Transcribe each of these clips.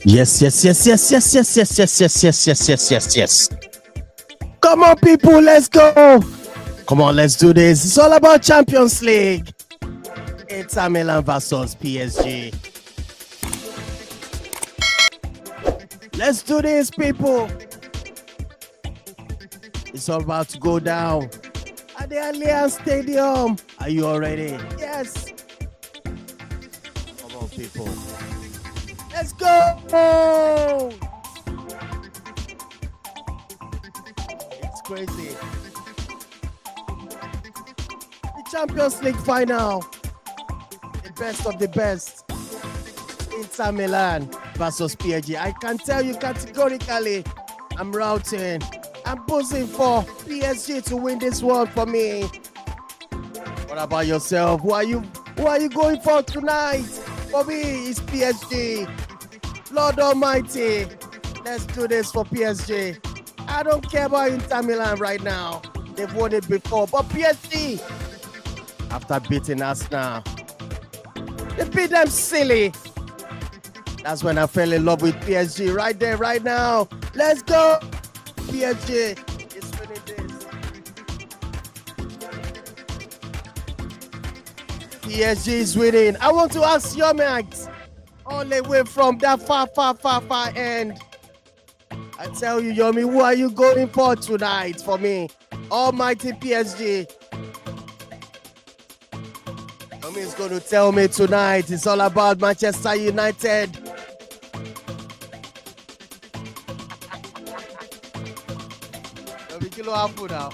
Yes, yes, yes, yes, yes, yes, yes, yes, yes, yes, yes, yes, yes, yes. Come on, people, let's go. Come on, let's do this. It's all about Champions League. Inter Milan versus PSG. Let's do this, people. It's all about to go down at the Allianz Stadium. Are you all ready? Yes. Come on, people. Let's go! It's crazy. The Champions League final. The best of the best. Inter Milan versus PSG. I can tell you categorically, I'm routing. I'm buzzing for PSG to win this one for me. What about yourself? Who are you going for tonight? For me, it's PSG. Lord Almighty, let's do this for PSG. I don't care about Inter Milan right now. They've won it before. But PSG, after beating Arsenal, they beat them silly. That's when I fell in love with PSG. Right there, right now. Let's go. PSG is winning this. PSG is winning. I want to ask your mates, all the way from that far end. I tell you, Yomi, who are you going for tonight for me? Almighty PSG. Yomi is going to tell me tonight it's all about Manchester United. Yomi, kilo happen now.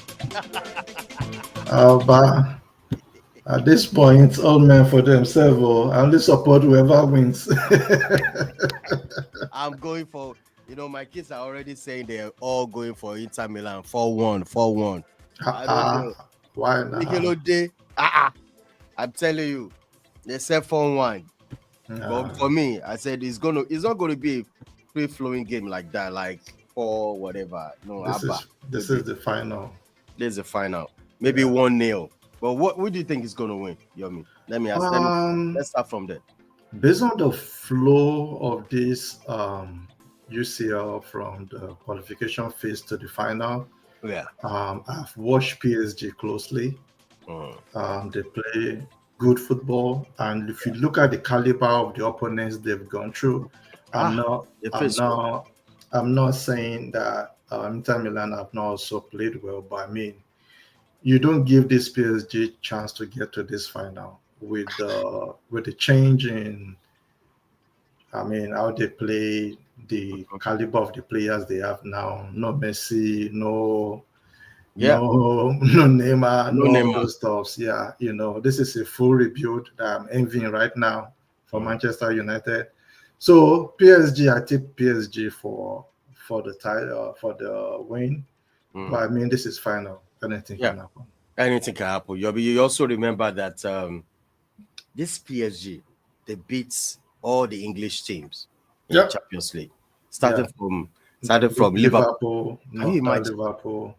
But at this point, all men for themselves. I only support whoever wins. I'm going for, my kids are already saying they're all going for Inter Milan 4-1, 4-1. I don't know. Why not? I'm telling you, they said 4-1. But for me, I said it's not going to be a free-flowing game like that, like 4 whatever. No, this is the final. This is the final. Maybe 1-0. But who do you think is going to win, Yomi? Let me ask. Let's start from there. Based on the flow of this UCL from the qualification phase to the final, I've watched PSG closely. They play good football, and if you look at the caliber of the opponents they've gone through, I'm not saying that Inter Milan have not also played well, but I mean, you don't give this PSG chance to get to this final with the change in, how they play, the caliber of the players they have now. No Messi, no Neymar, no those stuffs. Yeah, this is a full rebuild that I'm envying right now for Manchester United. So PSG, I tip PSG for the title, for the win. But I mean, this is final. Anything can happen. Anything can happen. You also remember that this PSG, they beat all the English teams in the Champions League. Started from Liverpool. Can you imagine? Liverpool.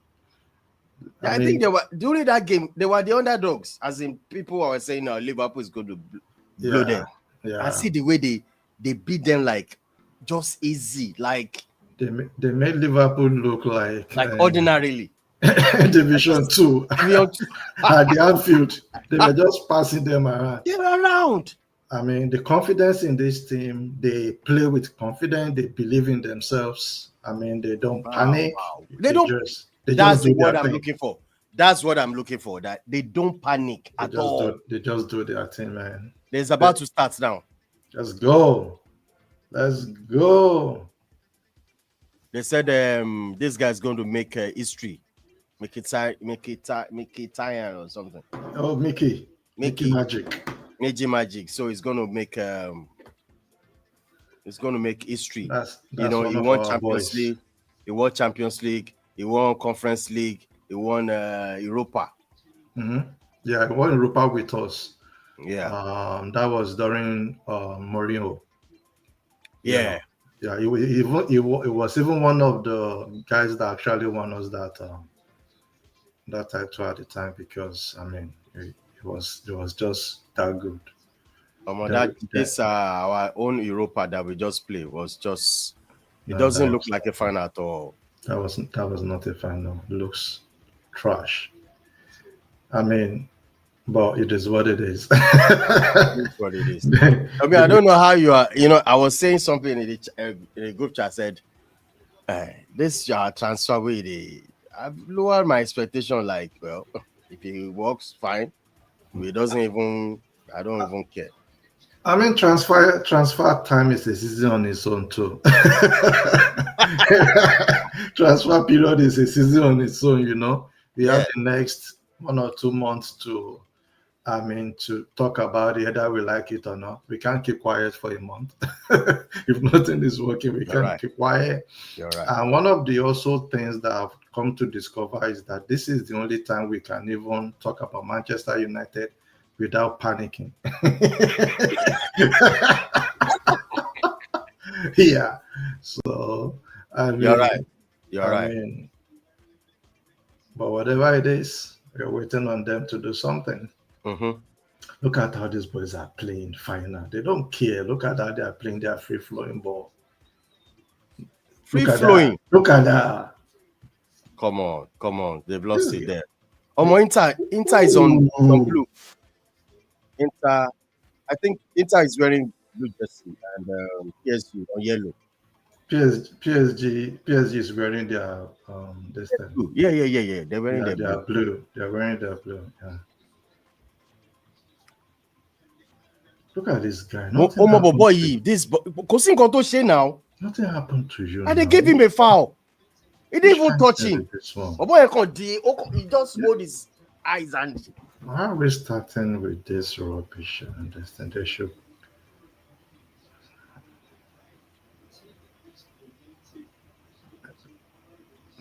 I think they were during that game. They were the underdogs, as in people were saying, "No, Liverpool is going to blow them." I see the way they beat them like just easy, like they made Liverpool look like ordinarily. Division 2 at the Anfield. They were just passing them around. They were around. I mean, the confidence in this team, they play with confidence, they believe in themselves. I mean, they don't panic. That's what I'm looking for. That's what I'm looking for. That they don't panic at all. They just do their thing, man. It's about to start now. Let's go. Let's go. They said this guy's going to make history. Make it Italian or something. Oh, Mickey Magic. Magic. So it's going to make history. That's he won Champions League. He won Champions League. He won Conference League. He won Europa. Mm-hmm. Yeah, he won Europa with us. Yeah. That was during Mourinho. Yeah. Yeah, he was even one of the guys that actually won us that title at the time, because I mean it was just that good. This our own Europa that we just played was just. It No, doesn't look like a final at all. That was not a final. It looks trash. I mean, but it is what it is. It's what it is. I mean, I don't know how you are. I was saying something in the group chat. I said, "This transfer way, I've lowered my expectation. Like, well, if it works, fine. If it doesn't even, I don't even care." I mean, transfer time is a season on its own too. Transfer period is a season on its own. We have the next 1 or 2 months to talk about it, whether we like it or not. We can't keep quiet for a month. If nothing is working, we can't keep quiet. You're right. And one of the also things that I've come to discover is that this is the only time we can even talk about Manchester United without panicking. Yeah. So, You're right. But whatever it is, we're waiting on them to do something. Mm-hmm. Look at how these boys are playing final. They don't care. Look at how they are playing their free-flowing ball. Free-flowing. Look at that. Come on. They've lost it there. Inter is on blue. Inter, I think Inter is wearing blue jersey and PSG on yellow. PSG is wearing their this thing. Yeah. They're wearing their blue. They're wearing their blue. Yeah. Look at this guy. Nothing happened to you. And they gave him a foul. He didn't even touch him. He just hold his eyes and. Why are we starting with this rubbish? I understand they should.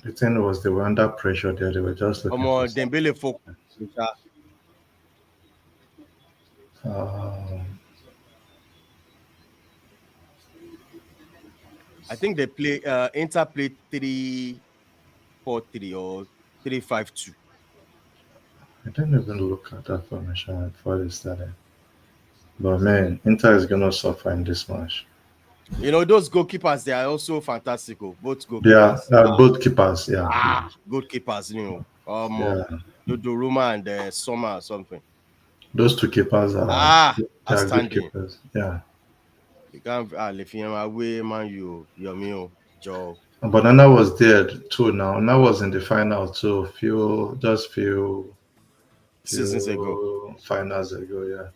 The thing was they were under pressure there. They were just looking for Dembele folk. I think they play. Inter played 3-4-3 or 3-5-2. I didn't even look at that formation before they started. But man, Inter is gonna suffer in this match. Those goalkeepers, they are also fantastic. Both goalkeepers. Yeah, both keepers. Yeah. Goalkeepers. Donnarumma and Sommer or something. Those two keepers are outstanding. Good keepers. Yeah. You can't lift him away, man. Your Joe. Banana was there too. Now was in the final too. Few seasons ago. Finals ago, yeah.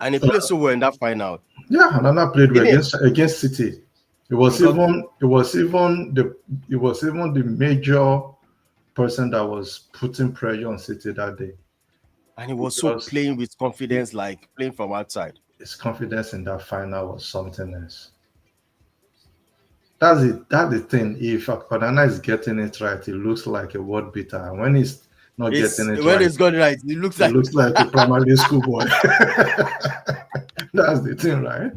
And he played so well in that final. Yeah, Banana played well against City. It was even the major person that was putting pressure on City that day. And he was so playing with confidence, like playing from outside. His confidence in that final was something else. That's the thing. If Banana is getting it right, it looks like a world beater. And when he's not getting it right, when it's got it right, it looks like a primary school boy. That's the thing, right?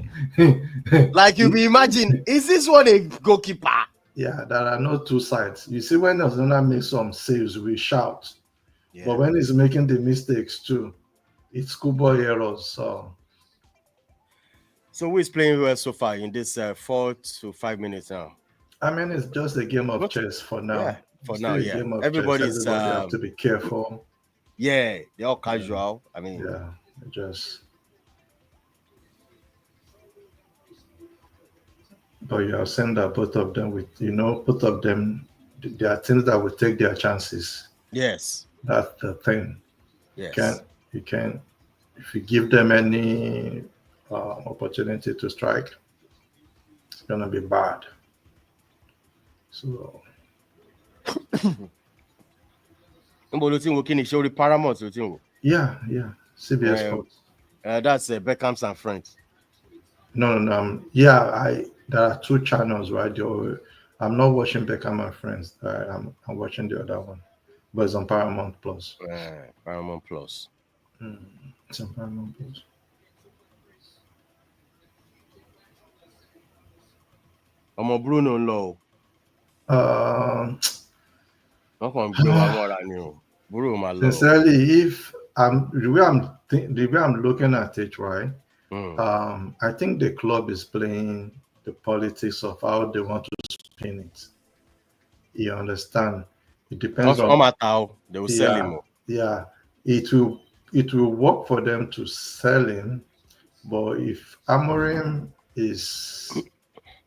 Like you imagine, is this one a goalkeeper? Yeah, there are no two sides. You see, when Osuna makes some saves, we shout. Yeah. But when he's making the mistakes too, it's schoolboy errors. So who is playing well so far in this 4 to 5 minutes now? I mean, it's just a game of chess for now. Yeah, for now, yeah. Everybody have to be careful. Yeah, they're all casual. I mean, yeah, just. But you have seen that both of them, there are things that will take their chances. Yes. That's the thing. Yes. You can, if you give them any opportunity to strike, it's gonna be bad. So. Yeah, CBS Sports. That's Beckham's and Friends. No. Yeah, there are two channels, right? I'm not watching Beckham and Friends. I'm watching the other one, but it's on Paramount Plus. Paramount Plus. It's on Paramount Plus. I'm a Bruno low. Sincerely, the way I'm looking at it, right? I think the club is playing the politics of how they want to spin it. You understand? It depends Also, on they will sell him. yeah. It will work for them to sell him, but if Amorim is,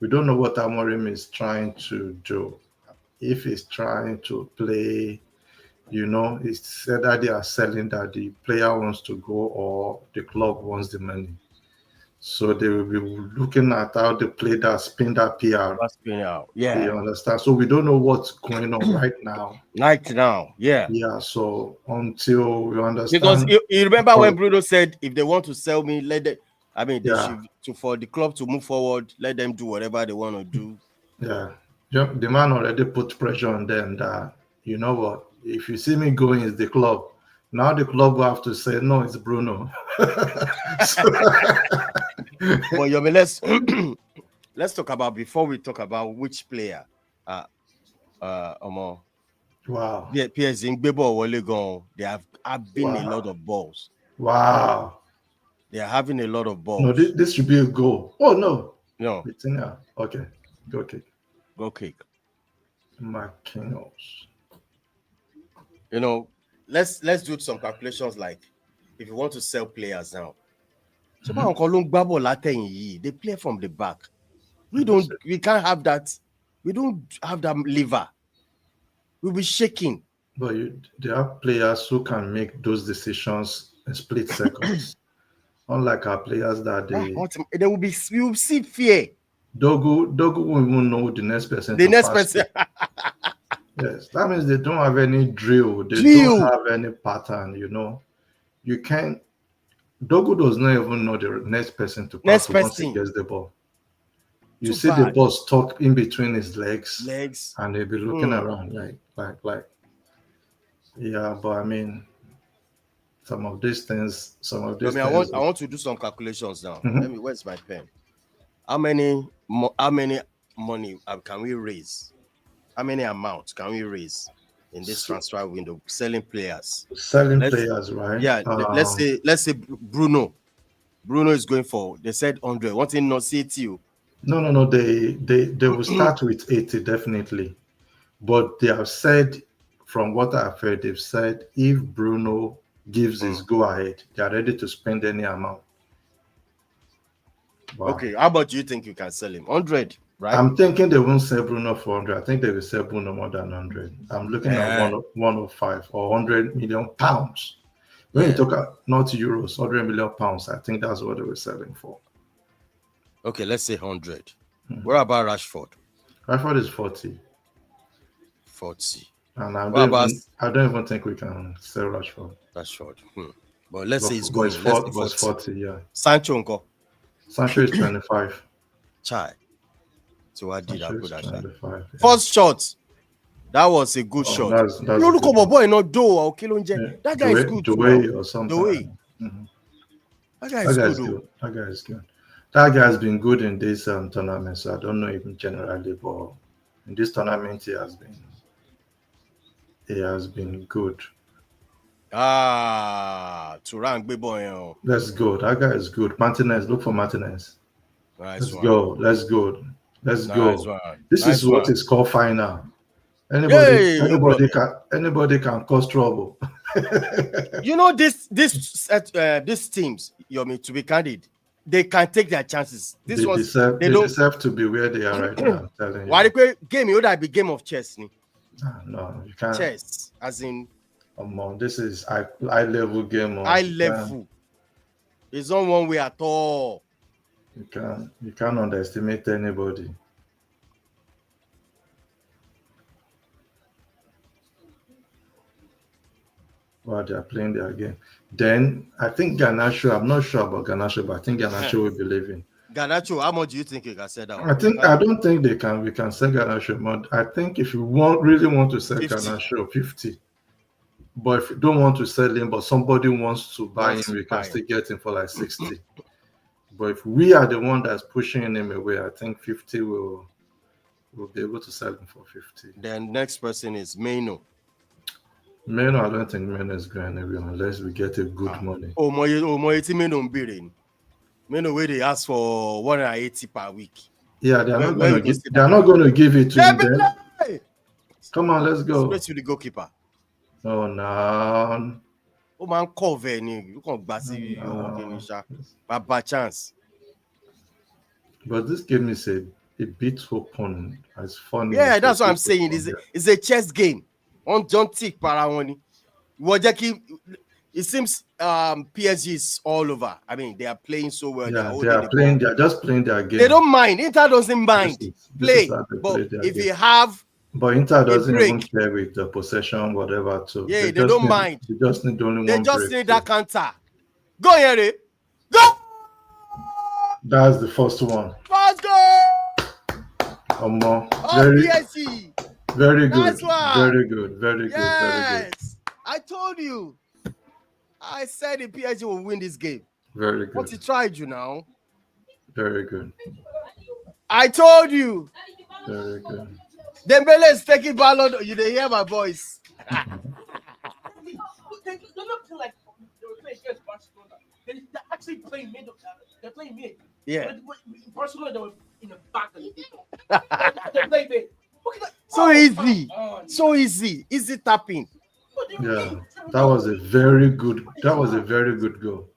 we don't know what Amorim is trying to do. If he's trying to play, it's either they are selling that the player wants to go or the club wants the money. So they will be looking at how they play that, spin that PR. Yeah. You understand? So we don't know what's going on right now. Yeah. Yeah. So until we understand. Because you remember when Bruno said, if they want to sell me, let them, they should, for the club to move forward, let them do whatever they want to do. Yeah. The man already put pressure on them that, you know what, if you see me going, it's the club. Now the club will have to say, no, it's Bruno. But let's talk about, before we talk about which player. Wow. PSG in Gbebo, they have having a lot of balls. Wow. They are having a lot of balls. No, this should be a goal. Oh, no. No. Okay. Go kick. Marquinhos. Let's do some calculations, like if you want to sell players now. They play from the back. We can't have that. We don't have that lever. We'll be shaking. But there are players who can make those decisions in split seconds. Unlike our players that we will see fear. Dogu won't even know the next person. Yes, that means they don't have any drill. They don't have any pattern. You can't. Dogu does not even know the next person to pass once he gets the ball. You see the ball stuck in between his legs, and they'll be looking around like. Yeah, but I mean, some of these things. I want to do some calculations now. Where's my pen? How many money can we raise? How many amounts can we raise in this transfer window selling players? Right? Yeah. Let's say Bruno is going for. They said 100. Want him not see you? No. They will start with 80 definitely, but they have said, from what I've heard, they've said if Bruno gives his go ahead, they are ready to spend any amount. Wow. Okay, how about you think you can sell him? 100, right? I'm thinking they won't sell Bruno for 100. I think they will sell Bruno more than 100. I'm looking at 105 or 100 million pounds. When you talk about not euros, 100 million pounds, I think that's what they were selling for. Okay, let's say 100. What about Rashford? Rashford is 40. 40. And I don't even think we can sell Rashford. But let's say it's going. Let's 40, yeah. Sancho unko? Sancho is 25. Chai. So what did I put that? 25, First shot. That was a good shot. That's look at my boy, not do or Kilonje. That guy is good. Or something. That guy is good. That guy is good. That guy has been good in this tournament. So I don't know even generally, but in this tournament he has been good. Turan Gbebo. Let's go. That guy is good. Martinez, look for Martinez. Let's go. This is what is called final. Anybody can cause trouble. These teams, to be candid, they can take their chances. They deserve to be where they are right now. I'm telling you. Why the game? You would be game of chess. No, you can't. Chess, as in. This is high level game. High level. It's not one way at all. You can't underestimate anybody. While they are playing their game. Then I think Garnacho, I'm not sure about Garnacho, but I think Garnacho will be leaving. Garnacho, how much do you think you can sell that? I don't think we can sell Garnacho more. I think if you really want to sell 50. Garnacho, 50. But if you don't want to sell him, but somebody wants to buy him, we can still get him for like 60. But if we are the one that's pushing him away, I think 50 will be able to sell him for 50. Then next person is Maino. Meno, I don't think Meno is going anywhere unless we get a good money. Oh, my, Meno bidding. Meno where they ask for 180 per week. Yeah, they are not going to give it to him then. Come on, let's go. Straight to the goalkeeper. Oh no. Oh man, cover you can't bassy Baba chance. But this game is a bit open, as funny. Yeah, that's what I'm saying. It's a chess game. On don't tick parawani. It seems PSG is all over. I mean, they are playing so well. Yeah, they are playing. They are just playing their game. They don't mind. Inter doesn't mind. Play. But if you have, but Inter doesn't even care with the possession, whatever. Too. Yeah, they don't mind. They just need only one. They just need that counter. Go here, go. That's the first one. Let's go. PSG. Very good. Nice one. Very good. Very good. Yes. Very good. I told you. I said the PSG will win this game. Very good. But he tried you now. Very good. I told you. Very good. Dembele is taking ballon. You didn't hear my voice. They're not playing like they were playing against Barcelona. They're actually playing mid. They're playing mid. Yeah. Barcelona, they were in the back of the people. They're playing mid. So easy. So easy. Easy tapping. Yeah, that was a very good. That was a very good goal.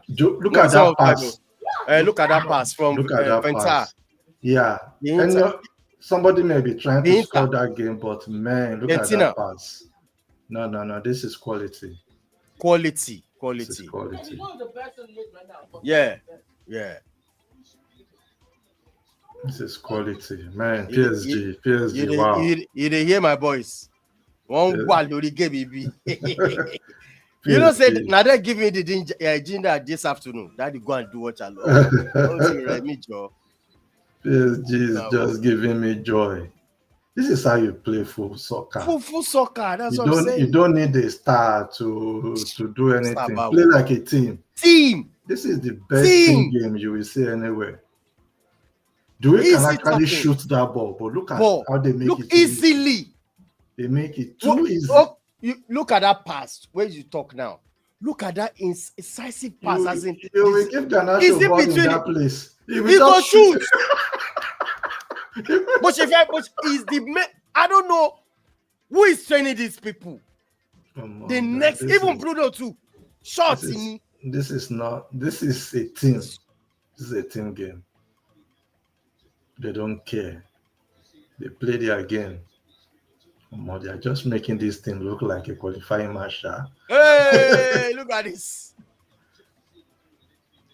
Look at that pass. Look at that pass from Penta. Yeah, and somebody may be trying to score that game, but man, look at that pass. No. This is quality. Quality. This is quality. Yeah. This is quality, man. PSG. Wow. You didn't hear my voice. One ball, you get baby. You know, said now they give me the ginger this afternoon. Daddy go and do what I love. PSG is just giving me joy. This is how you play full soccer. Full soccer. That's what I'm saying. You don't need a star to do anything. Play like a team. This is the best team game you will see anywhere. Dewey can actually shoot that ball, but look at how they make it easily. They make it too easy. You look at that pass. Where you talk now? Look at that incisive pass. You will give Garnacho ball in that place. He will shoot. But is I don't know who is training these people. Even Bruno too. Shots in. This is a team. This is a team game. They don't care. They play their game. They are just making this thing look like a qualifying match. Hey, look at this.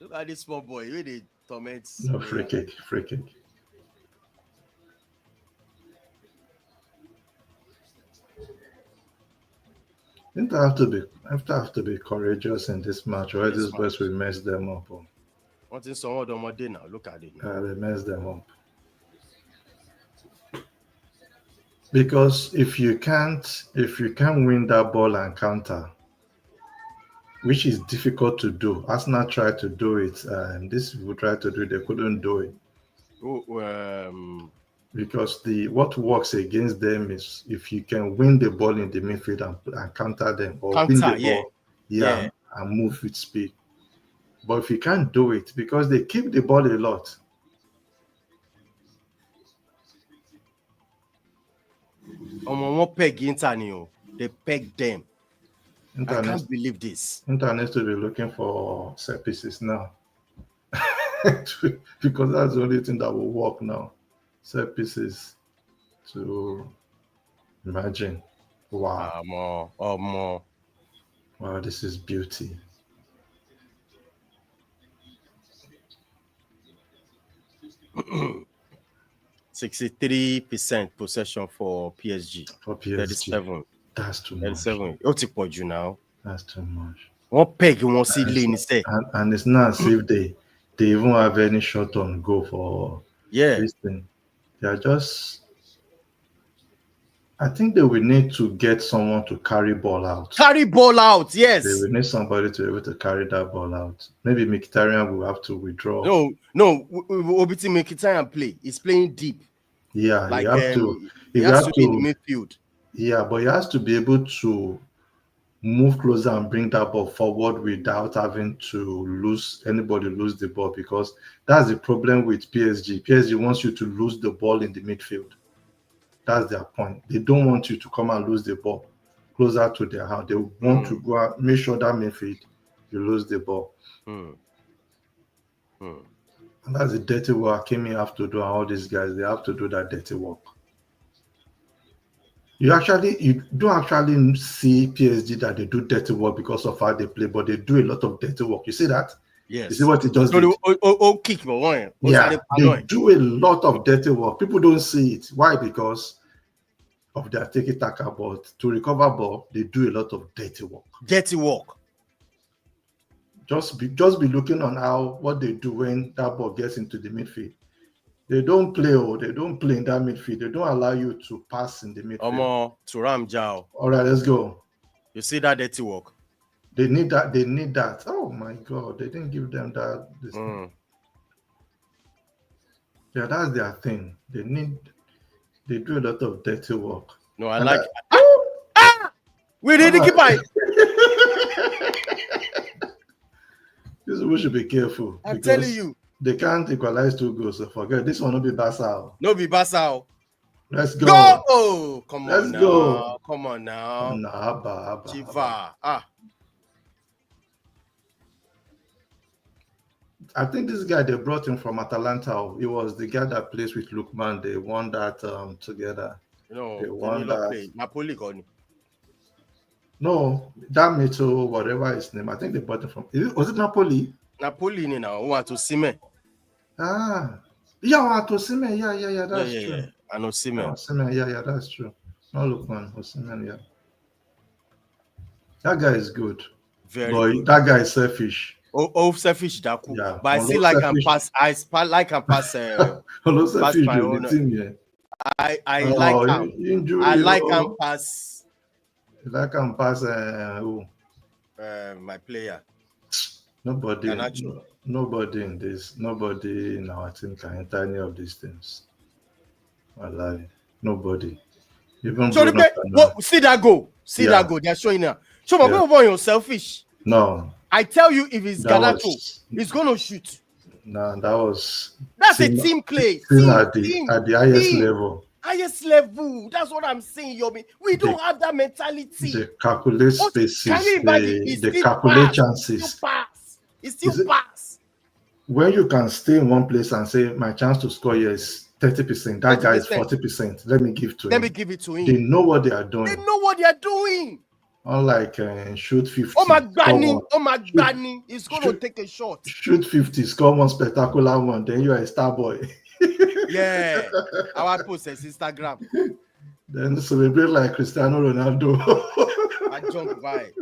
Look at this small boy. Really torments. No, free kick. Inter have to be courageous in this match, or these boys will mess them up. Wanting some of them now. Look at it. They mess them up. Because if you can't win that ball and counter, which is difficult to do. Arsenal tried to do it, and this people tried to do it, they couldn't do it. Because what works against them is if you can win the ball in the midfield and counter them, or win the ball, and move with speed. But if you can't do it, because they keep the ball a lot. They peg them. I can't believe this. Inter needs to be looking for set pieces now. Because that's the only thing that will work now. Set pieces to imagine. Wow. More. Wow, this is beauty. Mm. 63% possession for PSG. 37. That's too much. 37. What's it for you now? That's too much. One peg you won't see lane instead. And it's not as if they even have any shot on goal for this thing. They are just. I think they will need to get someone to carry ball out. Carry ball out, yes. They will need somebody to be able to carry that ball out. Maybe Mkhitaryan will have to withdraw. No. Obiti Mkhitaryan play. He's playing deep. Yeah, like, he has to be in the midfield. Yeah, but he has to be able to move closer and bring that ball forward without having to lose the ball, because that's the problem with PSG. PSG wants you to lose the ball in the midfield. That's their point. They don't want you to come and lose the ball closer to their house. They want to go out, make sure that midfield you lose the ball. And that's the dirty work Kimi have to do, and all these guys, they have to do that dirty work. You don't actually see PSG that they do dirty work because of how they play, but they do a lot of dirty work. You see that? Yes. You see what he just did? Kick one. Yeah, they do a lot of dirty work. People don't see it. Why? Because of their tiki-taka, but to recover ball, they do a lot of dirty work. Dirty work. Just be looking on what they do when that ball gets into the midfield. They don't play in that midfield. They don't allow you to pass in the midfield. Turam Jao. All right, let's go. You see that dirty work? They need that. Oh my God, they didn't give them that. Yeah, that's their thing. They do a lot of dirty work. No, I like it. We didn't keep by. These people should be careful. I'm telling you. They can't equalize 2 goals, so forget. This one will be Basel. No be Basel. Let's go. Oh, come on. Let's go. Come on now. Nah, Chiva. I think this guy they brought him from Atalanta. He was the guy that plays with Lukman. They won that together. No, they won that. Napoli got him. No, that Mito, whatever his name. I think they bought him from. Was it Napoli? Napoli now. Who want to see me? Yeah, to see me. Yeah. That's true. Yeah. I know see me. Yeah, that's true. No, Lukman, Osimhen, yeah. That guy is good. Very good. That guy is selfish. Selfish, Daku. Yeah. But I still like and pass. I like and pass. Pass my own. I like him. I like and pass. You like and pass who? My player. Nobody in our team can enter any of these things. Wallahi. Nobody. Even so see that goal. That goal. They're showing now. So my boy, you're selfish. No. I tell you, if it's Galato, he's gonna shoot. No, that's a team play. At the highest level. Highest level. That's what I'm saying, Yomi. We don't have that mentality. They calculate spaces. They calculate chances. It's still pass. When you can stay in one place and say my chance to score here is 30%, that 30%. Guy is 40%. Let me give to him. Let me give it to him. They know what they are doing. Unlike shoot 50. Oh my God, he's going to take a shot. Shoot 50, score one spectacular one, then you are a star boy. Yeah, our post is Instagram. Then celebrate like Cristiano Ronaldo. I jump by.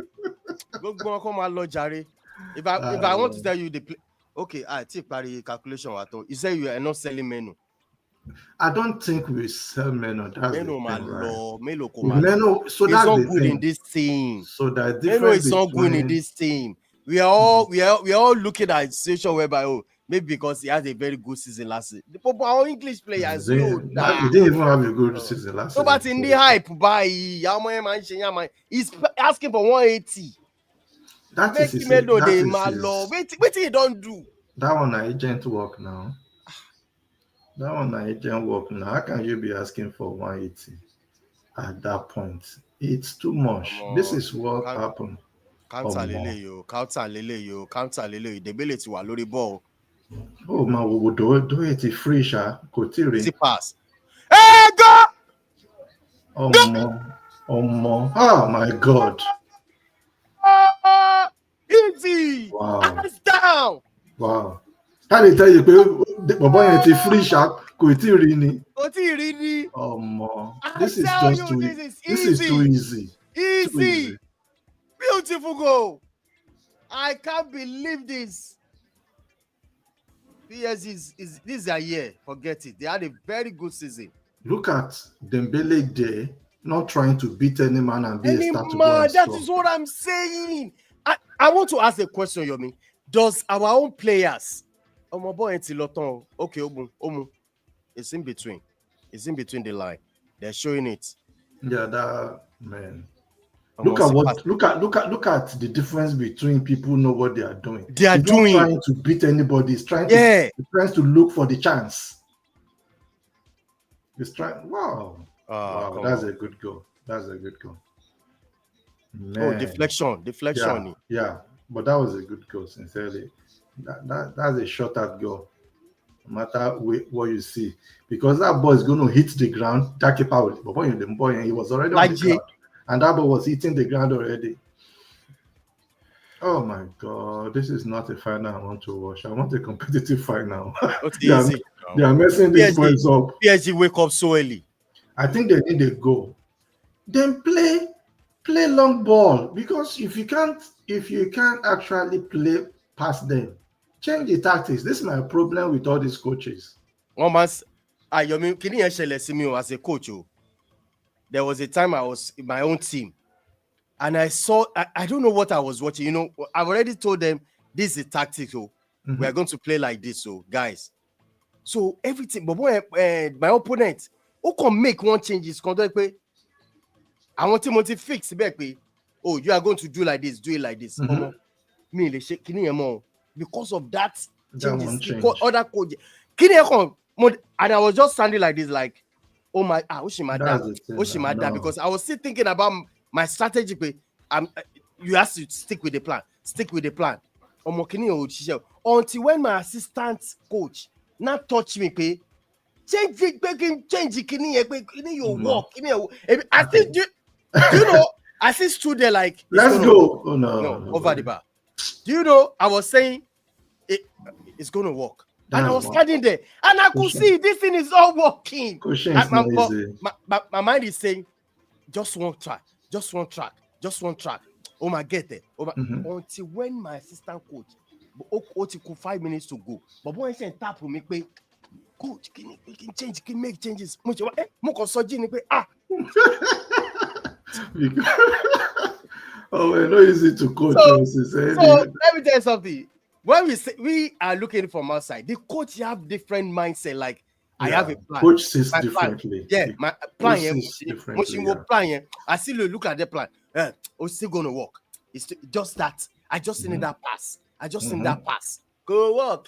Go come on, Lord Jerry. If I want to tell you the play, okay, I take the calculation. You say you are not selling menu. I don't think we sell menu. That's menu, my law. Menu, so that's not good in this team. So that menu is not good in this team. We are all looking at a situation whereby maybe because he had a very good season last season. But our English players know that he didn't even have a good season last season. But in the hype, he's asking for 180. That is his Wait till he don't do. That one agent work now. How can you be asking for 180 at that point? It's too much. This is what happened. Counter lele yo. The ability to lori ball. Oh man, we would do it free, sha. Easy pass. Hey, go! Oh my God. Easy. Wow. Hands down. Wow. How they tell you, Baba, it's free, sha. This is just too easy. This is too easy. Easy. Beautiful goal. I can't believe this. PSG is this a year. Forget it. They had a very good season. Look at Dembele there, not trying to beat any man and be a star to go and that score. Is what I'm saying. I want to ask a question, Yomi. Does our own players, okay, it's in between. It's in between the line. They're showing it. Yeah, that man. Look at the difference between people who know what they are doing. They are He's not doing. trying to beat anybody. He's trying Yeah. to look for the chance. He's trying. Wow. Wow, that's a good goal. That's a good goal. Man. Oh, deflection. Yeah. But that was a good goal, sincerely. That's a shot at goal. No matter what you see. Because that ball is going to hit the ground. That keeper he was already on the ground. And that ball was hitting the ground already. Oh my God, this is not a final I want to watch. I want a competitive final. They are messing these boys up. PSG wake up so early. I think they need a goal. Then play long ball, because if you can't actually play past them, change the tactics. This is my problem with all these coaches. As a coach. There was a time I was in my own team. And I saw, I don't know what I was watching. You know, I've already told them this is tactics. We are going to play like this, guys. So everything, but my opponent, who can make one change, I want to fix it. Oh, you are going to do like this, do it like this. Because of that changes, other coach. And I was just standing like this, like, oh my, Oshimada, because I was still thinking about my strategy. You have to stick with the plan. Until when my assistant coach not touch me, change your work. I think, do you know? I still stood there like, let's go. Oh, no, over the bar. Do you know? I was saying it's going to work. And I was standing there, and I could see this thing is all working. My mind is saying, just one track. Oh my, get it. Until when my assistant coach, 5 minutes to go. But when I say tap for me, coach, we can change, can make changes. Oh, it's not easy to coach. So let me tell you something. When we are looking from outside, the coach have different mindset. Like, I have a plan. Coach sees differently. My plan. I still look at the plan. It's still going to work. It's just that. I just need that pass. Go work.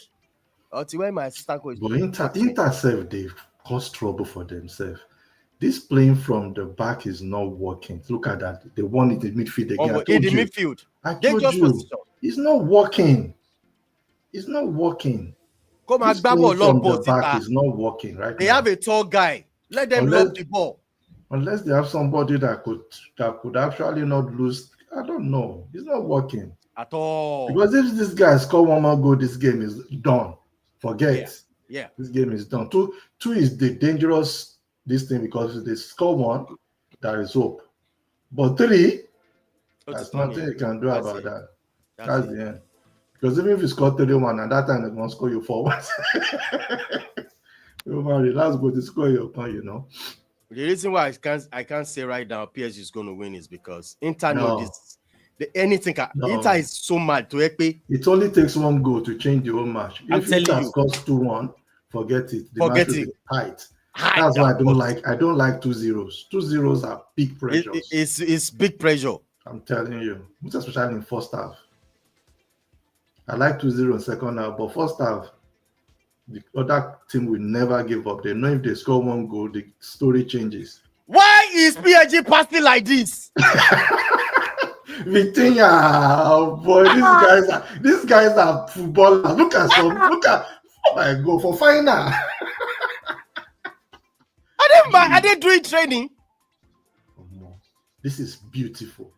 Until when my assistant coach. But Inter self, they cause trouble for themselves. This playing from the back is not working. Look at that. They won it in midfield again. In the midfield. I told you. It's not working. Come on, from the back is not working, right? They have a tall guy. Let them lob the ball. Unless they have somebody that could actually not lose. I don't know. It's not working at all. Because if this guy score one more goal, this game is done. Forget. Yeah. This game is done. Two is the dangerous thing, because if they score one, there is hope. But 3, there's nothing you can do about that. That's the end. Because even if you score 3-1, at that time they're going to score you 4-1. Let's go to score your point, you know. The reason why I can't say right now PSG is going to win is because Inter know this. Inter is so mad to Ekpe. It only takes one goal to change the whole match. If Inter scores 2-1, forget it. The match will be tight. That's why I don't like 2-0s. 2-0s are big pressure. It's big pressure. I'm telling you, especially in first half. I like 2-0 in second half, but first half, the other team will never give up. They know if they score one goal, the story changes. Why is PSG passing like this? Vitinha, oh boy, these guys are footballers. Look at oh my God, for final. Are they doing training? Oh, no. This is beautiful.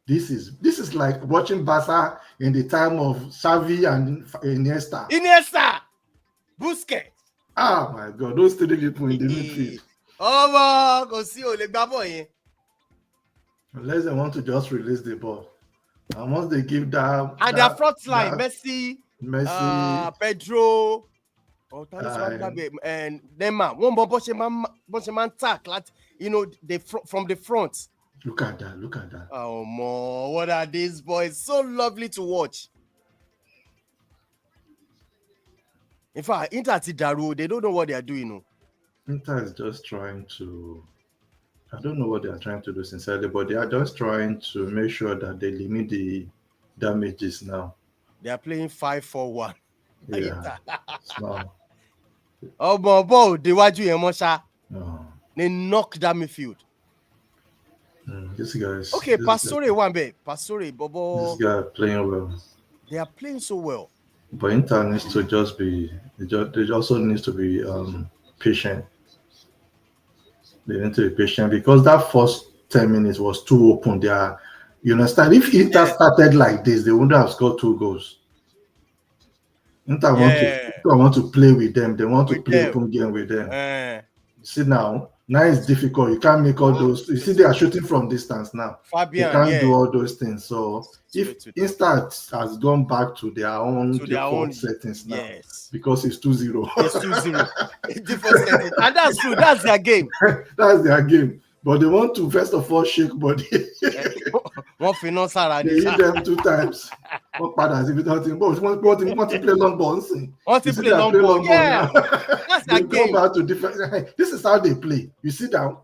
This is like watching Barca in the time of Xavi and Iniesta. Busquets. Oh my God, those 3 people in the midfield. Unless they want to just release the ball. And once they give that... And their front line, Messi, Pedro, and Neymar. One Bosheman tack, from the front. Look at that. Oh, more. What are these boys? So lovely to watch. In fact, Inter Daru, they don't know what they are doing. Inter is just trying to I don't know what they are trying to do sincerely, but they are just trying to make sure that they limit the damages now. They are playing 5-4-1. Yeah. Small. Oh, Bobo, the waju Yemosha. No. They knock that midfield. This guy's okay. Pastore one bit. Pastore, Bobo. This guy playing well. They are playing so well. But Inter needs to just be. They also needs to be patient. They need to be patient because that first 10 minutes was too open. They are, you understand? If Inter started like this, they wouldn't have scored 2 goals. Inter want to play with them. They want to play open game with them. See now it's difficult. You can't make all those. You see, they are shooting from distance now. Fabian, they can't do all those things. So if Inter has gone back to their own default settings now, because it's 2-0. It's 2-0. Default settings. And that's true. That's their game. That's their game. But they want to first of all shake body. They hit them 2 times. What part if it nothing? But want to play long ball. Want to play long ball? Yeah. That's their game. Go back to different. This is how they play. You sit down,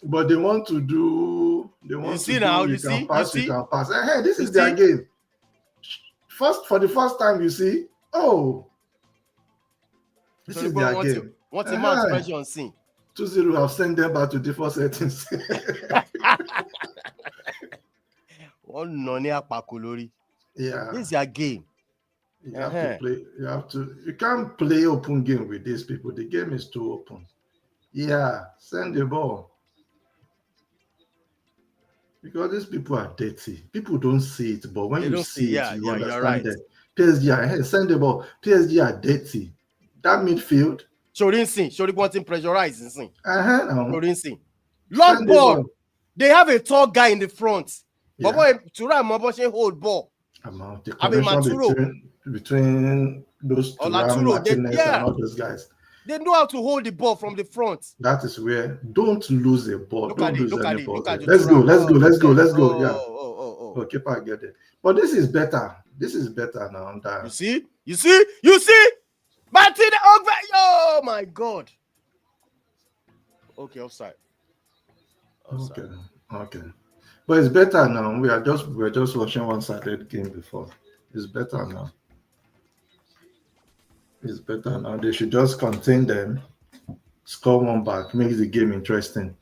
but they want to do. They want you to see do, now. You can pass. Hey, this is their game. For the first time, you see. Oh, this is their game. What a man's pressure on scene. 2-0 have sent them back to default settings. Yeah. This is your game. You have to play. You can't play open game with these people. The game is too open. Yeah, send the ball. Because these people are dirty. People don't see it, but when you see it, you understand that. PSG, send the ball. PSG are dirty. That midfield. Shori wanting pressurizing. No. Long ball. They have a tall guy in the front. Yeah. But Tura Mobo hold ball. The connection between those Martinez and all those guys. They know how to hold the ball from the front. That is where don't lose a ball. Look at any it. ball. Let's go. Yeah. Oh, keeper get it. But this is better. This is better now. You see? Martin, oh my God. Okay, offside. Okay. But it's better now. We're just watching one-sided game before. It's better now. They should just contain them, score one back, make the game interesting.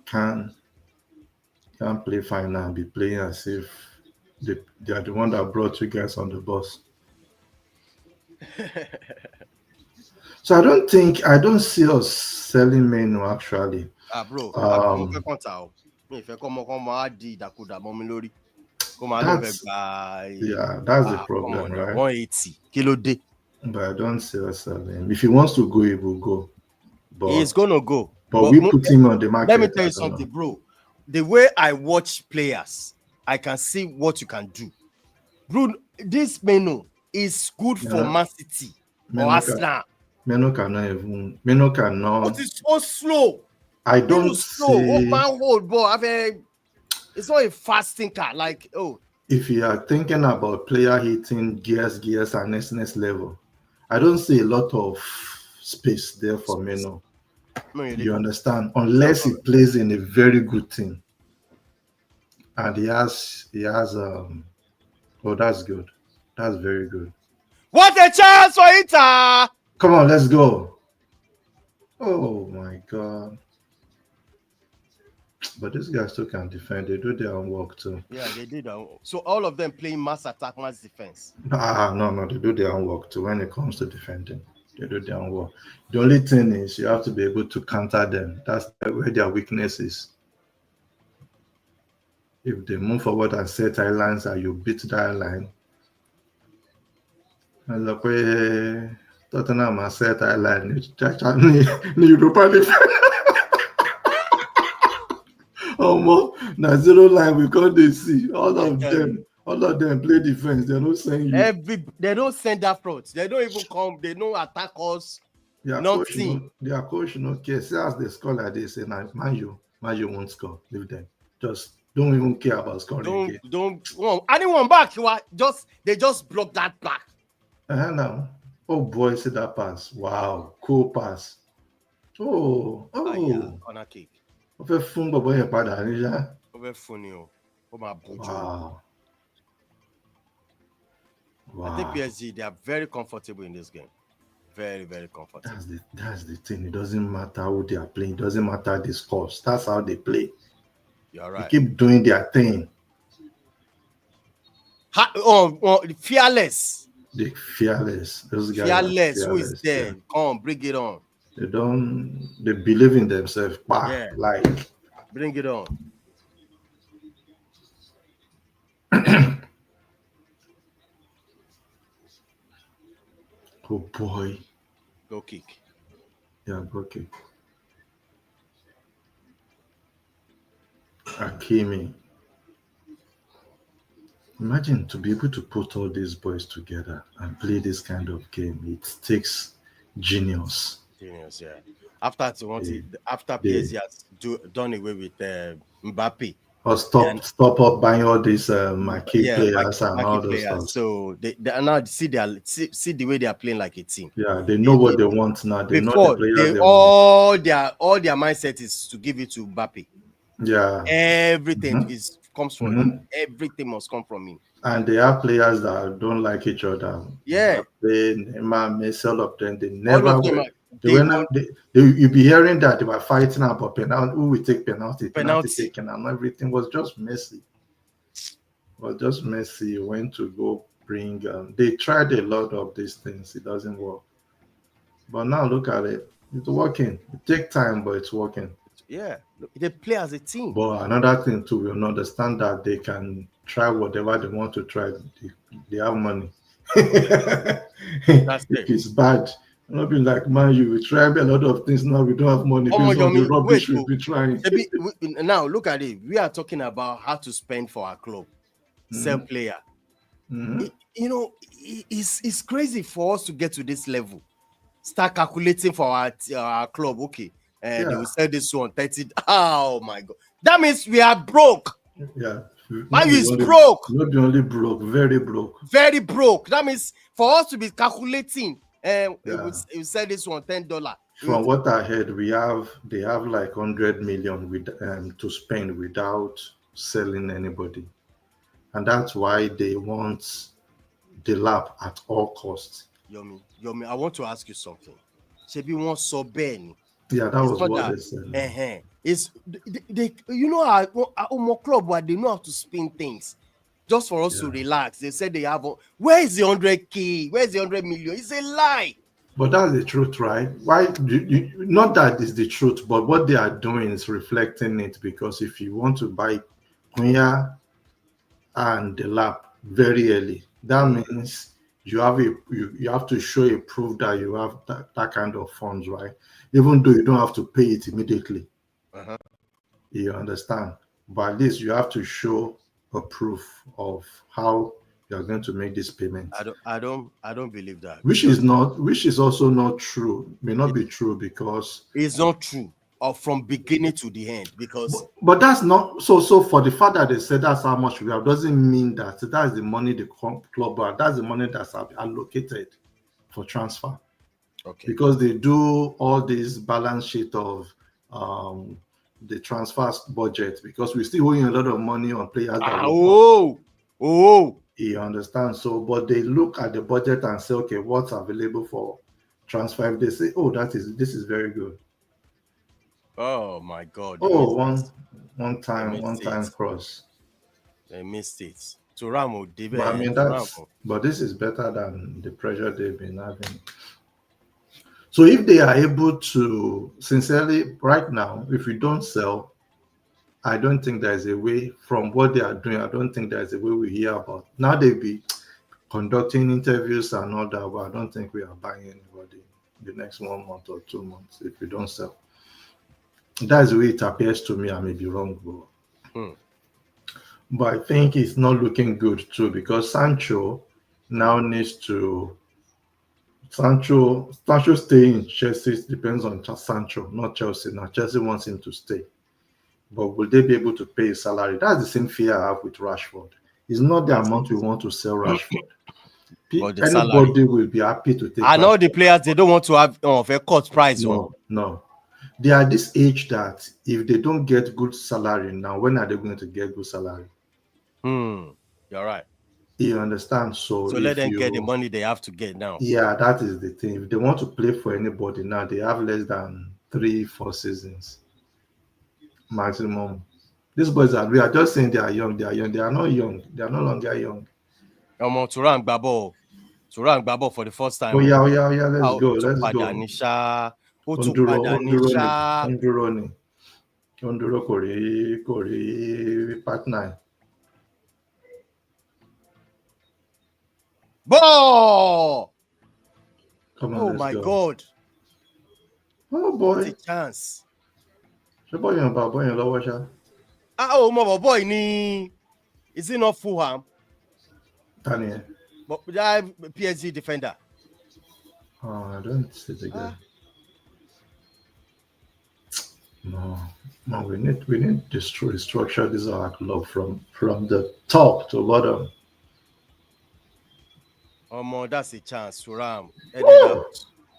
Can't play fine now and be playing as if they are the one that brought you guys on the bus. So I don't see us selling Menu actually. Bro. That's the problem, right? 180 kilo day. But I don't see us selling. If he wants to go, he will go. But he's gonna go. But we put him on the market. Let me tell you something, bro. The way I watch players, I can see what you can do. Bro, this Menu is good for Man City or Arsenal. Menu cannot. But it's so slow. I don't see. Hold ball. It's not a fast thinker. If you are thinking about player hitting gears and next level, I don't see a lot of space there for Menu. No, you understand? Unless he plays in a very good team, and he has. Oh, that's good. That's very good. What a chance for Inter! Come on, let's go. Oh my God. But these guys too can defend. They do their own work too. Yeah, they did. So all of them playing mass attack, mass defense. No. They do their own work too when it comes to defending. They do their own work. The only thing is you have to be able to counter them. That's where their weakness is. If they move forward and set lines and you beat that line, and look where Tottenham has set line, Europa League. Now 0 line we can't see all of them play defense. They're not saying you. They don't send that front. They don't even come. They don't attack us. Their coach no care. See as they score like this, and Man U won't score. Leave them. Just don't even care about scoring. Don't anyone back. They just block that back. Now. Oh boy, see that pass. Wow, cool pass. Oh, corner kick. Over fun bobo yẹn padà ní ṣá. Over funny o. Oh my buju. Wow. I think PSG, they are very comfortable in this game. Very, very comfortable. That's the thing. It doesn't matter who they are playing. It doesn't matter the scores. That's how they play. You're right. They keep doing their thing. Fearless. They fearless. Those guys fearless. Who is there? Yeah. Come, bring it on. They believe in themselves. Yeah. Like. Bring it on. Oh boy. Go kick. Yeah, go kick. Hakimi. Imagine to be able to put all these boys together and play this kind of game. It takes genius. Genius, yeah. After PSG has done away with Mbappe. Or stop up buying all these marquee players and all those stuff. So they now see the way they are playing like a team. Yeah, they know what they want now. They know the players they want. All their mindset is to give it to Mbappe. Yeah. Everything comes from him. Everything must come from him. And they have players that don't like each other. Yeah. Neymar, Messi, all of them. They never were. You be hearing that they were fighting about penalty. Who will take penalty taken, and everything was just messy. Went to go bring. They tried a lot of these things. It doesn't work. But now look at it. It's working. It takes time, but it's working. Yeah, they play as a team. But another thing too, we understand that they can try whatever they want to try. They have money. That's if it's bad. Not being like, man, we try a lot of things now. We don't have money. The rubbish we've been trying. Now look at it. We are talking about how to spend for our club, sell player. It's crazy for us to get to this level. Start calculating for our club. Okay, they will sell this one 30. Oh my God, that means we are broke. Yeah, Man is broke. Not only broke, very broke. Very broke. That means for us to be calculating. We sell this one $10. From what I heard, they have like 100 million with to spend without selling anybody, and that's why they want the lap at all costs. Yomi, I want to ask you something. Shebi wants so Ben. Yeah, that was what they said. It's our club where they know how to spin things. Just for us to relax. They said they have. Where is the 100K? Where is the 100 million? It's a lie. But that's the truth, right? Why? Not that is the truth, but what they are doing is reflecting it. Because if you want to buy Kunya and the lap very early, that means you have to show a proof that you have that kind of funds, right? Even though you don't have to pay it immediately. You understand? But at least you have to show a proof of how you are going to make this payment. I don't believe that. Which is also not true. May not be true because it's not true. Or from beginning to the end, because but that's not so for the fact that they said that's how much we have doesn't mean that that's the money the club that's the money that's allocated for transfer. Okay. Because they do all this balance sheet of the transfer budget, because we're still owing a lot of money on players. You understand? So, but they look at the budget and say, okay, what's available for transfer? If they say, oh, this is very good. Oh my God! Oh, one time cross. They missed it. To Ramo, but this is better than the pressure they've been having. So if they are able to, sincerely, right now, if we don't sell, I don't think there's a way from what they are doing. I don't think there's a way we hear about. Now they be conducting interviews and all that, but I don't think we are buying anybody the next 1 month or 2 months if we don't sell. That's the way it appears to me. I may be wrong, but I think it's not looking good too, because Sancho now needs to. Sancho staying in Chelsea depends on Sancho, not Chelsea. Now Chelsea wants him to stay, but will they be able to pay his salary? That's the same fear I have with Rashford. It's not the amount we want to sell Rashford. Anybody salary will be happy to take. I know the players, they don't want to have a cut price. No. they are this age that if they don't get good salary now, when are they going to get good salary? You're right. You understand? So let them get the money they have to get now. Yeah, that is the thing. If they want to play for anybody now, they have less than 3-4 seasons maximum. These boys we are just saying they are young. They are young. They are not young. They are no longer young. Turan Gbabo for the first time. Oh yeah. Let's go. Let's go. Onduro Kori partner. Ball! Come on, oh my go. God! Oh boy! What a chance! Ṣé boy yẹn lọ́wọ́ ṣá? My boy ni. Is it not Fulham? Tani. But that PSG defender. Oh, I don't see the guy. No, we need to restructure this our club from the top to bottom. That's a chance, Suram.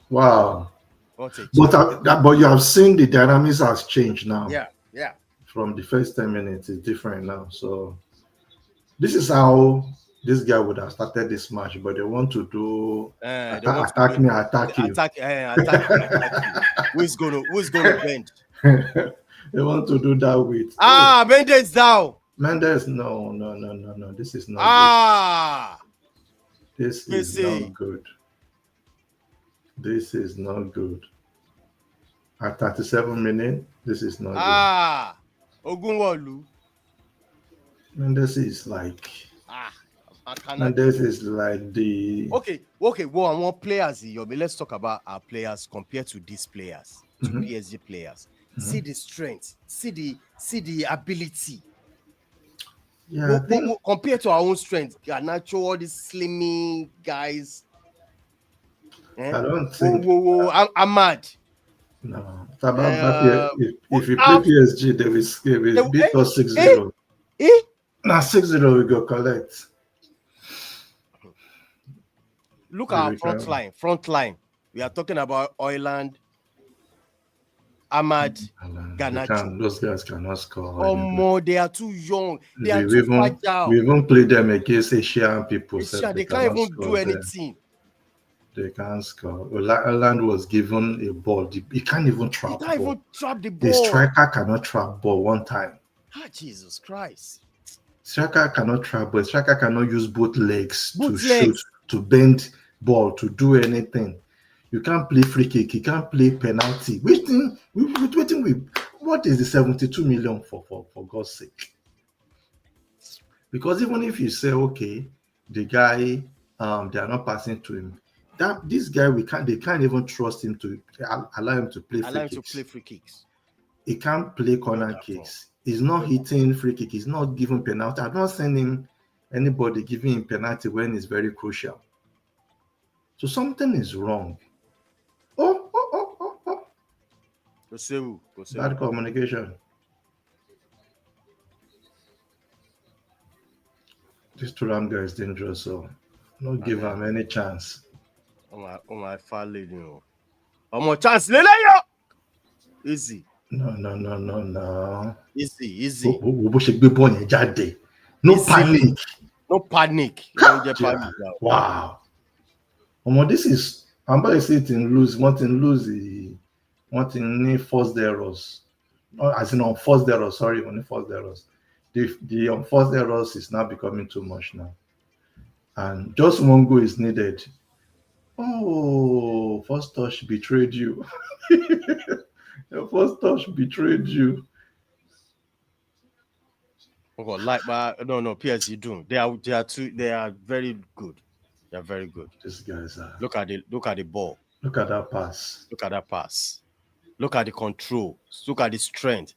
Wow. What a chance. But you have seen the dynamics has changed now. Yeah. From the first 10 minutes, it's different now. So this is how this guy would have started this match, but they want to do attack you. Attack you. Who's gonna bend? They want to do that with Mendes down. Mendes, no. This is not good. This is not good. This is not good. At 37 minutes, this is not good. Ogunwolu. Mendes is like Mendes is like the okay. Well, I want players here. Let's talk about our players compared to these players, to PSG players. See the strength, see the ability. Yeah, compared to our own strength, Garnacho, all these slimming guys. I don't think. I'm mad. No, if you play PSG, they will beat us 6-0. Now 6-0 we go collect. Look at our front line. We are talking about Oiland, Ahmad, Garnacho. Those guys cannot score. They are too young. They are too fragile. We even play them against Asian people. They can't even do anything. They can't score. Oiland was given a ball. He can't even trap the ball. Even trap the ball. The striker cannot trap ball one time. Jesus Christ. Striker cannot trap ball. Striker cannot use both legs shoot, to bend ball, to do anything. You can't play free kick. You can't play penalty. What is the 72 million for God's sake? Because even if you say, okay, the guy, they are not passing to him. This guy, they can't even trust him to allow him to play free kicks. He can't play corner kicks. He's not hitting free kick. He's not giving penalty. I'm not sending anybody giving him penalty when it's very crucial. So something is wrong. Bad communication. This Turam guy is dangerous, so don't give him any chance. My father, chance, Leleyo. Easy. No. Easy. No panic. No panic. Wow. This is, I'm about to say it in lose. One thing forced errors. As in unforced errors, sorry, only forced errors. The unforced errors is now becoming too much now. And just one goal is needed. Oh, first touch betrayed you. Your first touch betrayed you. No, PSG do. They are very good. They are very good. These guys are. Look at the ball. Look at that pass. Look at the control. Look at the strength.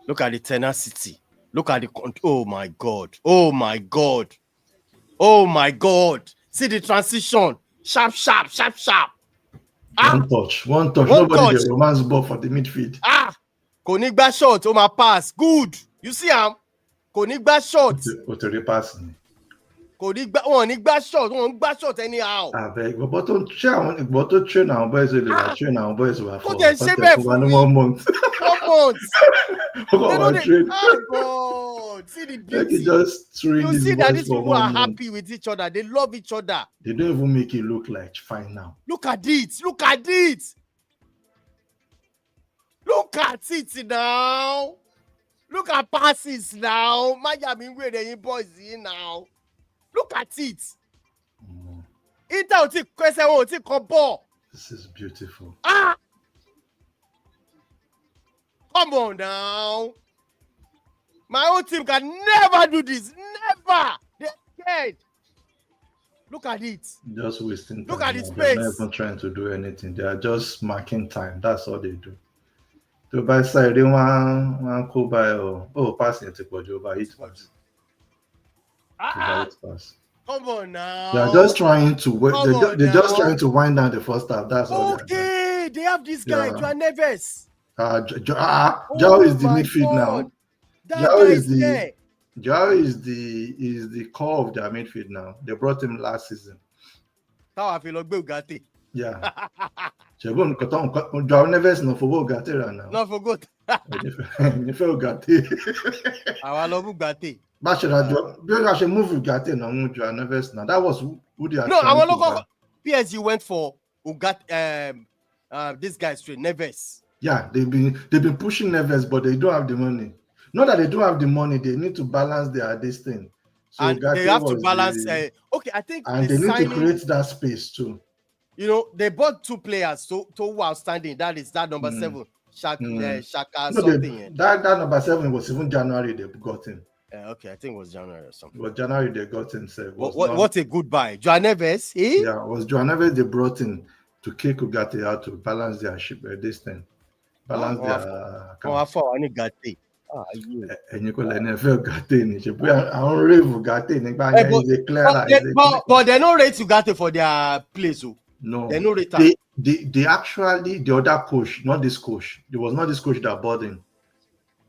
Look at the tenacity. Look at the oh my God. See the transition. Sharp. One touch. Nobody the romance ball for the midfield. Konigba shot. My pass. Good. You see him? Konigba shot. What a repass. Kò ní gbá wọn ní gbá shot, wọn gbá shot anyhow. Abeg, but to train our boys will train our boys were for Kò ṣe bẹ́ẹ̀ fún mi. 1 month. 1 month. They don't train. God, see the beauty. They can just train You these see that boys these for people are 1 month. happy with each other. They love each other. They don't even make it look like fine now. Look at it. Look at it. Look at it now. Look at passes now. Miami where they boys in now. Look at it. Inter ò tí kọ ball. This is beautiful. Come on now. My own team can never do this. Never. They're scared. Look at it. Just wasting time. Look at the They're space. not even trying to do anything. They are just marking time. That's all they do. To by side, they want go by passing to go over hit pass. Pass. Come on now. They are just trying to they're just trying to wind down the first half. That's all. Okay, they have this guy, João Neves. João is the midfield now. João is the core of their midfield now. They brought him last season. How I feel like Ugarte. Yeah. João Neves no for Ugarte right now. No forgot. You feel Ugarte. I love Ugarte. But I should move Ugarte now. João Neves now. That was who they are. No, I want to go. PSG went for Ugarte. This guy straight Neves. Yeah, they've been pushing Neves, but they don't have the money. Not that they don't have the money, they need to balance this thing. So and Ugarte they have to balance. Okay, I think. And they need to create that space too. You know, they bought 2 players to outstanding. That is that number 7, Shaka something. That number 7 was even January they got him. Okay, I think it was January or something. But January they got him. What a good buy. João Neves, eh? Yeah, it was João Neves they brought in to kick Ugarte out to balance their ship this thing. Balance their Ugarte. And you call NFL Ugarte. I don't rave Ugarte. But they don't rate Ugarte for their place. No, they no rate. They actually the other coach, not this coach. It was not this coach that bought him.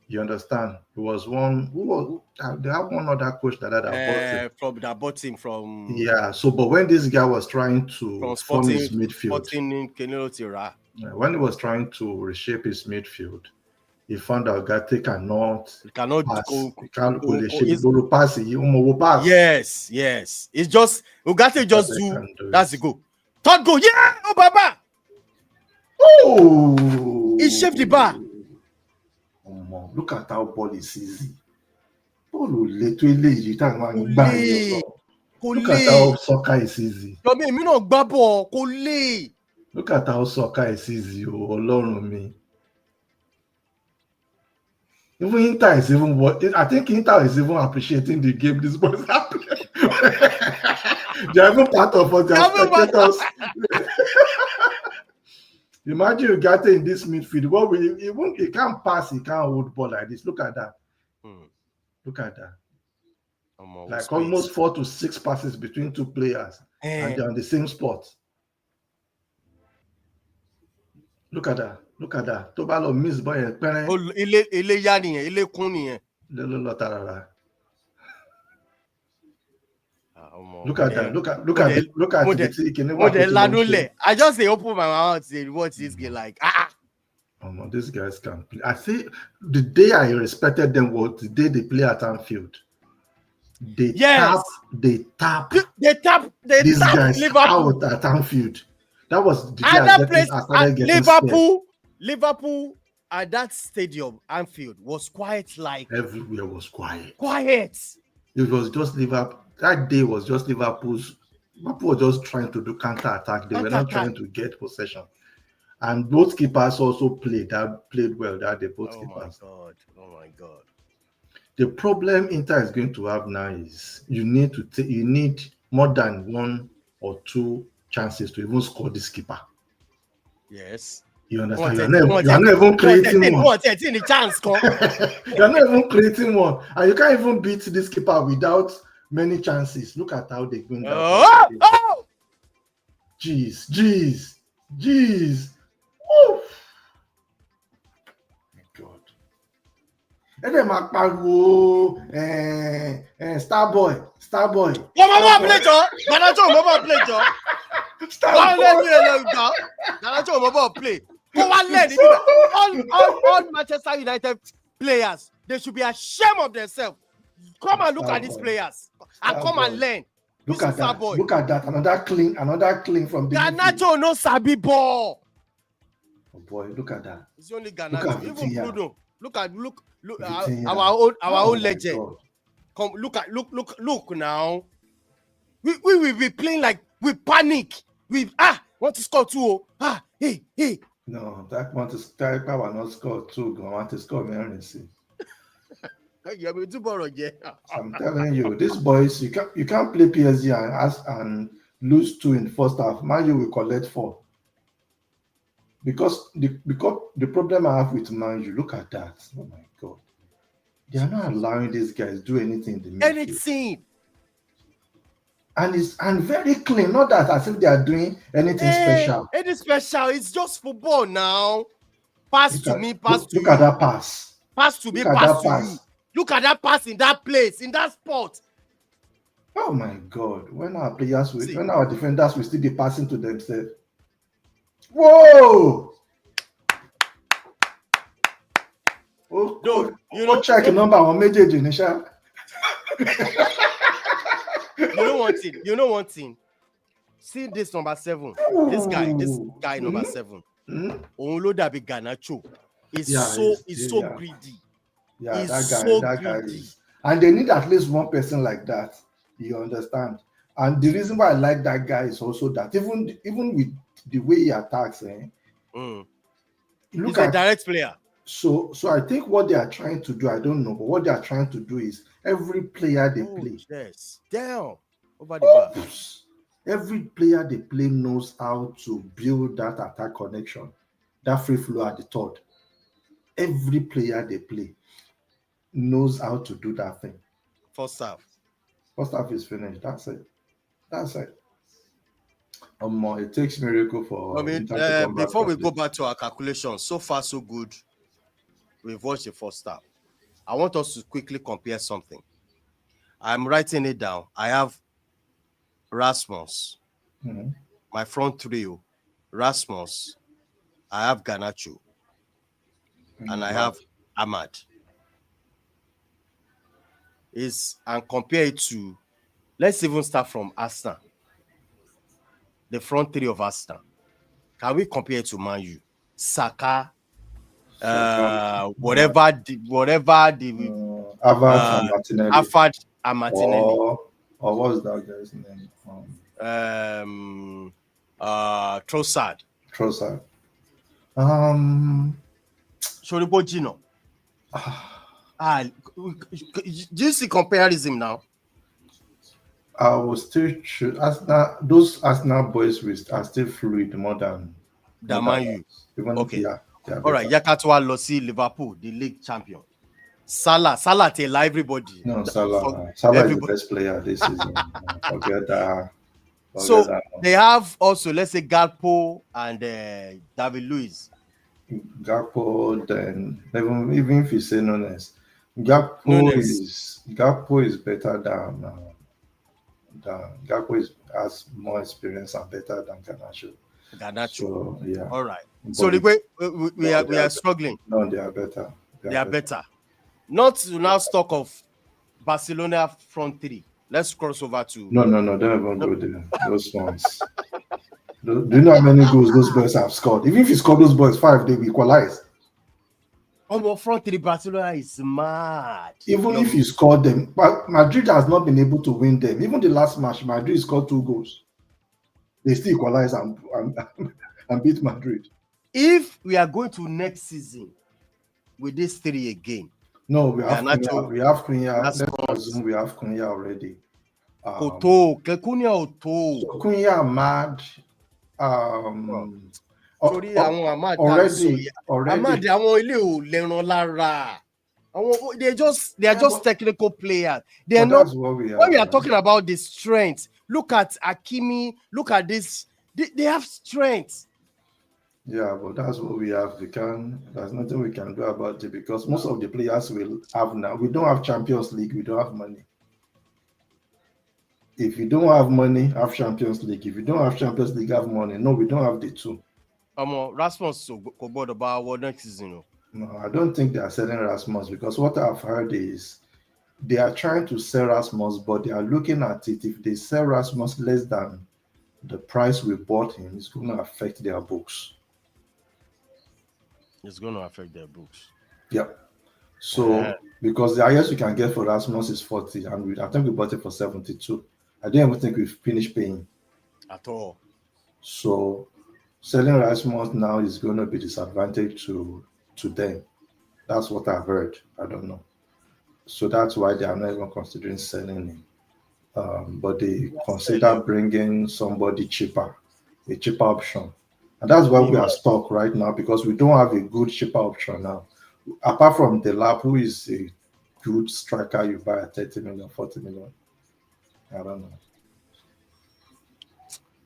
You understand? It was one they have one other coach that bought him from. Yeah. So, but when this guy was trying to form his midfield, when he was trying to reshape his midfield, he found out Ugarte cannot pass. Yes. It's just Ugarte just do that's the goal. Third goal, yeah! Oh, Baba! Oh! He shaved the bar. Look at how ball is easy. Look at how soccer is easy. Look at how soccer is easy. Oh, Ọlọ́run mi. Even Inter is even what I think Inter is even appreciating the game this boys are playing. They're even part of us, they're spectators. Imagine Ugarte in this midfield. He can't pass, he can't hold ball like this. Look at that. Look at that. Like almost 4 to 6 passes between 2 players, and they're on the same spot. Look at that. Look at that. Tobalo miss boy. Look at that. Look at it. I just say open my mouth say watch this game like these guys can play. I say the day I respected them was the day they play at Anfield. They tap these guys out at Anfield. That was the day I started getting Liverpool at that stadium, Anfield, was quiet like everywhere was quiet. It was just Liverpool. That day was just Liverpool was just trying to do counter attack. They were not trying to get possession. And both keepers also played well that day. Both keepers. Oh my God. The problem Inter is going to have now is you need more than 1 or 2 chances to even score this keeper. Yes. You understand? You're not even creating one. You're not even creating one. And you can't even beat this keeper without many chances. Look at how they win that. Jeez. Oh my God. And then my pariwo, Starboy. Mama play Joe. Ganacho mama play Joe. Ganacho mama play. Go on, let all Manchester United players, they should be ashamed of themselves. Come and look at these players and come and learn. Look at that. Look at that. Another clean from the Ganacho no sabi ball. Oh boy, look at that. It's only Ganacho. Even Bruno. Look our own legend. God. Come look now. We will be playing like we panic. We want to score 2. Hey. No, that want to score. I will not score 2. I want to score Mercy. I'm telling you, these boys, you can't play PSG and lose 2 in the first half. Man, you will collect 4. Because the problem I have with Man U, look at that. Oh my God. They are not allowing these guys do anything in the midfield. Anything. And very clean. Not that as if they are doing anything special. Anything special. It's just football now. Pass to me, pass to you. Look at that pass. Pass to me, pass to you. Look at that pass in that place, in that spot. Oh my God. When our defenders will still be passing to themselves. Whoa! Oh, no, you know, check the number on Major Genisha. You know one thing. See this number 7. This guy number 7. Onloda be Ganacho. He's so greedy. Yeah, that guy is. And they need at least one person like that. You understand? And the reason why I like that guy is also that even with the way he attacks, he's a direct player. So I think what they are trying to do, I don't know, but what they are trying to do is every player they play. Yes, down over the bar. Every player they play knows how to build that attack connection, that free flow at the third. Every player they play knows how to do that thing. First half is finished. That's it. It takes miracle for. Before we go back to our calculations, so far so good. We've watched the first half. I want us to quickly compare something. I'm writing it down. I have Rasmus, my front trio. Rasmus, I have Ganacho, and I have Ahmad. And compare it to, let's even start from Arsenal. The front three of Arsenal. Can we compare it to Man U? Saka, whatever the Afad and Martinelli. Or what's that guy's name? Trossard. Shoribojino. Do you see comparison now? I will still choose those Arsenal boys are still fluid more than Man U. Okay. All right. Yakatwa Lossi Liverpool, the league champion. Salah tell everybody. No, Salah is the best player this season. Forget that. They have also, let's say, Gakpo and David Luiz. Gakpo, then even if you say Nunes, Gakpo is better than Gakpo has more experience and better than Garnacho. So, yeah. All right. So the way we are struggling. No, they are better. They are better. Not to now talk of Barcelona front three. Let's cross over to. No, don't even go there. Those ones. Do you know how many goals those boys have scored? Even if you score those boys 5, they will equalize. Front three Barcelona is mad. Even if you score them, but Madrid has not been able to win them. Even the last match, Madrid scored 2 goals. They still equalize and beat Madrid. If we are going to next season with this 3 again. No, we have Cunha. Let's assume we have Cunha already. Cunha mad. They are just technical players. They are not. When we are talking about the strength, look at Hakimi. Look at this. They have strength. Yeah, but that's what we have. There's nothing we can do about it because most of the players will have now. We don't have Champions League. We don't have money. If you don't have money, have Champions League. If you don't have Champions League, have money. No, we don't have the two. Rasmus go board about what next season. No, I don't think they are selling Rasmus because what I've heard is they are trying to sell Rasmus, but they are looking at it. If they sell Rasmus less than the price we bought him, it's going to affect their books. It's going to affect their books. Yep. So, because the highest you can get for Rasmus is 40, and I think we bought it for 72. I don't even think we've finished paying. At all. So, selling Rasmus now is going to be disadvantage to them. That's what I've heard. I don't know. So that's why they are not even considering selling him. But they consider bringing somebody cheaper, a cheaper option. And that's why we are stuck right now because we don't have a good cheaper option now. Apart from Delap, who is a good striker, you buy at 30 million, 40 million. I don't know.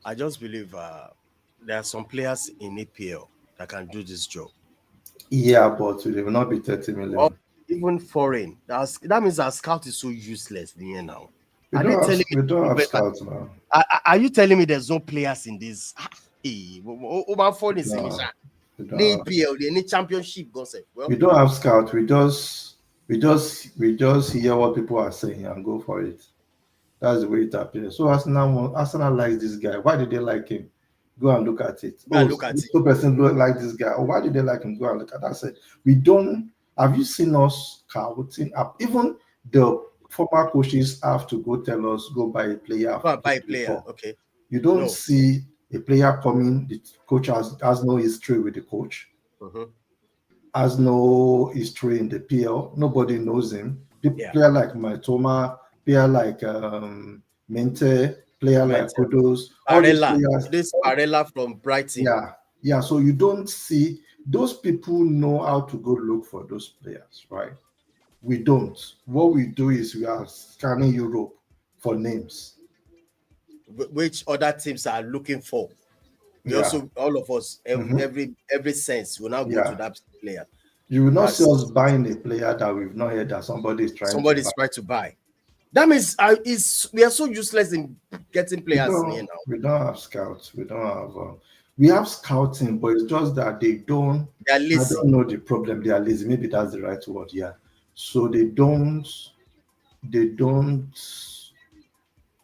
I just believe there are some players in EPL that can do this job. Yeah, but it will not be 30 million. Or even foreign. That means our scout is so useless here now. We don't have scouts now. Are you telling me there's no players in this? EPL, the championship gossip. Well, we don't have scouts. We just hear what people are saying and go for it. That's the way it appears. So Arsenal likes this guy. Why did they like him? Go and look at it. Two person don't like this guy. Oh, why did they like him? Go and look at that. I said, we don't. Have you seen us scouting up? Even the former coaches have to go tell us, go buy a player. Buy a player. Okay. You don't see a player coming. The coach has no history with the coach. Has no history in the PL. Nobody knows him. Player like Matoma, player like Mente, player like Kudos, all these players. This Barella from Brighton. Yeah. So you don't see those people know how to go look for those players, right? We don't. What we do is we are scanning Europe for names. Which other teams are looking for? We also, all of us, every sense will now go to that player. You will not see us buying a player that we've not heard that somebody is trying to buy. That means we are so useless in getting players here now. We don't have scouts. We don't have. We have scouting, but it's just that they don't. They are lazy. I don't know the problem. They are lazy. Maybe that's the right word. Yeah. So they don't.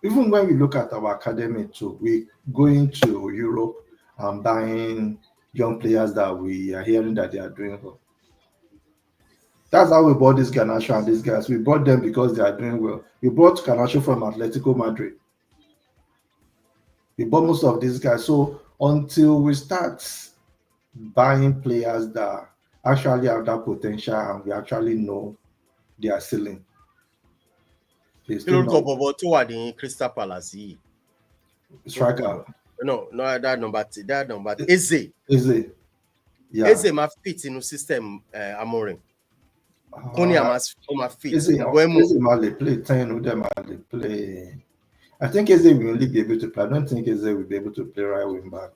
Even when we look at our academy too, we going to Europe and buying young players that we are hearing that they are doing well. That's how we bought this Garnacho and these guys. We bought them because they are doing well. We bought Garnacho from Atletico Madrid. We bought most of these guys. So until we start buying players that actually have that potential and we actually know their ceiling. Crystal Palace. Striker. No, that number. Eze. Yeah. Eze must fit in the system. Amorim. Konya must fit. Eze might play 10 of them. Play. I think Eze will only be able to play. I don't think Eze will be able to play right wing back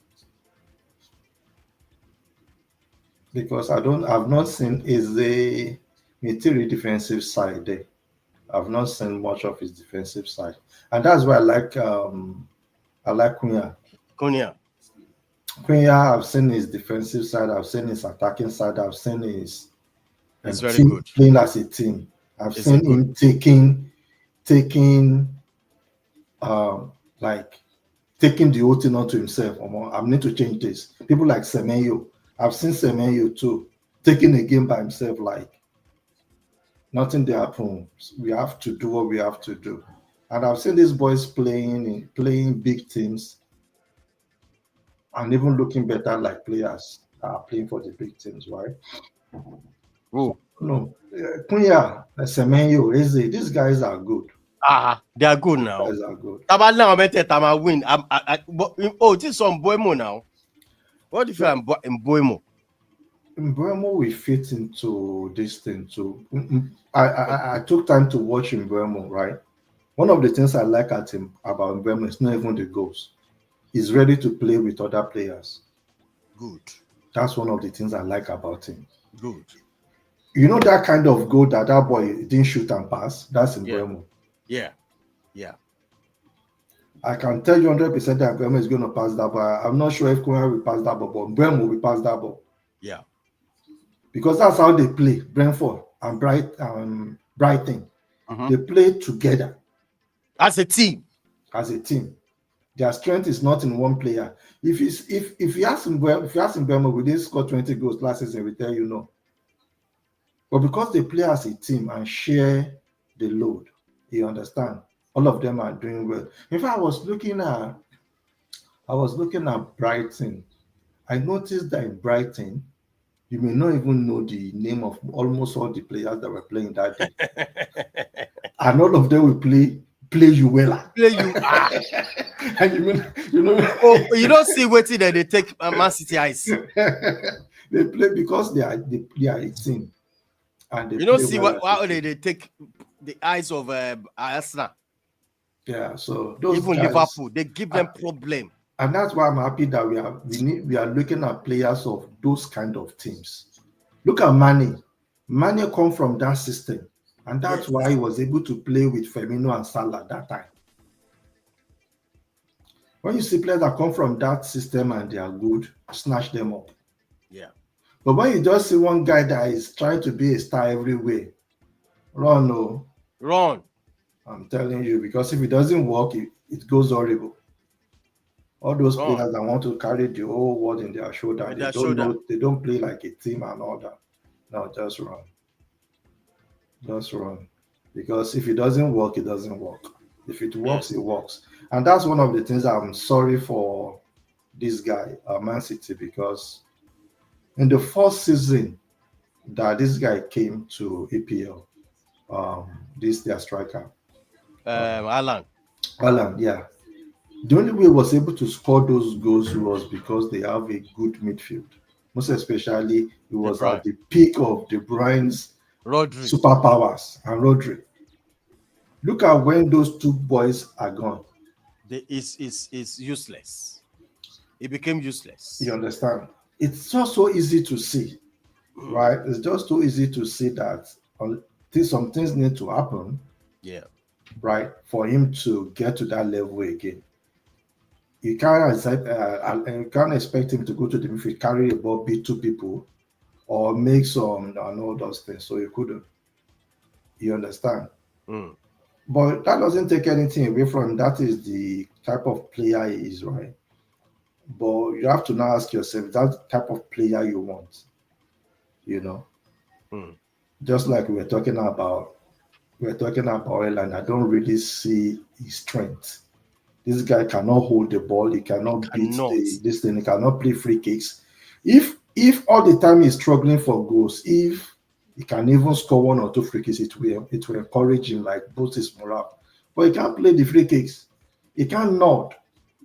because I've not seen Eze material defensive side there. I've not seen much of his defensive side, and that's why I like Cunha. Cunha, I've seen his defensive side. I've seen his attacking side. I've seen his very good playing as a team. I've seen him taking taking the whole thing onto himself. I need to change this. People like Semenyo. I've seen Semenyo too taking a game by himself. Like nothing there happens. We have to do what we have to do. And I've seen these boys playing big teams and even looking better like players that are playing for the big teams, right? Oh no, Cunha, Semenyo, Eze, these guys are good. They are good now. These guys are good. Tama win. This is on Mbuemo now. What do you feel in Mbuemo? Mbuemo will fit into this thing too. I took time to watch Mbuemo, right? One of the things I like about Mbuemo is not even the goals. He's ready to play with other players. Good. That's one of the things I like about him. Good. You know that kind of goal that boy didn't shoot and pass? That's in Bremo. Yeah. I can tell you 100% that Bremo is going to pass that ball. I'm not sure if Konya will pass that ball, but Bremo will pass that ball. Yeah. Because that's how they play, Brentford and Brighton. They play together. As a team. Their strength is not in one player. If you ask him Bremo, will they score 20 goals last season? We tell you no. But because they play as a team and share the load, you understand. All of them are doing well. In fact, I was looking at Brighton. I noticed that in Brighton, you may not even know the name of almost all the players that were playing that day, and all of them will play you well. And you know. Oh, you don't see waiting that they take Man City eyes. They play because they are a team, and they you don't play see well how they take the eyes of Arsenal. Yeah, so those even guys, Liverpool, they give them problem. And that's why I'm happy that we are looking at players of those kind of teams. Look at Mane. Mane come from that system, and that's why he was able to play with Firmino and Salah at that time. When you see players that come from that system and they are good, snatch them up. Yeah. But when you just see one guy that is trying to be a star everywhere, run. I'm telling you, because if it doesn't work, it goes horrible. All those players that want to carry the whole world in their shoulder, they don't play like a team and all that. No, just run. Just run. Because if it doesn't work, it doesn't work. If it works, it works. And that's one of the things I'm sorry for this guy, Man City, because in the first season that this guy came to EPL, their striker, Alan, yeah. The only way he was able to score those goals was because they have a good midfield. Most especially, it was at the peak of De Bruyne's superpowers and Rodri. Look at when those two boys are gone. It's useless. It became useless. You understand? It's just so easy to see, right? It's just so easy to see that some things need to happen. Yeah. Right, for him to get to that level again. You can't expect him to go to the midfield, carry a ball, beat two people, or make some and all those things. So he couldn't. You understand? But that doesn't take anything away from him. That is the type of player he is, right? But you have to now ask yourself, that type of player you want, Just like we were talking about Ireland, I don't really see his strength. This guy cannot hold the ball. He cannot beat this thing. He cannot play free kicks. If all the time he's struggling for goals, if he can even score one or two free kicks, it will encourage him, like boost his morale. But he can't play the free kicks. He can't nod.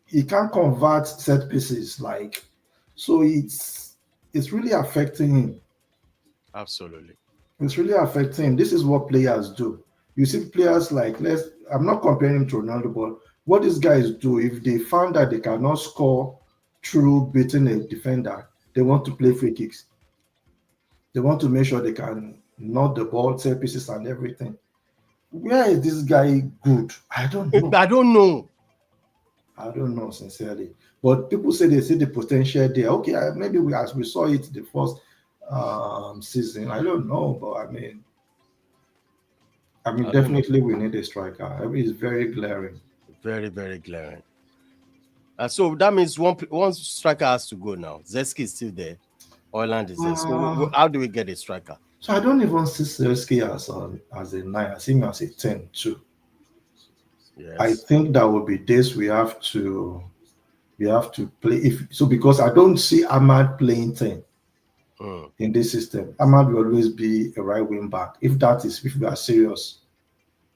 He can't convert set pieces. So it's really affecting him. Absolutely. It's really affecting him. This is what players do. You see players I'm not comparing him to Ronaldo, but what these guys do, if they found that they cannot score through beating a defender, they want to play free kicks. They want to make sure they can knock the ball, set pieces and everything. Where is this guy good? I don't know. I don't know, sincerely. But people say they see the potential there. Okay, maybe as we saw it the first season. I don't know, but I mean, definitely we need a striker. It's very glaring. Very, very glaring. So that means one striker has to go now. Zeski is still there. Ireland is there. So how do we get a striker? So I don't even see Zeski as a 9. I see him as a 10 too. Yes. I think that will be this we have to play because I don't see Ahmad playing 10 in this system. Ahmad will always be a right wing back. If we are serious,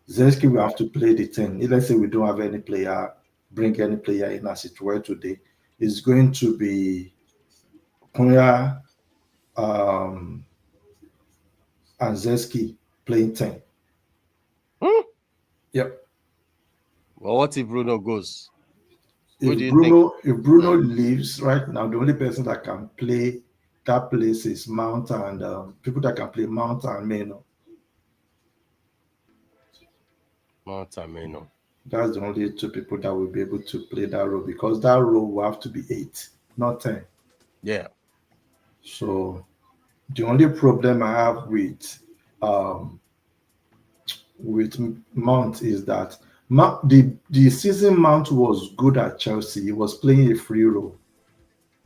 Zeski will have to play the 10. Let's say we don't have any player, bring any player in as it were today. It's going to be Konya and Zeski playing 10. Yep. Well, what if Bruno goes? If Bruno leaves right now, the only person that can play that place is Mount and people that can play Mount and Meno. Mount and Meno. That's the only two people that will be able to play that role because that role will have to be 8, not 10. Yeah. So the only problem I have with Mount is that the season Mount was good at Chelsea. He was playing a free role.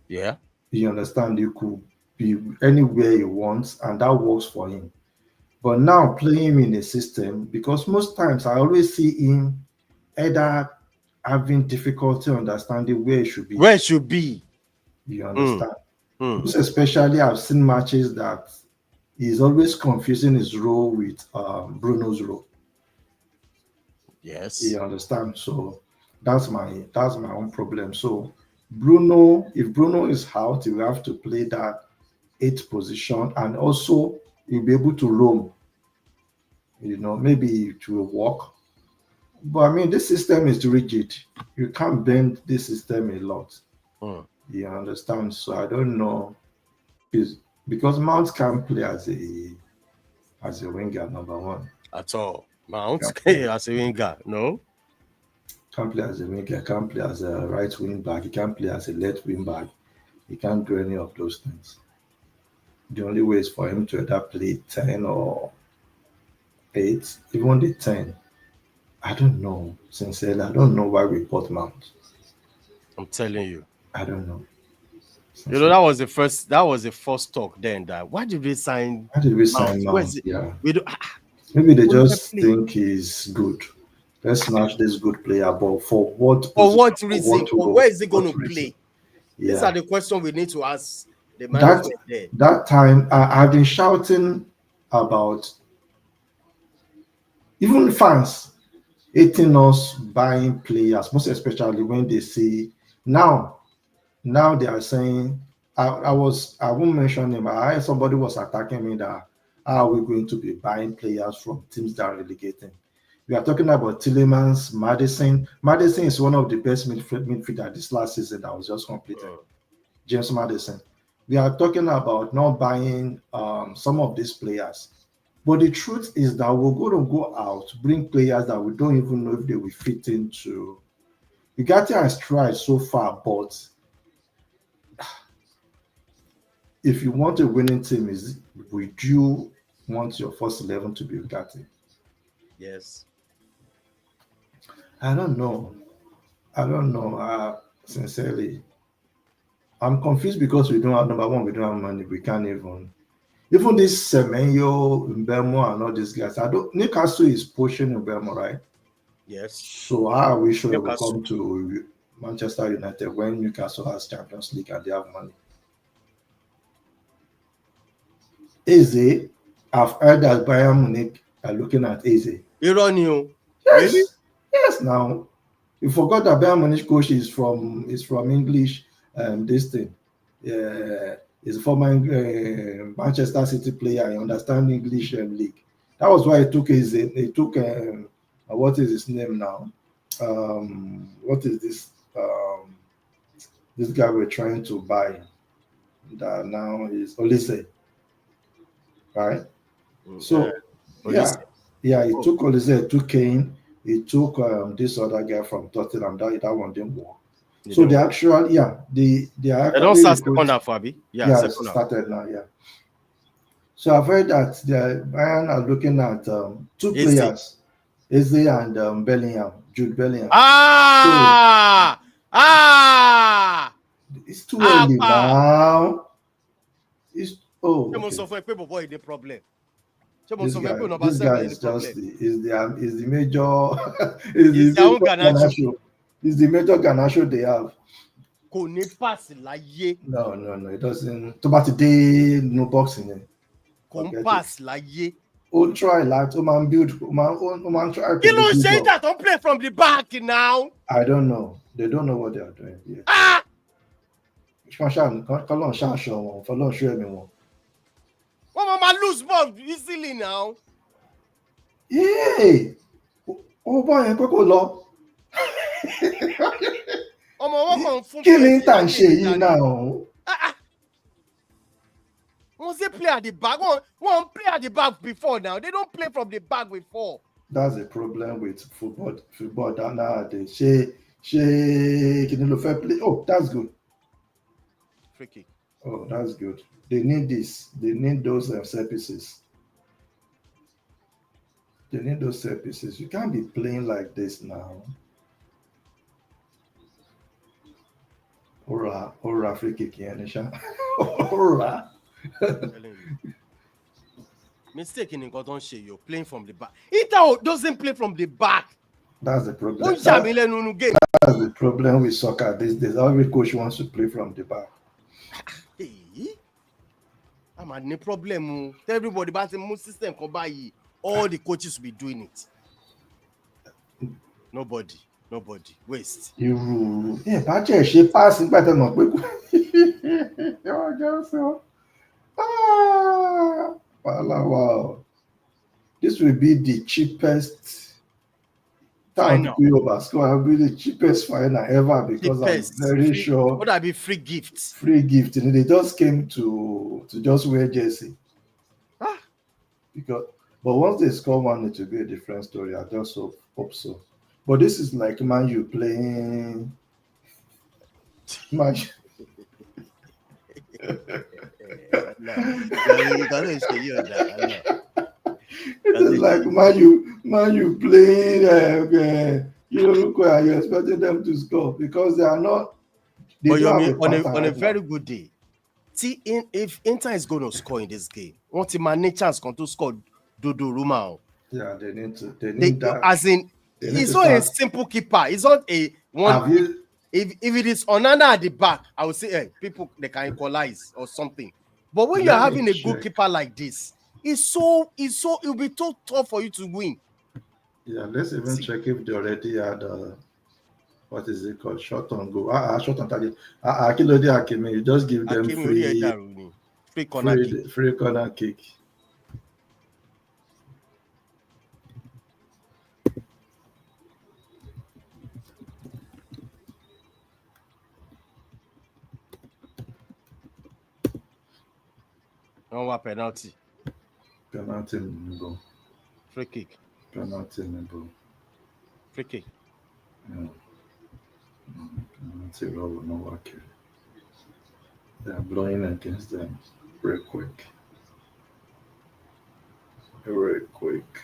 Yeah. You understand? He could be anywhere he wants, and that works for him. But now playing him in a system, because most times I always see him either having difficulty understanding where he should be. Where it should be. You understand? Most especially, I've seen matches that he's always confusing his role with Bruno's role. Yes. You understand? So that's my own problem. So Bruno, if Bruno is out, he will have to play that 8th position, and also he'll be able to roam. You know, maybe it will work. But I mean, this system is rigid. You can't bend this system a lot. You understand? So I don't know. Because Mount can't play as a winger, number one. At all. Mount as a winger, no? Can't play as a winger, can't play as a right wing back, he can't play as a left wing back. He can't do any of those things. The only way is for him to either play 10 or 8, even the 10. I don't know. Sincerely, I don't know why we bought Mount. I'm telling you. I don't know. You know, that was the first talk then that why did we sign Mount? Yeah. We do, Maybe they just think he's good. Let's snatch this good player, but for what? For what reason? Where is he going to play? Yeah. These are the questions we need to ask the management there. That time, I've been shouting about even fans hating us buying players, most especially when they see now they are saying I won't mention him. Somebody was attacking me that how are we going to be buying players from teams that are relegating? We are talking about Tielemans, Maddison. Maddison is one of the best midfielder this last season that was just completed. James Maddison. We are talking about not buying some of these players. But the truth is that we're going to go out, bring players that we don't even know if they will fit into. Ugarte has tried so far, but if you want a winning team, would you want your first 11 to be Ugarte? Yes. I don't know. Sincerely, I'm confused because we don't have, number one, we don't have money. We can't even this Semenyo, Mbemo, and all these guys. Newcastle is pushing Mbemo, right? Yes. So how are we sure they will come to Manchester United when Newcastle has Champions League and they have money? Eze, I've heard that Bayern Munich are looking at Eze. Ironian. Yes. Really? Yes, now. You forgot that Bayern Munich coach is from English, this thing. He's a former Manchester City player. He understands English league. That was why he took what is his name now? What is this? This guy we're trying to buy that now is Olise, right? So he took Olise, he took Kane, he took this other guy from Tottenham. That one didn't work. So they actually, they don't start second half, Fabi. Yeah, started now, yeah. So I've heard that the Bayern are looking at 2 players, Eze and Bellingham, Jude Bellingham. It's too early now. This guy is just the major is the major Garnacho they have. No, it doesn't. Today, no boxing. We'll try like to man build man try. You don't say that don't play from the back now. I don't know. They don't know what they are doing. Lose ball easily now. Hey, boy, kí ni tá ń ṣe yìí náà? Once they play at the back, one play at the back before now. They don't play from the back before. That's the problem with football that nowadays. Can you fair play? Oh, that's good. Free kick. Oh, that's good. They need this. They need those set pieces. They need those set pieces. You can't be playing like this now. Ora, free kick, Yanisha. Ora. Mistake in Godon Shea, you're playing from the back. Ito doesn't play from the back. That's the problem. That's the problem with soccer these days. Every coach wants to play from the back. Hey, I'm at no problem. Everybody about the most system come by. All the coaches will be doing it. Nobody. Waste. You but she passing by the wow. This will be the cheapest final. Will be the cheapest final ever because cheapest. I'm very sure. Would that be free gifts? Free gift. And they just came to just wear jersey. But once they score one, it will be a different story. I just hope so. But this is like Man U playing. Man U. It is like Man U playing. Look where you're expecting them to score because they are not. But on a very good day, see, if Inter is going to score in this game, want to manage chance to score Dodo Ruma. Yeah, they need to. They need that. As in, it's not a simple keeper. It's not a one. If it is Onana at the back, I would say, hey, people they can equalize or something. But when you're having a good keeper like this, it'll be too tough for you to win. Yeah, let's even check if they already had what is it called? Shot on goal. Shot on target. Akilode Akimi, you just give them free corner kick. No penalty. Penalty goal. Free kick. Penalty goal. Free kick. Yeah. Penalty goal will not work. They are blowing against them very quick. Very quick.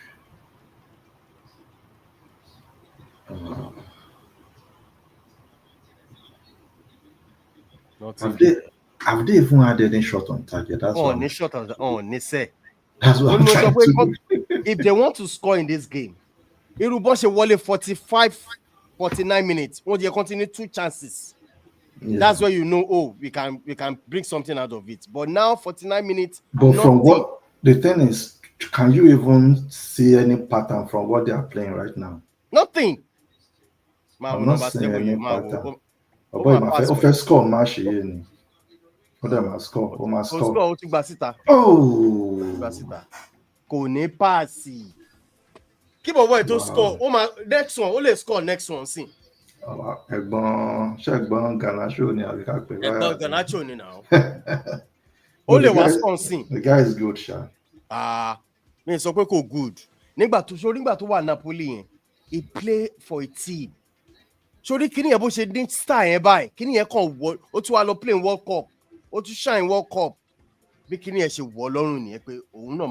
Have they even had any shot on target? That's shot on they say. That's what I'm trying to do. If they want to score in this game, it will be 45-49 minutes. When they continue 2 chances. Yeah. That's where you know, we can bring something out of it. But now 49 minutes. But from what the thing is, can you even see any pattern from what they are playing right now? Nothing. I'm not seeing any pattern. But first score match here. Score. Kò ní paasi. Keep away to score. Next one. Only score next one. See. Ẹ̀gbọ́n Garnacho ni àbí ká pè é. Ẹ̀gbọ́n Garnacho ni now. Only was scoring. The guy is good, sha. Me sọ pé kò good. Nígbà tó wà Napoli yẹn, he play for a team. Sori kíni yẹn bó ṣe ní star yẹn báyìí. Kíni yẹn kàn wọ, ó tún wá lọ play World Cup. Ó tún shine World Cup. Bí kíni yẹn ṣe wọ lọ́rùn nìyẹn pé òun náà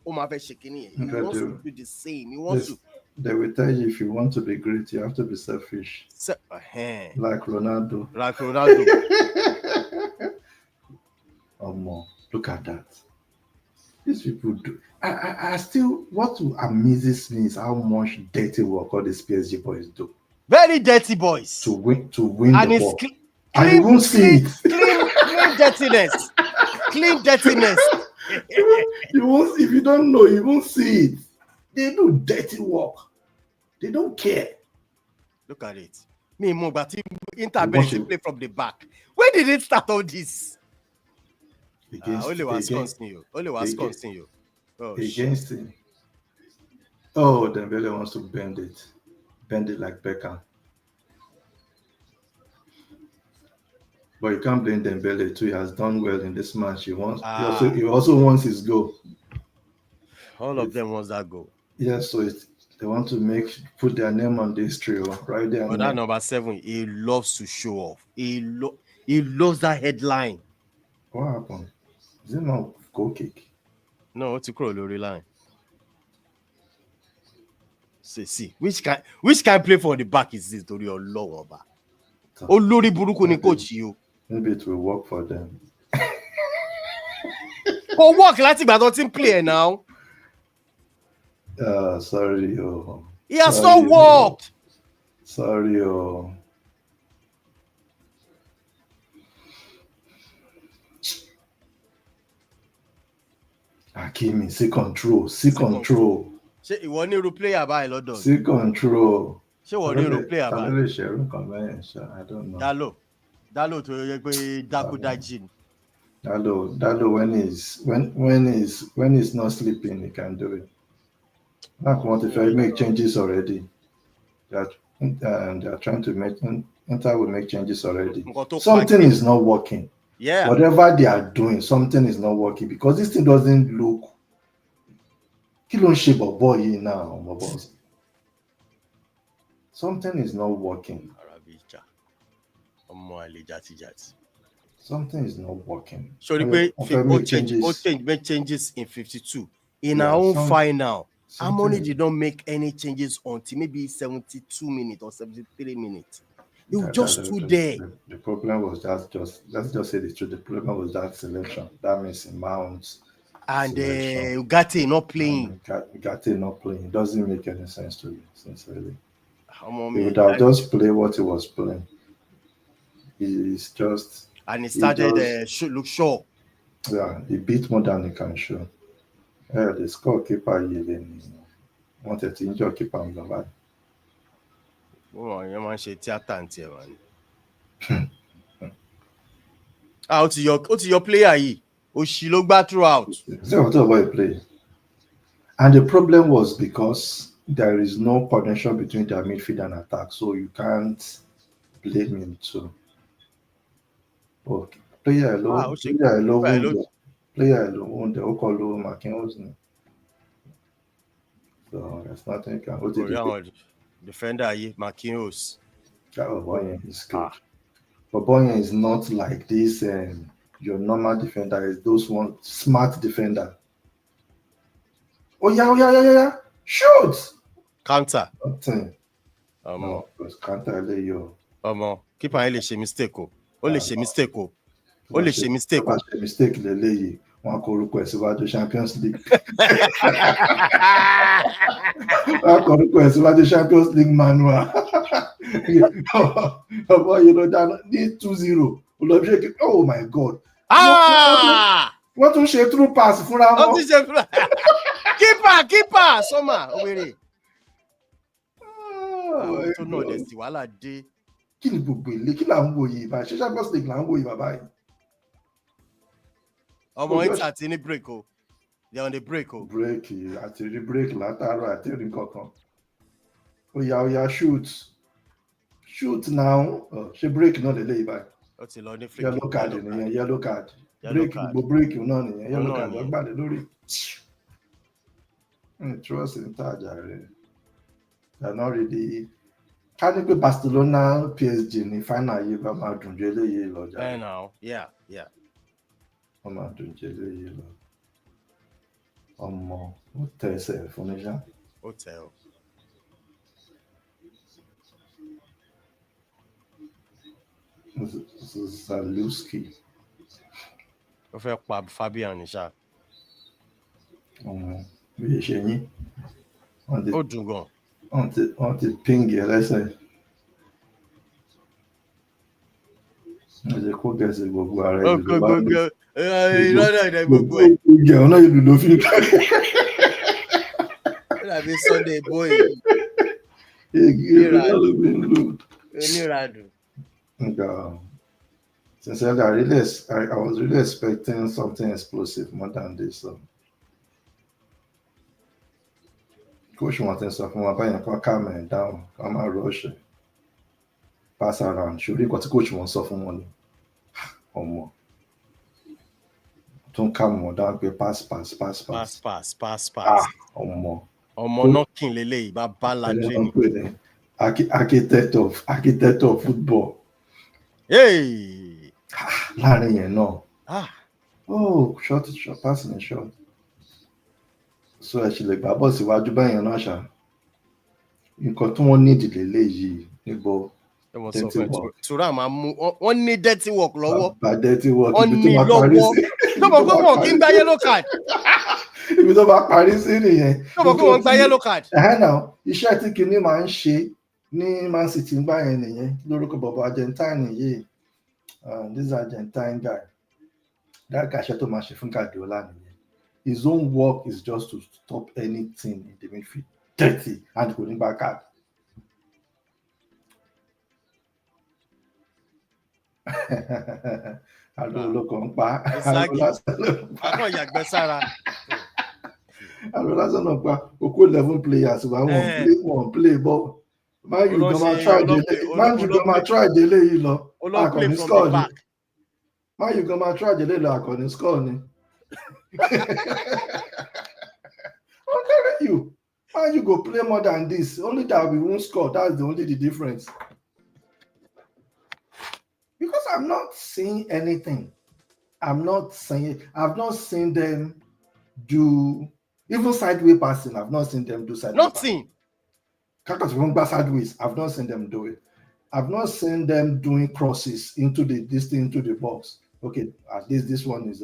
máa fẹ́ ṣe kíni yẹn. He wants to do the same. He wants to. They will tell you if you want to be great, you have to be selfish. Like Ronaldo. Look at that. These people do. I still, what amazes me is how much dirty work all these PSG boys do. Very dirty boys. To win and the ball. And you won't see it. Clean dirtiness. You won't, if you don't know, you won't see it. They do dirty work. They don't care. Look at it. Me and Mobati Inter play from the back. When did it start all this? Only was continue. Against him. Oh, Dembele wants to bend it like Beckham. But you can't blame Dembele too. He has done well in this match. He also wants his goal. All of them wants that goal. Yes, so they want to put their name on this trio right there. But that number 7, he loves to show off. He loves that headline. What happened? Is it not goal kick? No, it's a lorry line. See, which can play for the back is this to your lower back? Oh, Lori Buruku ni coach you. Maybe it will work for them. Oh, work like but don't play now. Sorry, he has not worked. Sorry, Hakimi, see control. Ṣé ìwọ ní irú player báyìí lọ́dọ̀? See control. Ṣé ìwọ ní irú player báyìí? I don't know. Dalo tó yẹ pé dákúdájì ni. Dalo when he's not sleeping, he can do it. Not want to try make changes already. They are trying to make Inter will make changes already. Something is not working. Yeah. Whatever they are doing, something is not working because this thing doesn't look. Kilo shape of boy now, my boss. Something is not working. Something is not working. So make changes in 52. In our own final, Harmony did not make any changes until maybe 72 minutes or 73 minutes. He just stood there. The problem was let's just say the truth. The problem was that selection. That means Mount. And Ugarte not playing. Ugarte not playing. It doesn't make any sense to me, sincerely. He would have just played what he was playing. He's just. And he started look sure. Yeah, he beat more than he can show. Yeah, the scorekeeper even wanted to injure keeper on the line. Oh, you man ṣe theater and tear man. Out to your player yìí. Oṣì ló gbá throughout. So what about he play? And the problem was because there is no connection between their midfield and attack, so you can't blame him too. Okay. Player alone, the Okolo Marquinhos. So there's nothing can. Defender Marquinhos. Boyan is good. But Boyan is not like this your normal defender, is those one smart defender. Oh yeah. Shoot! Counter. Nothing. No, counter you. Keep an eye on mistake. Only mistake. Only mistake. Mistake leleyi. Wọ́n kọ orúkọ ẹ̀ síwájú Champions League. Wọ́n kọ orúkọ ẹ̀ síwájú Champions League manual. That need 2-0. Oh my God. Wọ́n tún ṣe through pass fúnra wọn. Keeper sọ́mà òwèrè. Tó náà dẹ̀ sí wàhálà dé. Kí ni gbogbo ilé? Kí là ń wo yìí bá? Ṣé Champions League là ń wo yìí bàbá yìí? Ọmọ Inter ti ní break o. They on the break o. Break àti rí break látàárọ̀ àti rí kankan. Oya shoot now. Ṣé break náà lè lé ibà? Ó ti lọ ní free. Yellow card nìyẹn, yellow card. Break náà nìyẹn, yellow card ọgbàdé lórí. Trust in Taja rẹ̀. They're not really. Ká ní pé Barcelona PSG ní final yìí bá máa dùn jù eléyìí lọ jà. Bẹ́ẹ̀ náà, yeah. Wọ́n máa dùn jù eléyìí lọ. Ọmọ ó tẹ ẹsẹ̀ fún mi ṣá. Ó tẹ o. Zalewski. Ó fẹ́ pa Fabian ní ṣá. Bí ṣe yín. Ó dùn gan. Wọ́n ti píngì ẹ lẹ́sẹ̀. Wọ́n ti kó gẹ̀ẹ́sì gbogbo ara ẹ̀ ló bá lò. Ìrọ̀lẹ́ gbogbo ẹ̀. Ìjẹ́ ọ̀nà ìlú ló fi. Ó dàbí Sunday boy. Oníràdùn. Sincerely, I was really expecting something explosive more than this. So. Coach wanted to from my calm and down, come and rush, pass around. Should we got to coach one soft money? Omo. Don't come on down, pass. Pass. Omo. Omo knocking lele, baba ladrini. Architect of football. Hey. Láàrin yẹn náà. Ah. Oh, short, passing and short. So ẹ ṣì lè gbá bọ́ọ̀sì iwájú báyẹn náà ṣá. Nǹkan tí wọ́n need lélẹ́yìí níbo. Dirty work. Tura máa mú wọ́n ní dirty work lọ́wọ́. Bá dirty work ibi tó bá parí sí. Tó mọ̀ pé wọ́n kì í gba yellow card. Ibi tó bá parí sí nìyẹn. Tó mọ̀ pé wọ́n gba yellow card. Now iṣẹ́ tí kinní máa ń ṣe ní Man City ń gbá yẹn nìyẹn lórúkọ bọ̀bọ̀ Argentine yìí. This Argentine guy. That guy ṣe tó máa ṣe fún Guardiola nìyẹn. His own work is just to stop anything in the midfield dirty and kò ní gba card. Àlọ́ ló kàn ń pa. Àkọ́ ìyàgbẹ́ sára. Àlọ́ lásán náà pa okó 11 players wa wọ́n play ball. Man you go ma try délé yìí lọ. Akọni score ni. Man you go ma try délé lọ akọni score ni. I'm telling you. Man you go play more than this. Only that we won't score. That's the difference. Because I'm not seeing anything. I've not seen them do even sideways passing. I've not seen them do sideways. Nothing. Sideways. I've not seen them do it. I've not seen them doing crosses into the box. Okay, at least this one is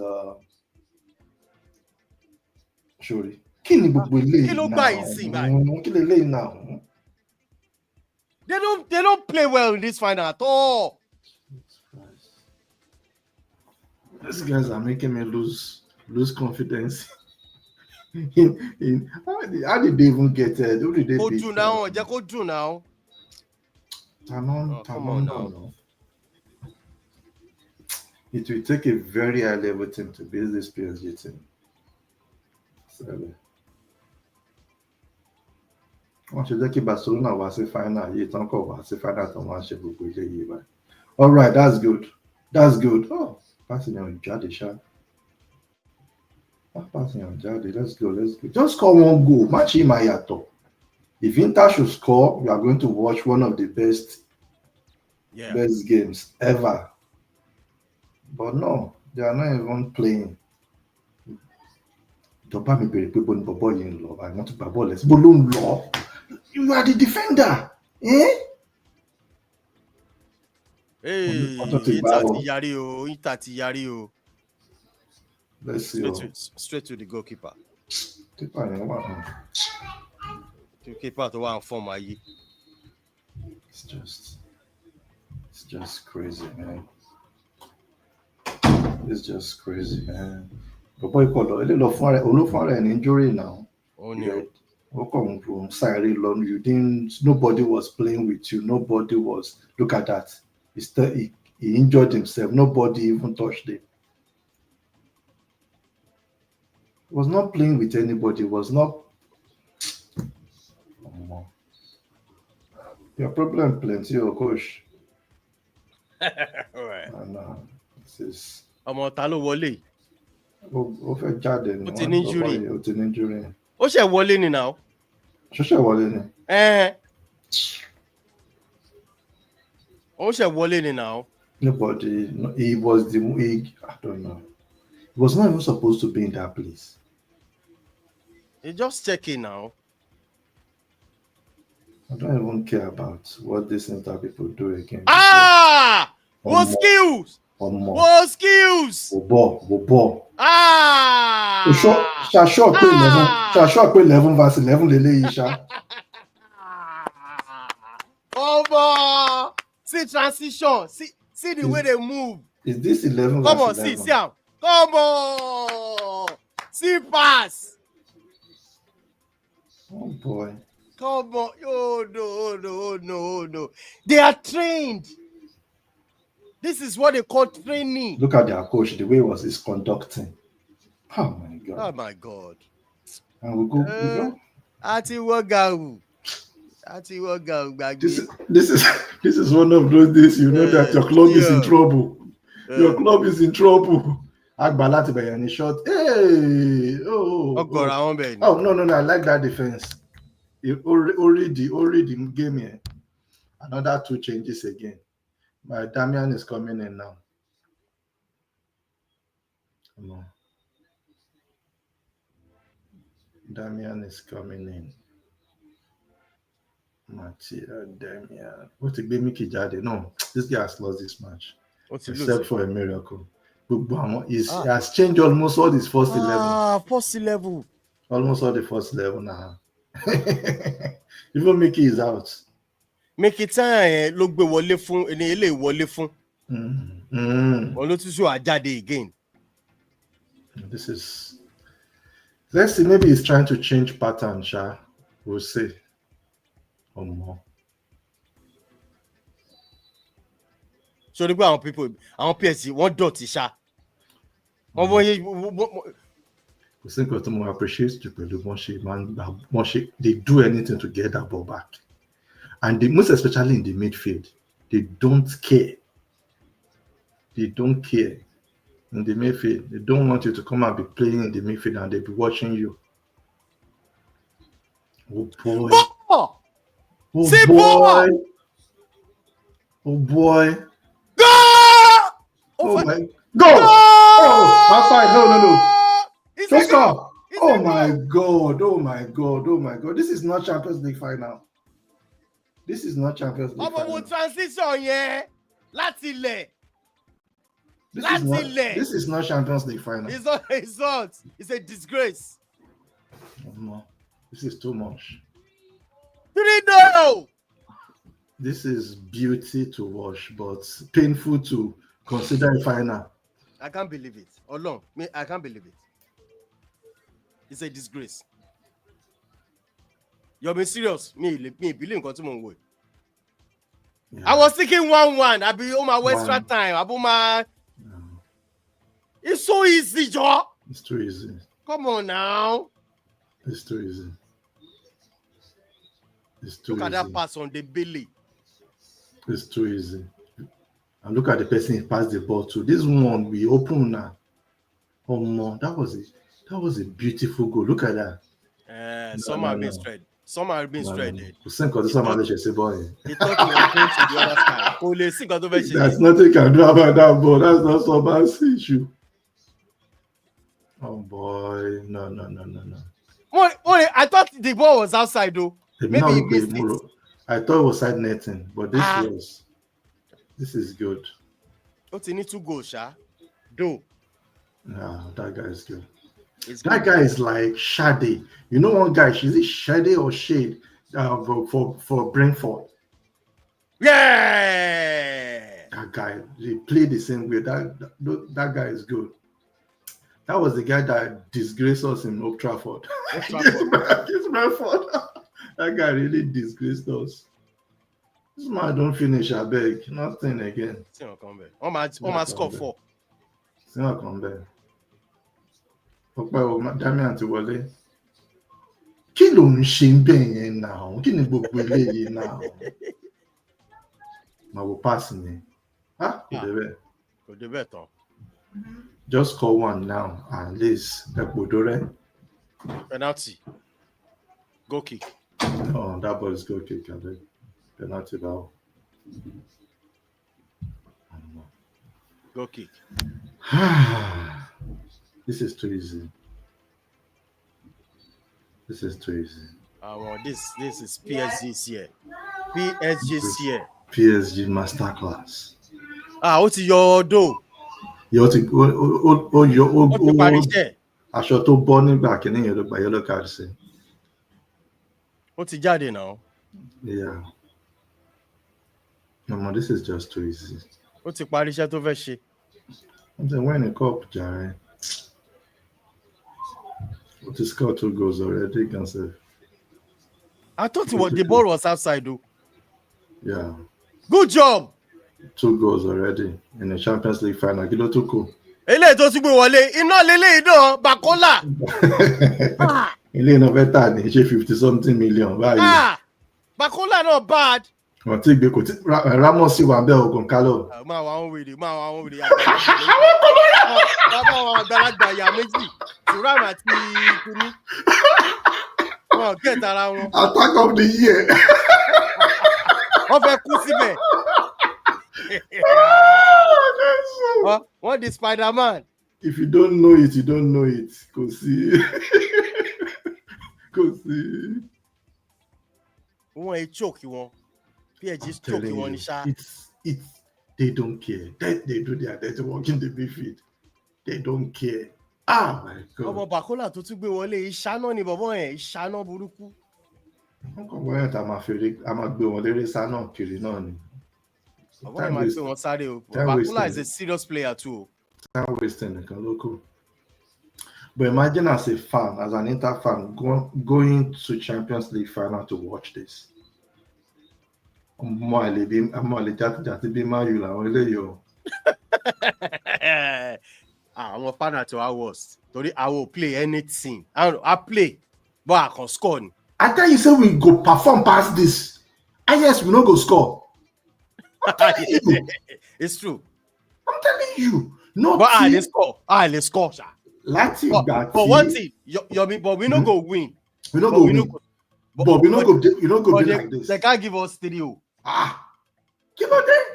surely. Kí ló gbà yìí sí báyìí? Now. They don't play well in this final at all. These guys are making me lose confidence. How did they even get it? Who did they beat? Go do now. Come on now. It will take a very high level team to beat this PSG team. Wọ́n ṣe jẹ́ kí Barcelona wá sí final yìí tán kọ̀ wá sí final tán wá ṣe gbogbo ilé yìí báyìí. All right, that's good. Oh, passing on jáde ṣá. Passing on jáde. Let's go. Just score one goal. Match him ayato. If Inter should score, we are going to watch one of the best games ever. But no, they are not even playing. Don't buy me very people in Bobo in law. I want to buy ball. Let's balloon law. You are the defender. Eh? Hey, Inter ti yari o. Let's see. Straight to the goalkeeper. Keeper ni wa. The keeper to one form ayi. It's just crazy, man. It's just crazy, man. The boy called a little for an injury now. Oh no. Welcome from Siri Lon. Nobody was playing with you. Nobody was. Look at that. He injured himself. Nobody even touched him. He was not playing with anybody. He was not. Your problem plenty, oh coach. All right. And this is. Ọmọ ta ló wọlé. Ó fẹ́ jáde ni. Ó ti ní injury. Ó ti ní injury. Ó ṣe wọlé ni now. Ṣé wọlé ni? Ó ṣe wọlé ni now. Nobody. I don't know. He was not even supposed to be in that place. He just checking now. I don't even care about what these Inter people do again. What skills? What skills? Bobo. Short pé 11 verse 11 lélẹ́yìí ṣá. Over. See transition. See the way they move. Is this 11 Come on, verse 11? see him. Come on. See pass. Oh boy. Come on. Oh, no. They are trained. This is what they call training. Look at their coach, the way he's conducting. Oh my God. Oh my God. And we go. This is one of those days you know that your club is in trouble. Your club is in trouble. Agbalati Bayani shot. Hey! Oh, no. I like that defense. Already game here. Another 2 changes again. My Damian is coming in now. Come on. Damian is coming in. Damian. What a game Kijade. No, this guy has lost this match. Except for a miracle. He has changed almost all his first 11. First 11. Almost all the first 11 now. Even Mickey is out. Mickey time ló gbé wọlé fún ní ilé ìwọlé fún. Olótúnṣe àjáde again. This is. Let's see. Maybe he's trying to change pattern. Sha, we'll see. Or more. So the àwọn people, àwọn PSG, wọ́n dọ̀tí ṣá. We think what more appreciates you, but they do anything to get that ball back. And most especially in the midfield, they don't care. They don't care in the midfield. They don't want you to come and be playing in the midfield and they'll be watching you. Oh boy. Oh boy. Oh boy. Go! Oh my go! Oh, outside. No. Don't stop. Oh my God. This is not Champions League final. This is not Champions League final. Transition, yeah. Láti ilẹ̀. This is not Champions League final. It's not. It's a disgrace. No. This is too much. 3-0. This is beauty to watch, but painful to consider a final. I can't believe it. I can't believe it. It's a disgrace. You're being serious. Me believe nǹkan tí mo ń wò. I was thinking 1-1. I be on my extra time. It's so easy, Joe. It's too easy. Come on now. It's too easy. Look at that pass on the belly. It's too easy. And look at the person he passed the ball to. This one we open now. Oh no, that was a beautiful goal. Look at that. Some have been straight. Some have been straight. He thought he was going to the other side. There's nothing you can do about that ball. That's not so bad issue. Oh boy, no. Wait, I thought the ball was outside though. Maybe he missed it. I thought it was side netting, but this is good. What you need to go, Sha? Do. No, that guy is good. That guy is like Shade. You know one guy, is it Shade or Shade for Brentford? Yeah! That guy, they play the same way. That guy is good. That was the guy that disgraced us in Old Trafford. It's Brentford. That guy really disgraced us. This man don't finish, I beg. Nothing again. Oma score 4. See not come back. Ọpẹ́ Damian ti wọlé. Kí ló ń ṣe bẹ́ẹ̀ yẹn náà? Kí ni gbogbo eléyìí náà? Màá wo pass ni. Kò dé bẹ́ẹ̀ tán. Just score one now and at least Ekpodore. Penalty. Goal kick. Oh, that ball is goal kick. I think. Penalty now. Goal kick. This is too easy. This is PSG's here. PSG's here. PSG masterclass. What's your do? Aṣọ tó bọ́ nígbà kìíní yẹn ló gba yellow card sí. Ó ti jáde now. Yeah. No, this is just too easy. Ó ti parí iṣẹ́ tó fẹ́ ṣe. I'm saying when a cup, Jare. What is scored 2 goals already? Can say. I thought the ball was outside though. Yeah. Good job. 2 goals already in the Champions League final. Kí ló tún kù. Eléyìí tó ti gbé wọlé, iná lélẹ́yìí náà, Bakola. Ilé iná fẹ́ tà ní ṣe 50-something million báyìí. Bakola not bad. Wọ́n ti gbé kò tí Ramos sì wà bẹ́ẹ̀ ogun kálọ̀. Máa wà wọ́n wèrè àgbàlagbà ìyá méjì Thuram àti Kuni. Wọ́n kẹta ara wọn. Attack of the year. Wọ́n fẹ́ kú síbẹ̀. Wọ́n di Spider-Man. If you don't know it, you don't know it. Kò sí. Kò sí. Wọ́n ẹ choke wọn. PSG choke wọn ní ṣá. They don't care. They do their dirty work in the midfield. They don't care. Ah my God. Ọmọ Bakola tó tún gbé wọlé ìṣáná ni bọ̀bọ̀ yẹn ìṣáná burúkú. Wọ́n kàn wọ́n yẹn tá a máa gbé wọn léré sáná kiri náà ni. Bọ̀bọ̀ yẹn máa gbé wọn sáré o. Bakola is a serious player too. Time wasting nìkan ló kù. But imagine as a fan, as an Inter fan, going to Champions League final to watch this. Ọmọ àlè jàti bí Mayu làwọn eléyìí o. Àwọn fan àti our worst. Torí I will play anything. I play, but I can score. I tell you, say we go perform past this. And yes, we no go score. I'm telling you. It's true. I'm telling you. No, but let's score. Let's score. Láti ìgbà tí. But one thing, but we no go win. We no go win. But we no go be like this. They can't give us 3-0. Give us them.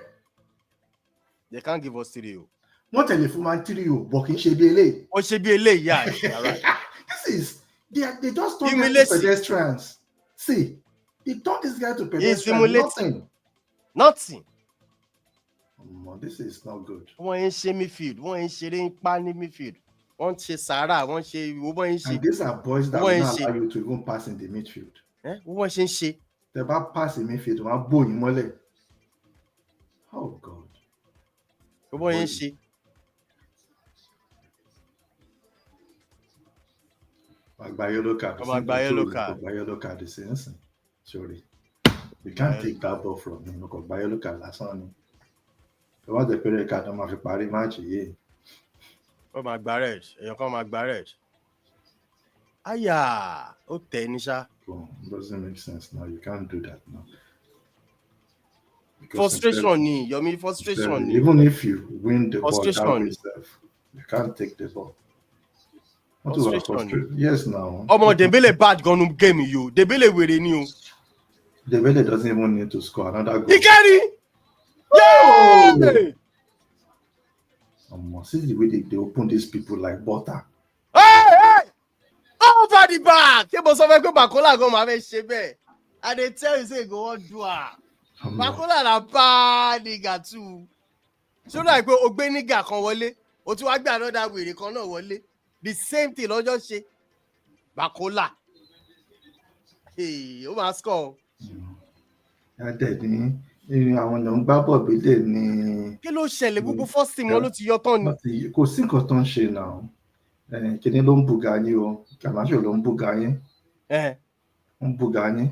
They can't give us 3-0. Wọ́n tẹ̀lé fún man 3-0, but kì í ṣe bí eléyìí. Ó ṣe bí eléyìí, yeah, right. This is, they just turn them to pedestrians. See, they turn this guy to pedestrians. Nothing. This is not good. Wọ́n ń ṣe midfield, wọ́n ń ṣeré ń pa ní midfield. Wọ́n ṣe sàárà, wọ́n ṣe wọ́n ń ṣe. And these are boys that will not allow you to even pass in the midfield. Wọ́n ṣe ń ṣe. Tẹ́ bá pass in midfield, wọ́n á bò yín mọ́lẹ̀. Oh God. Wọ́n ń ṣe. Agba yellow card. Agba yellow card is insane. Sorry. You can't take that ball from him. Agba yellow card lásán ni. Ẹ wá jẹ́ pé red card máa fi parí match yìí. Ó máa gba red. Èèyàn kan máa gba red. Àyà, ó tẹ̀ ní ṣá. Doesn't make sense now. You can't do that now. Frustration ni, Yomi, frustration ni. Even if you win the ball down yourself, you can't take the ball. Yes, now. Omo Dembele bad gun game you. Dembele wèrè ni o. Dembele doesn't even need to score another goal. He carry. Yay! See the way they open these people like butter. Hey! Over the back. Ṣé mo sọ fẹ́ pé Bakola gan máa fẹ́ ṣe bẹ́ẹ̀. I dey tell you say go on do am. Bakola na bad nigga too. So like pé o gbé nigga kan wọlé, o tún wá gbé another wèrè kan náà wọlé. The same thing lọ́jọ́ ṣe. Bakola. Ó máa score. Adé ní àwọn èèyàn ń gbá bọ̀ bílẹ̀ ní. Kí ló ṣẹlẹ̀ gbogbo first team wọn ló ti yọ tán ni. Kò sí nǹkan tó ń ṣe náà. Kíni ló ń bùgà yín o? Kàmáṣe ló ń bùgà yín. Ń bùgà yín.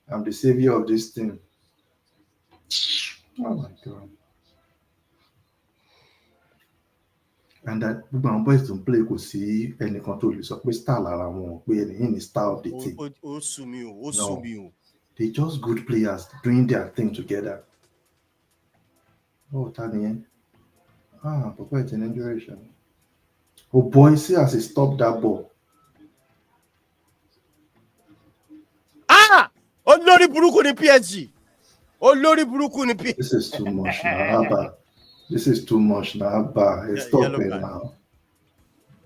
I'm the savior of this team. Oh my God. And that gbogbo àwọn boys don't play kò sí ẹnìkan tó lè sọ pé star lára wọn pé ẹnìyìn ni star of the team. Ó sú mi o. They just good players doing their thing together. Oh, Tani. Papa, it's an injury. Oh boy, see as he stopped that ball. Olórí burúkú ni PSG. Olórí burúkú ni PSG. This is too much now, Abba. This is too much now, Abba. Stop it now.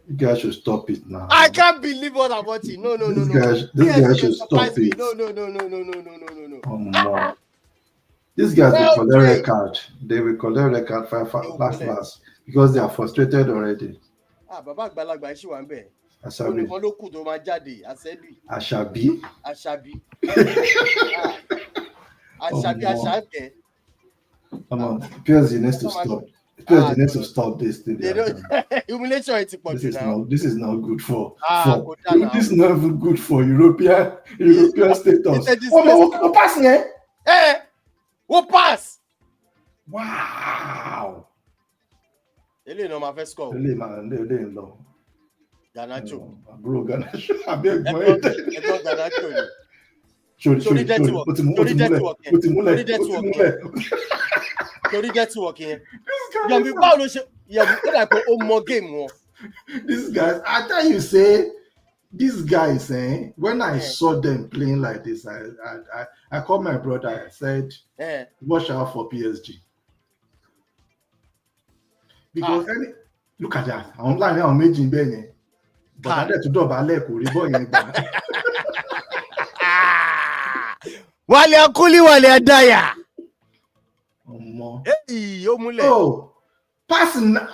You guys should stop it now. I can't believe what I'm watching. No. This guy should stop it. No. These guys will collect red card. They will collect red card last because they are frustrated already. Bàbá àgbàlagbà ẹ ṣì wà ńbẹ̀. Àṣàbí. Olùkọ́ ló kù tó máa jáde. Àṣàbí. Àṣàbí. Come on, PSG needs to stop. PSG needs to stop this thing. Humiliation is important. This is not good for. This is not even good for European status. What pass here? What pass? Wow. Ele no ma first score. Ele no. Garnacho. Bro, Garnacho. Abeg, Garnacho. Torí network. Torí network. Torí network yẹn. Yọ̀mí báwo ló ṣe Yọ̀mí ó dà pé ó mọ game wọn. These guys, I tell you, say these guys, when I saw them playing like this, I called my brother. I said, watch out for PSG. Because look at that. Online now, making Benny. But I had to do about Wale Akuli, Wale Adaya. Oh, passing now.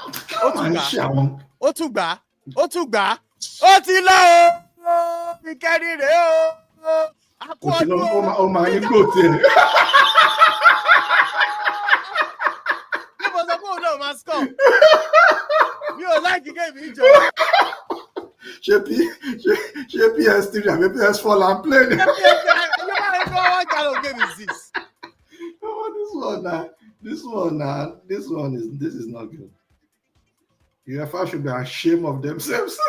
Ó tún gbà. Ó ti lọ o. Ìkẹrin rẹ̀ o. Akọ́dún o. Ó máa ń gbò tiẹ̀. Bí mo sọ pé òun náà máa score. Mi ò láìkí game ìjọ. Ṣé PS3 àbí PS4 la ń play? You might go, what kind of game is this? Oh, this one is not good. UEFA should be ashamed of themselves.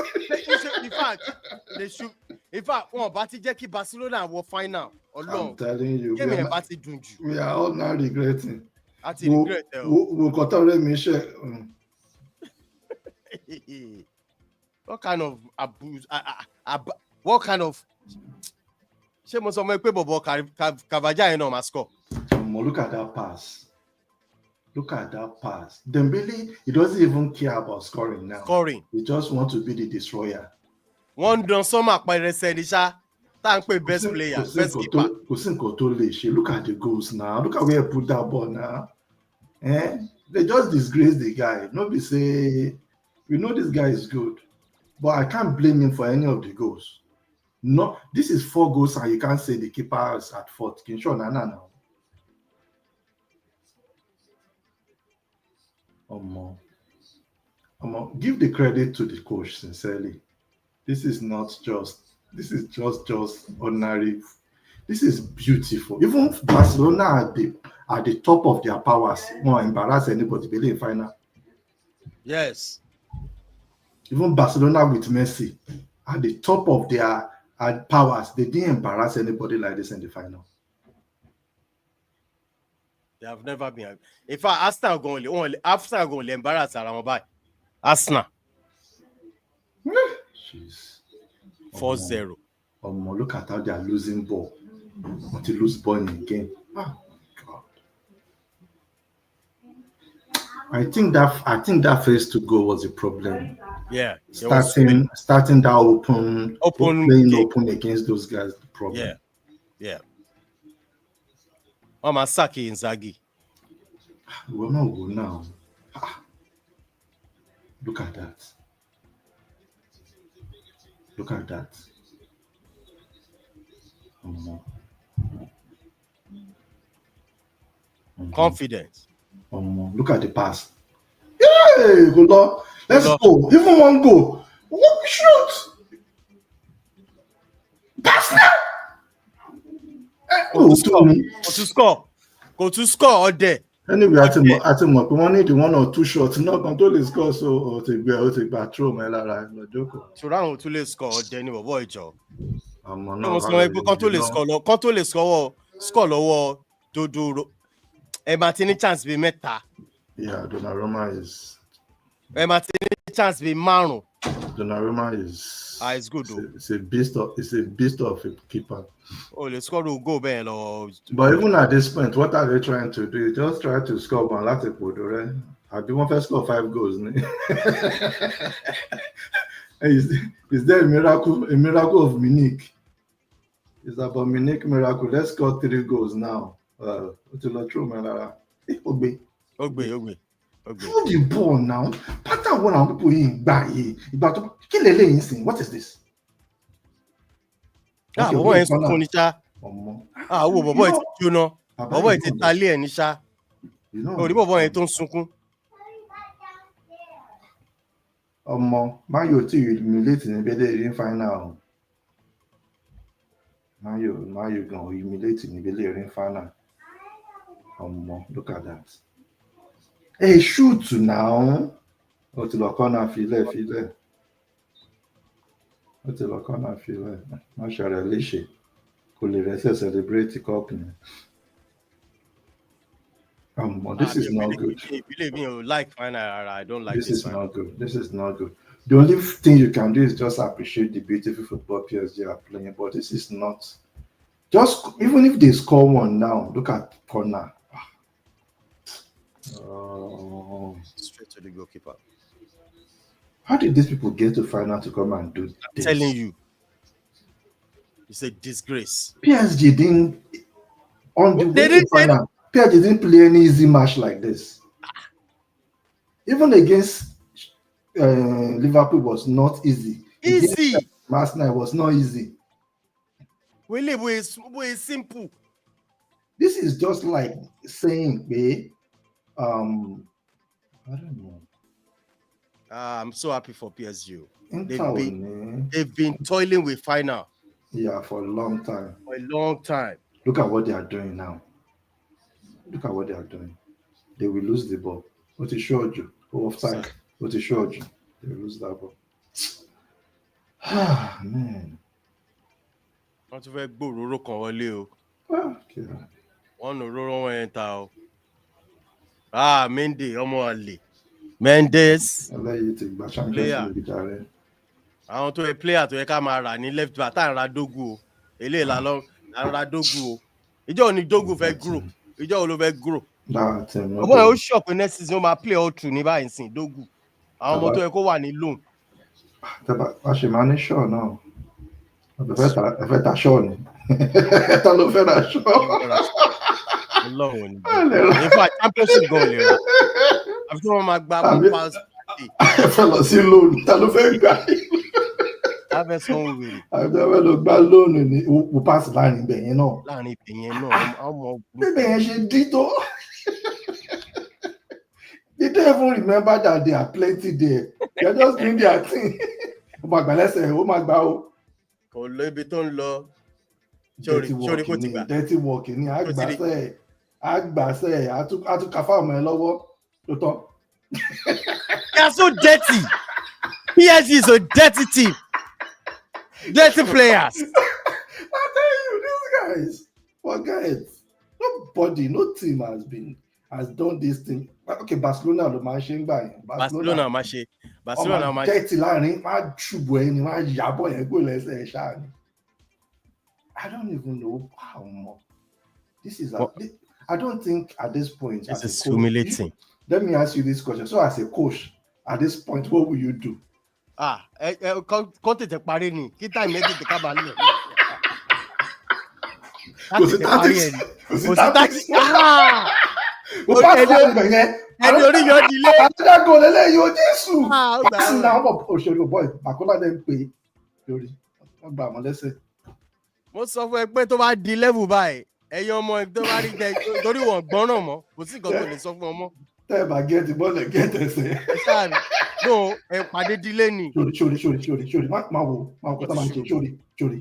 In fact, one Bati Jackie Barcelona will final. I'm telling you, we are all now regretting. We'll What kind of abuse? What kind of? She must have made people Cavaja and no score. Look at that pass. Dembele, he doesn't even care about scoring now. He just wants to be the destroyer. One done some up by the Senisha. Thank you, best player, best keeper. Look at the goals now. Look at where he put that ball now. They just disgrace the guy. Nobody say, we know this guy is good, but I can't blame him for any of the goals. No, this is 4 goals, and you can't say the keeper is at fault. Can you show now? Give the credit to the coach, sincerely. This is just ordinary. This is beautiful. Even Barcelona at the top of their powers won't embarrass anybody. Believe in final. Yes. Even Barcelona with Messi at the top of their powers, they didn't embarrass anybody like this in the final. They have never been. In fact, Arsenal going to embarrass around by Arsenal. Jeez. 4-0. Look at how they are losing ball. Want to lose ball in the game. Oh God. I think that phase to go was a problem. Yeah. Starting that playing open against those guys, the problem. Yeah. Masaki Inzaghi. We're not good now. Look at that. Confidence. Look at the pass. Yay! Good Lord. Let's go. Even one goal. Shoot! Pass now! Go to score all day. Anyway, I think we need 1 or 2 shots. Not control the score, so take back throw my lara. No joke. So round to score all day. No boy, Joe. No, control the score lower. Do. Martini chance be meta. Yeah, Donnarumma is. Martini chance be Manu. Donnarumma is. It's good though. It's a beast of a keeper. Oh, the score will go Ben or. But even at this point, what are they trying to do? Just try to score one last right? I do want to score 5 goals. Is there a miracle of Munich? It's about Munich miracle. Let's score 3 goals now. Ogbe. Throw the ball now. Pattern one and people in buy. What is this? Bobo is Konisha. Bobo is Juno. Bobo is Italian Nisha. Bobo is Sunkun. Mayo to humiliate in the final. Mayo gonna humiliate in the final. Look at that. Hey, shoot now. To the corner, feel. Not sure, Alicia. Celebrate the company. This is not good. Believe me, you like final. I don't like this. This is not good. This is not good. The only thing you can do is just appreciate the beautiful football PSG are playing, but this is not. Just even if they score one now, look at corner. Straight to the goalkeeper. How did these people get to final to come and do this? I'm telling you. It's a disgrace. PSG didn't on the way to final. PSG didn't play any easy match like this. Even against Liverpool was not easy. Easy. Last night was not easy. We live with simple. This is just like saying, I don't know. I'm so happy for PSG. They've been toiling with final. Yeah, for a long time. For a long time. Look at what they are doing now. Look at what they are doing. They will lose the ball. What he showed you. Offside. What he showed you. They will lose that ball. Ah, man. Wọ́n tún fẹ́ gbòòrò kan wọlé o. Okay. Wọ́n nù róró wọn yẹn ta o. Mendy ọmọ àlè. Mendes. Ẹlẹ́yìí ti gba Champions League jàre. Àwọn tó yẹ player tó yẹ ká máa rà ní left back tá à ń ra Dogu o. Eléyìí là ń ra Dogu o. Ìjọ́ ni Dogu fẹ́ grow. Ìjọ́ wo ló fẹ́ grow. Ọmọ yẹn ó ṣọ̀pù next season ó máa play all through ní báyìí sìn Dogu. Àwọn ọmọ tó yẹ kó wà ní loan. A ṣe máa ní ṣọ́ọ̀ náà. Ẹ fẹ́ ta ṣọ́ọ̀ ni. Ta ló fẹ́ ra ṣọ́ọ̀? Ọlọ́run ni. In fact, championship gan lè ra. Àfi tí wọ́n máa gba one pass. Ẹ fẹ́ lọ sí lóònù. Ta ló fẹ́ gbà? A fẹ́ sanwó wèrè. Àbí ẹ fẹ́ lọ gbá lóònù ní o pass láàrin ibẹ̀ yẹn náà. Láàrin ibẹ̀ yẹn náà, ọmọ. Bíbẹ̀ yẹn ṣe dí tó. They don't even remember that there are plenty there. They are just doing their thing. Ó máa gbà lẹ́sẹ̀, ó máa gbà ó. Kò lọ ibi tó ń lọ. Sórí kò ti gbà. Dirty work ni àgbàsẹ̀ àtúnkàfà ọmọ ẹ lọ́wọ́ ló tán. They are so dirty. PSG is a dirty team. Dirty players. I tell you, these guys, forget. Nobody, no team has done this thing. Okay, Barcelona ló máa ṣe ń gbà yẹn. Barcelona máa ṣe. Barcelona máa ṣe. Dirty láàrin, máa ṣubú ẹni, máa yàbọ̀ yẹn gbó lẹ́sẹ̀ ẹ̀ ṣáà ni. I don't even know how much. This is. I don't think at this point. This is humiliating. Let me ask you this question. So, as a coach, at this point, what will you do? Kọ́ tètè parí ni. Kí táì méjì tè ká bá nílẹ̀. Kò sí tactics. Ẹni orí yọ dilé. Àtúndàgò lélẹ́yìn o Jésù. Báàsì náà wọ́n òṣèré boy Bàkólá dẹ̀ ń pè lórí. Wọ́n gba àmọ́ lẹ́sẹ̀. Mo sọ fún ẹ pé tó bá di level báyìí, ẹ̀yin ọmọ tó bá rí jẹ torí wọn gbọ́ràn mọ́, kò sí nǹkan tó lè sọ fún ọmọ. Tẹ́ ẹ bá gẹ́ẹ̀tì bọ́ọ̀lù gẹ́ẹ̀tì ẹsẹ̀. Ẹ ṣáà no ẹ pàdé dílé ni. Sori máa wo kọ́tà máa ń ṣe sori.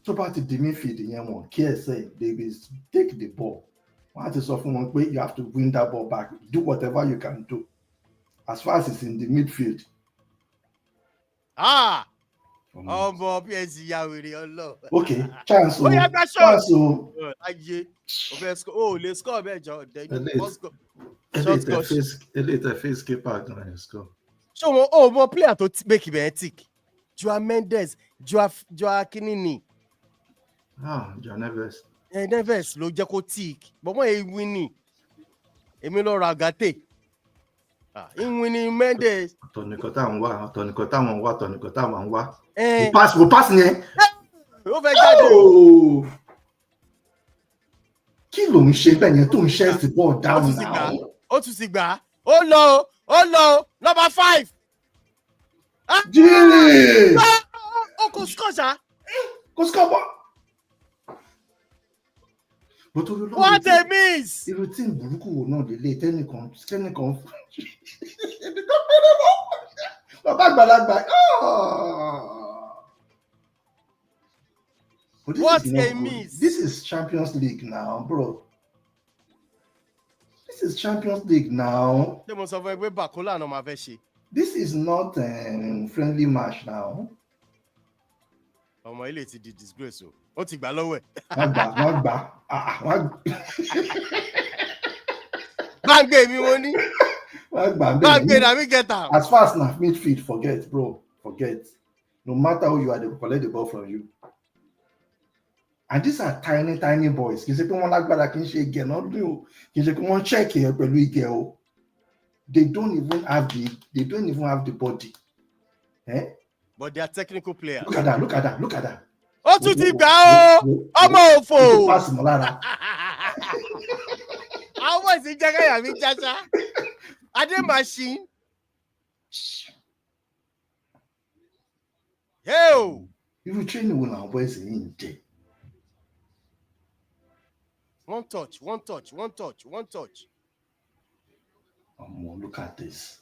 Tó bá ti di midfield yẹn wọn kí ẹsẹ̀ they will take the ball. Wọ́n á ti sọ fún wọn pé you have to win that ball back, do whatever you can do as far as it's in the midfield. Ọmọ PSG ya wèrè ọlọ. Okay, chance o. Ayé o fẹ́ score o lè score bẹ́ẹ̀ jọ Elite face keeper gan score. So mo player tó make ibẹ̀ tick. Joao Mendes, Joao Kinini. Joao Neves. Neves ló jẹ́ kó tick. Bọ́mọ yẹn win ni. Èmi lọ ra Gate. Ìwìnì Mendes. Ọ̀tọ̀nìkan táwọn wá. Mo pass yẹn. Ó fẹ́ jáde. Kí ló ń ṣe bẹ́ẹ̀ yẹn tó ń ṣe ẹ̀sìn ball down now? Ó tún sì gbà. Ó lọ number 5. Jíì. Ó kò score ṣá. Kò score bọ́. What a miss! Irú tí burúkú wo náà lélẹ̀ tẹ́nìkan bàbá àgbàlagbà. What a miss! This is Champions League now, bro. This is Champions League now. Ṣé mo sọ fún ẹ pé Bàkólà náà máa fẹ́ ṣe? This is not a friendly match now. Ọmọ ilé ti di disgrace o. ó ti gbà lọ́wọ́ ẹ̀. wọ́n gbà. Gbàgbé mi mo ní. Gbàgbé na me get am. As far as na midfield, forget, bro. Forget. No matter who you are, they will collect the ball from you. And these are tiny, tiny boys. Kì í ṣe pé wọ́n lágbára, kì í ṣe ige náà dùn o. Kì í ṣe pé wọ́n check ẹ pẹ̀lú ige o. They don't even have the body. Eh? But they are technical players. Look at that. Ó tún ti gbà ó. Ọmọ òfò. Pass mọ́ lára. Àwọn ìsìn jẹ́ káyà mi jájá. Adé machine. Yo! Irú training wo làwọn boys yìí ń jẹ? One touch. Look at this.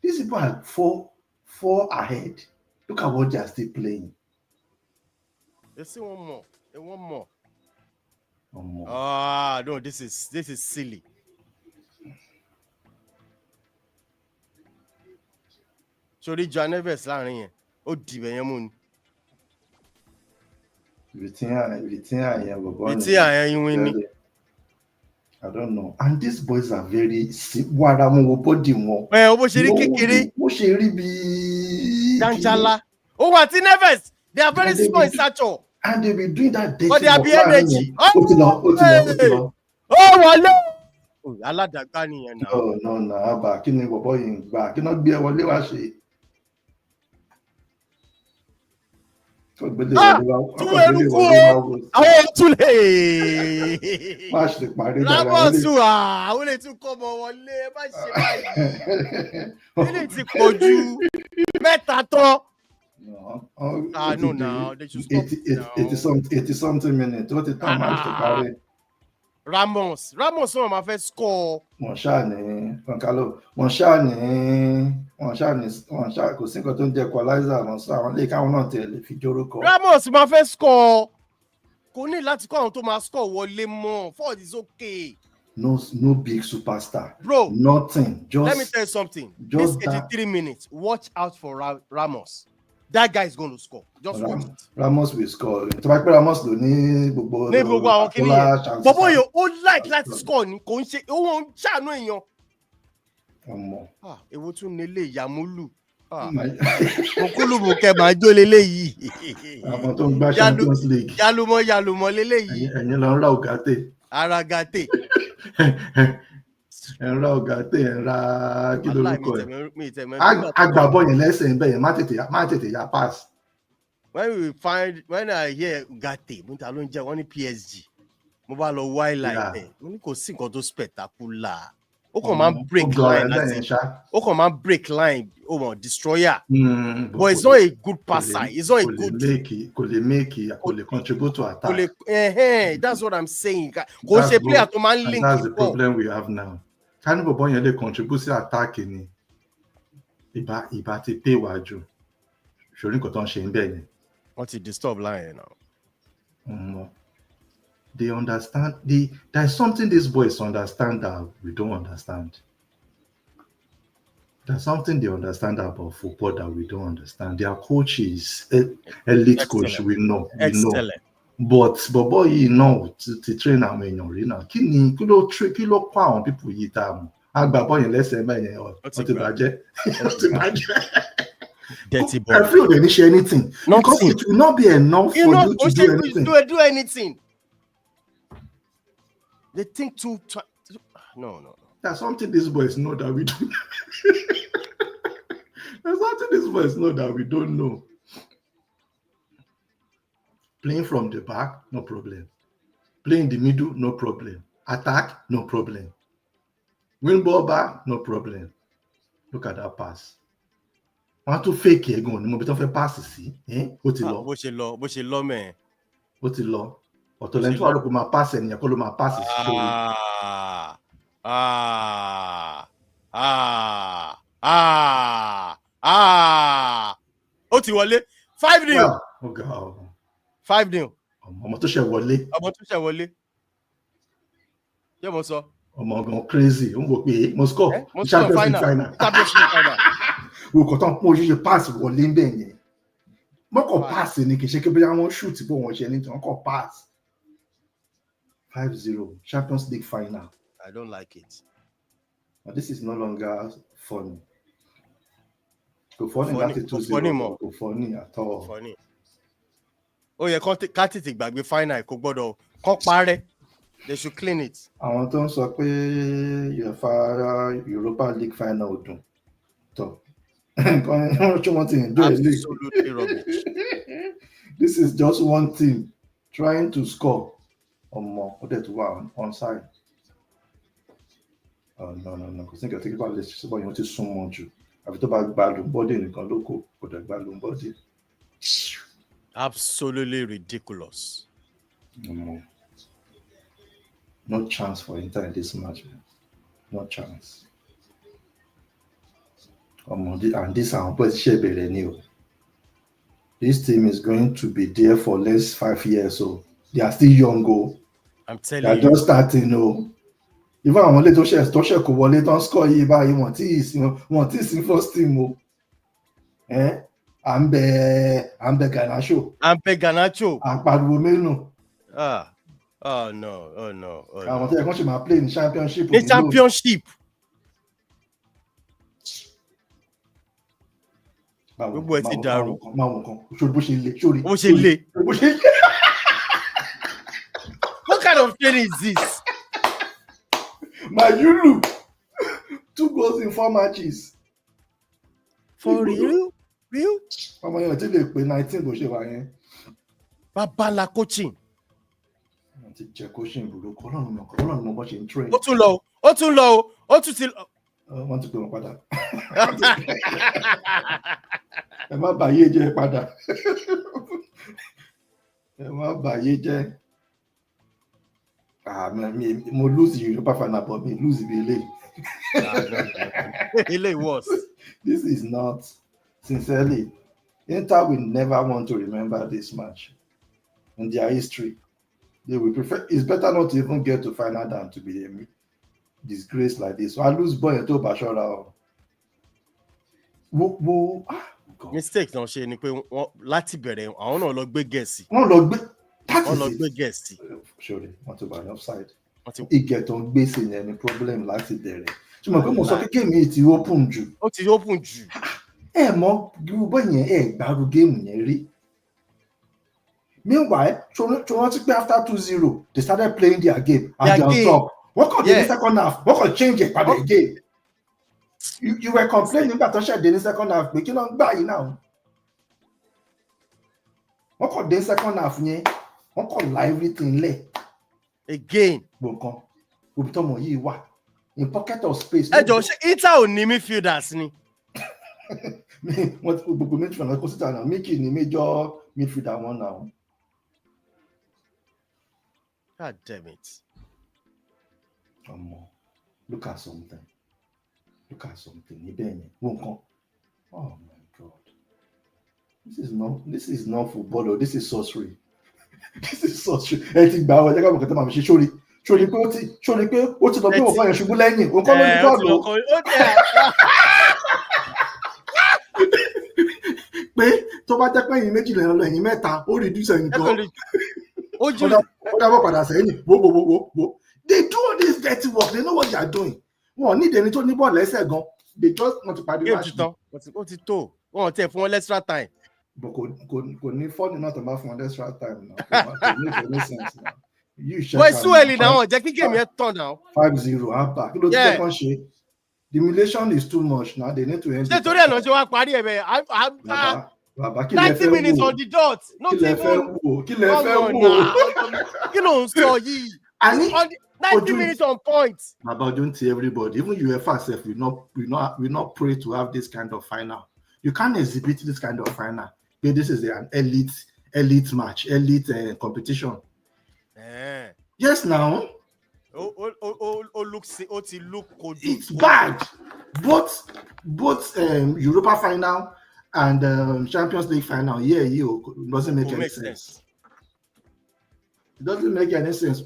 These people are four ahead. Look at what they are still playing. They see one more. More. No, this is silly. Sorry, John Neves láàrin yẹn. Ó dìbẹ̀ yẹn mú ni. I don't know. And these boys are very wara wọn wo body wọn. Ó bó ṣe rí kékeré. Bó ṣe rí bí Danchala. Ó wà tí Neves. They are very small in stature. And they be doing that dirty. But they are be energy. Ó ti lọ. Ó wọlé. Aládàgbà nìyẹn náà. No, àbá kí ni bọ̀bọ̀ yìí ń gbà? Kí náà gbé ẹ wọlé wá ṣe? Tún eruku o. Àwọn túlẹ̀. Má ṣe parí dára. Rámọ̀sù àwọn lè tún kọ́ ọmọ wọlé. Má ṣe báyìí. Ilé ti pọ̀ ju mẹ́ta tán. No, now they should stop. 80 something minutes. What the time match to carry? Ramos wọn máa fẹ́ score. Wọ́n ṣáà kò sí nǹkan tó ń jẹ́ equalizer wọn sọ àwọn lè káwọn náà tẹ̀lé fi jórúkọ. Ramos máa fẹ́ score. Kò ní láti kọ́ àwọn tó máa score wọlé mọ́. Ford is okay. No big superstar. Bro, nothing. Just let me tell you something. This 83 minutes, watch out for Ramos. That guy is going to score. Just watch it. Ramos will score. Tó bá pẹ́ Ramos ló ní gbogbo àwọn kìíní yẹn. Bọ̀bọ̀ yẹn ó like láti score ni kò ń ṣe owó ń ṣàánú èèyàn. Èwo tún nílé ìyàmúlù. Òkúlùmù kẹ máa jó leléyìí. Àwọn tó ń gbá Champions League. Yálùmọ̀ leléyìí. Ẹ̀yin lọ ń ra ògàtè. Ara gàtè. Ẹ̀rọ ọ̀gàtè ẹ̀rọ kí lórúkọ ẹ̀. Agbábọ̀ yẹn lẹ́sẹ̀ ń bẹ̀ yẹn má tètè ya pass. When I hear gàtè mo ta ló ń jẹ́ wọ́n ní PSG mo bá lọ wildlife ẹ̀ mo ní kò sí nǹkan tó spectacular. Ó kàn máa ń break line ó kàn máa ń break line ó mọ̀ destroyer. But he's not a good passer. He's not a good. Kò lè contribute to attack. That's what I'm saying. Kò ṣe player tó máa ń link. That's the problem we have now. Kání bọ̀bọ̀ yẹn lè contribute sí attack ni ìbá ti pay wájú ṣorí nǹkan tó ń ṣe ń bẹ̀ yẹn. Wọ́n ti disturb line now. They understand. There's something these boys understand that we don't understand. There's something they understand about football that we don't understand. Their coach is elite excellent coach. We know. But bọ̀bọ̀ yìí náà ti train àwọn èèyàn rí náà. Kí ló kọ́ àwọn people yìí tá a mọ̀? Agbábọ̀ yẹn lẹ́sẹ̀ mẹ́yẹn ó ti bàjẹ́. Dirty boy. I feel they didn't share anything. Because it will not be enough for you to do anything. Do anything. They think too. No. There's something these boys know that we don't. There's something these boys know that we don't know. Playing from the back, no problem. Play in the middle, no problem. Attack, no problem. Win ball back, no problem. Look at that pass. Want to fake it again? Mo bi tó fẹ́ pass sí. Ó ti lọ. Bó ṣe lọ mẹ́. Ó ti lọ. Ọ̀tọ̀ lẹ́ni tó wà lóko máa pass ẹnìyàn kó ló máa pass sí. Ó ti wọlé 5-0. 5-0. Ọmọ tó ṣe wọlé. Ṣé mo sọ? Ọmọ gan crazy. Ó ń wò pé mo score. Champions League final. Wò kọ́ tán pọ̀ ṣíṣe pass wọlé ń bẹ̀ yẹn. Moko pass ni kì í ṣe pé bóyá wọ́n shoot bó wọ́n ṣe ní tí wọ́n kọ pass. 5-0 Champions League final. I don't like it. But this is no longer funny. Go funny láti 2-0. Go funny at all. Funny. Ó yẹ ká tètè gbàgbé final kò gbọ́dọ̀ kàn parẹ́. They should clean it. Àwọn tó ń sọ pé Europa League final ò dùn. Tó. Absolutely rubbish. This is just one team trying to score. Or that one on side. No. Because think I think about this. About you want to so much. I've talked about balloon body in the local, but the balloon body. Absolutely ridiculous. No chance for Inter in this match, man. No chance. And this this team is going to be there for less 5 years, so they are still young. I'm telling you. They are just starting, Even àwọn ilé tó ṣe kò wọlé tó ń score yìí báyìí wọ́n tí sí first team à ń bẹ Garnacho. À ń pariwo mélòó. Oh no. Àwọn tó yẹ kán ṣe máa play ní championship. Ní championship. Gbogbo ẹ ti dàrú. Máwọn kan ṣòro bó ṣe le ṣòro. Bó ṣe le. What kind of training is this? Mayulu 2 goals in 4 matches. For real? Ọmọ yẹn ti lè pé 19 bó ṣe wà yẹn. Babala coaching. Wọ́n ti jẹ́ coaching burúkú. Ọlọ́run mọ̀ bó ṣe ń train. Ó tún lọ. Ó tún ti. Wọ́n ti pè wọ́n padà. Ẹ má bàyé jẹ́ padà. Ẹ má bàyé jẹ́. Mo lose Europa final, but me lose the LA was. This is not, sincerely, Inter will never want to remember this match in their history. They will prefer, it's better not to even get to final than to be a disgrace like this. So I lose boy to Bashora. Mistakes don't ṣe ni pé láti bẹ̀rẹ̀ àwọn náà lọ gbé Gẹ̀ẹ́sì. Wọ́n lọ gbé. Wọ́n lọ gbé Gẹ̀ẹ́sì. Surely, want to buy offside. Get on base in any problem láti bẹ̀rẹ̀. Ṣùgbọ́n pé mo sọ pé game yìí ti open jù. Ó ti open jù. Ẹ mọ̀ gbogbo yẹn gbárù game yẹn rí. Meanwhile, Toronto after 2-0, they started playing their game and they're on top. What could the second half? What could change it by the game? You were complaining about the second half, but you don't buy now. What could the second half? What could everything lay? Again. In pocket of space. Inter ò ní midfielders ni. What midfielder consider now? Making the major midfielder one now. God damn it. Look at something. Oh my God. This is not football, or this is sorcery. This is sorcery. Anything bad, we're going to come show it. Show the ó ti lọ bí wọ́n fọyín ṣubú lẹ́yìn. Ó kọ́ lórí bọ́ọ̀lù. Pé tó bá jẹ́ pé ẹ̀yin méjì lẹ́nu lọ ẹ̀yin mẹ́ta, ó reduce ẹ̀yin gan. Ó dábọ̀ padà sẹ́yìn. Wo. They do all this dirty work. They know what they are doing. Wọ́n ní ìdẹni tó ní bọ́ọ̀lù ẹsẹ̀ gan. They just want to party match. Ó ti tó. Wọ́n tẹ̀ fún wọn extra time. But kò ní fọ́ọ̀nì náà tó bá fún wọn extra time now. Kò make any sense now. It's too early now. Jẹ́ kí game yẹn turn now. 5-0 Abba. Kí ló ti second ṣe? The humiliation is too much now. They need to end. Ṣé torí ẹ̀ náà ṣe wá parí ẹ̀ bẹ́ẹ̀? Bàbá kí 90 minutes on the dot. Kí lẹ fẹ́ wò? Kí ló ń sọ yìí? 90 minutes on point. Baba, don't tell everybody. Even UEFA self will not pray to have this kind of final. You can't exhibit this kind of final. Okay, this is an elite match, elite competition. Yes, now. It's bad. Both Europa final and Champions League final. Doesn't make any sense. It doesn't make any sense.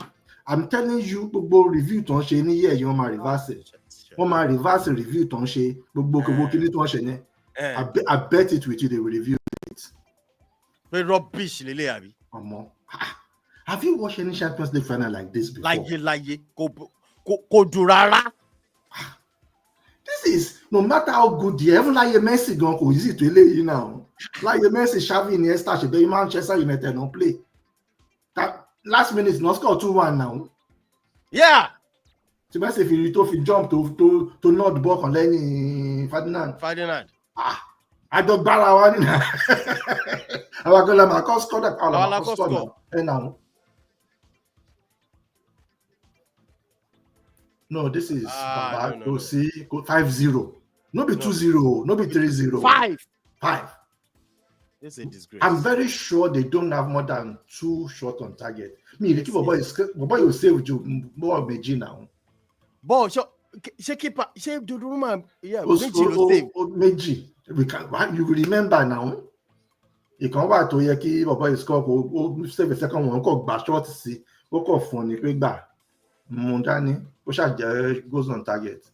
I'm telling you, gbogbo review tó ń ṣe ní year yìí wọ́n máa reverse it. Wọ́n máa reverse review tó ń ṣe gbogbo kini tó ń ṣe yẹn. I bet it with you they will review it. Very rubbish, Lele Abi. Have you watched any Champions League final like this before? Like ko durara. This is, no matter how good the even like Messi gone go easy to you now. Like Messi, Xavi, Iniesta, should be Manchester United don't play. That last minute not score 2-1 now. Yeah. So Messi if you jump to not the ball on Lenny Ferdinand. I don't barra one. I was going to score that. I was score now. No, this is no. See 5-0. No be 2-0, no be 3-0. 5. This is a disgrace. I'm very sure they don't have more than 2 shots on target. Me, the keeper boy will save you more Meji now. Boy, she keeper, she do room. Yeah, Meji will save. Meji, you remember now? You can wait to hear ki boy score. Save a second one. Go back short see. Go funny quick back. Mundani, goes on target.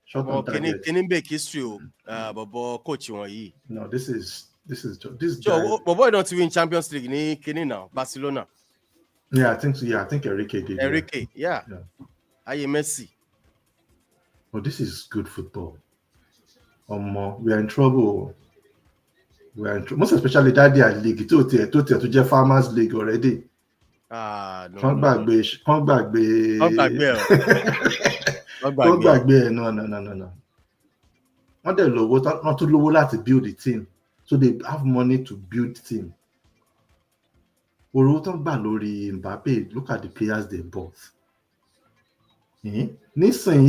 Shot on target. Can he make history? But coach you. No, this guy. So, boy don't win Champions League. Can he now? Barcelona. Yeah, I think so. Yeah, I think Enrique did. Enrique, yeah. I Messi. Oh, this is good football. We are in trouble. Most especially that day at league. To Jeff Farmers League already. No. Come back. No. Not the logo, not too low to build the team. So they have money to build team. Lori Mbappe, look at the players they bought. Listen,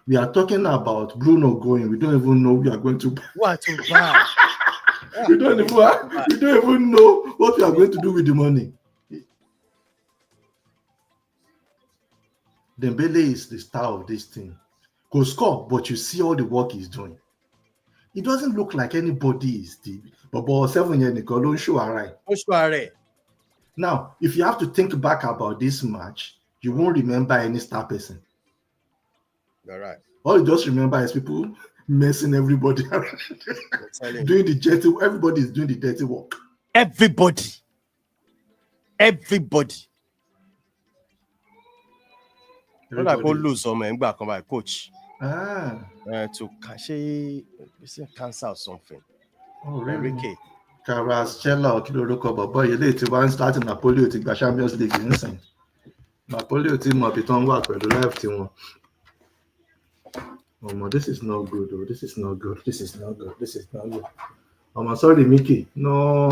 we are talking about Bruno going. We don't even know we are going to buy. What to buy? We don't even know what we are going to do with the money. Dembele is the star of this team. Go score, but you see all the work he's doing. It doesn't look like anybody is the but 7 years ago, don't show right. Now, if you have to think back about this match, you won't remember any star person. All right. All you just remember is people messing everybody around. Doing the dirty. Everybody is doing the dirty work. Everybody. What I go lose some back on my coach. To cancer or something. Oh, really? Enrique. Carascella, Kiloroko, Bobo, you later one starting Napoli to the Champions League insane. Napoli team up it on work with the left team. This is not good. This is not good. I'm sorry, Mickey. No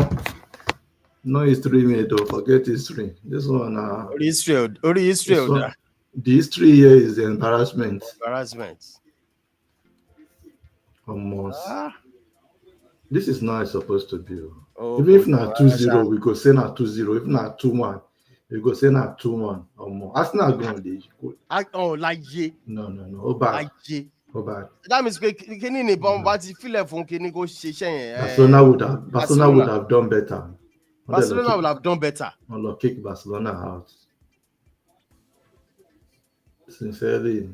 history made though. Forget history. This one history. The history here is the embarrassment. This is not supposed to be. Even if not 2-0, we go say not 2-0. If not 2-1, we go say not 2-1 or more. That's not going to be. No. Bad. That means Barcelona would have done better. Barcelona would have done better. I'll kick Barcelona out. Sincerely.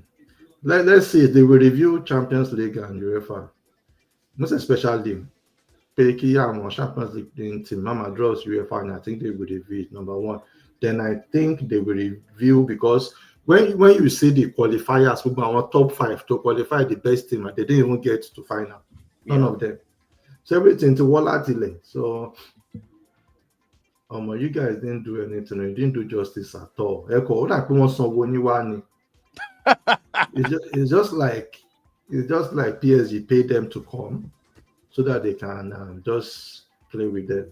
Let's see. They will review Champions League and UEFA. Most especially Champions League team. Mama draws UEFA, and I think they will review it, number one. Then I think they will review because when you see the qualifiers, we want top 5 to qualify the best team, and they didn't even get to final. None of them. So everything to volatile. So you guys didn't do anything. You didn't do justice at all. It's just like PSG paid them to come so that they can just play with them.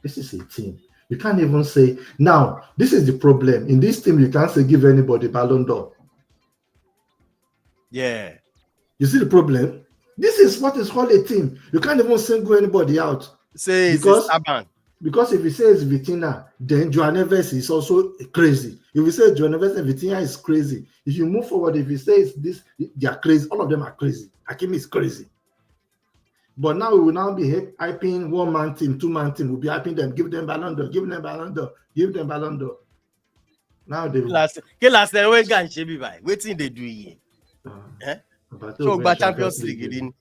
This is a team. You can't even say now. This is the problem in this team. You can't say give anybody Ballon d'Or. Yeah. You see the problem. This is what is called a team. You can't even single anybody out. Say because if you say it's Vitinha, then Joao Neves is also crazy. If you say Joao Neves and Vitinha is crazy, if you move forward, if you say it's this, they are crazy. All of them are crazy. Hakimi is crazy. But now we will now be hyping 1-man team, 2-man team. We'll be hyping them, give them Ballon d'Or, give them Ballon d'Or. Now they last time we can be by waiting they do here. So by Champions League,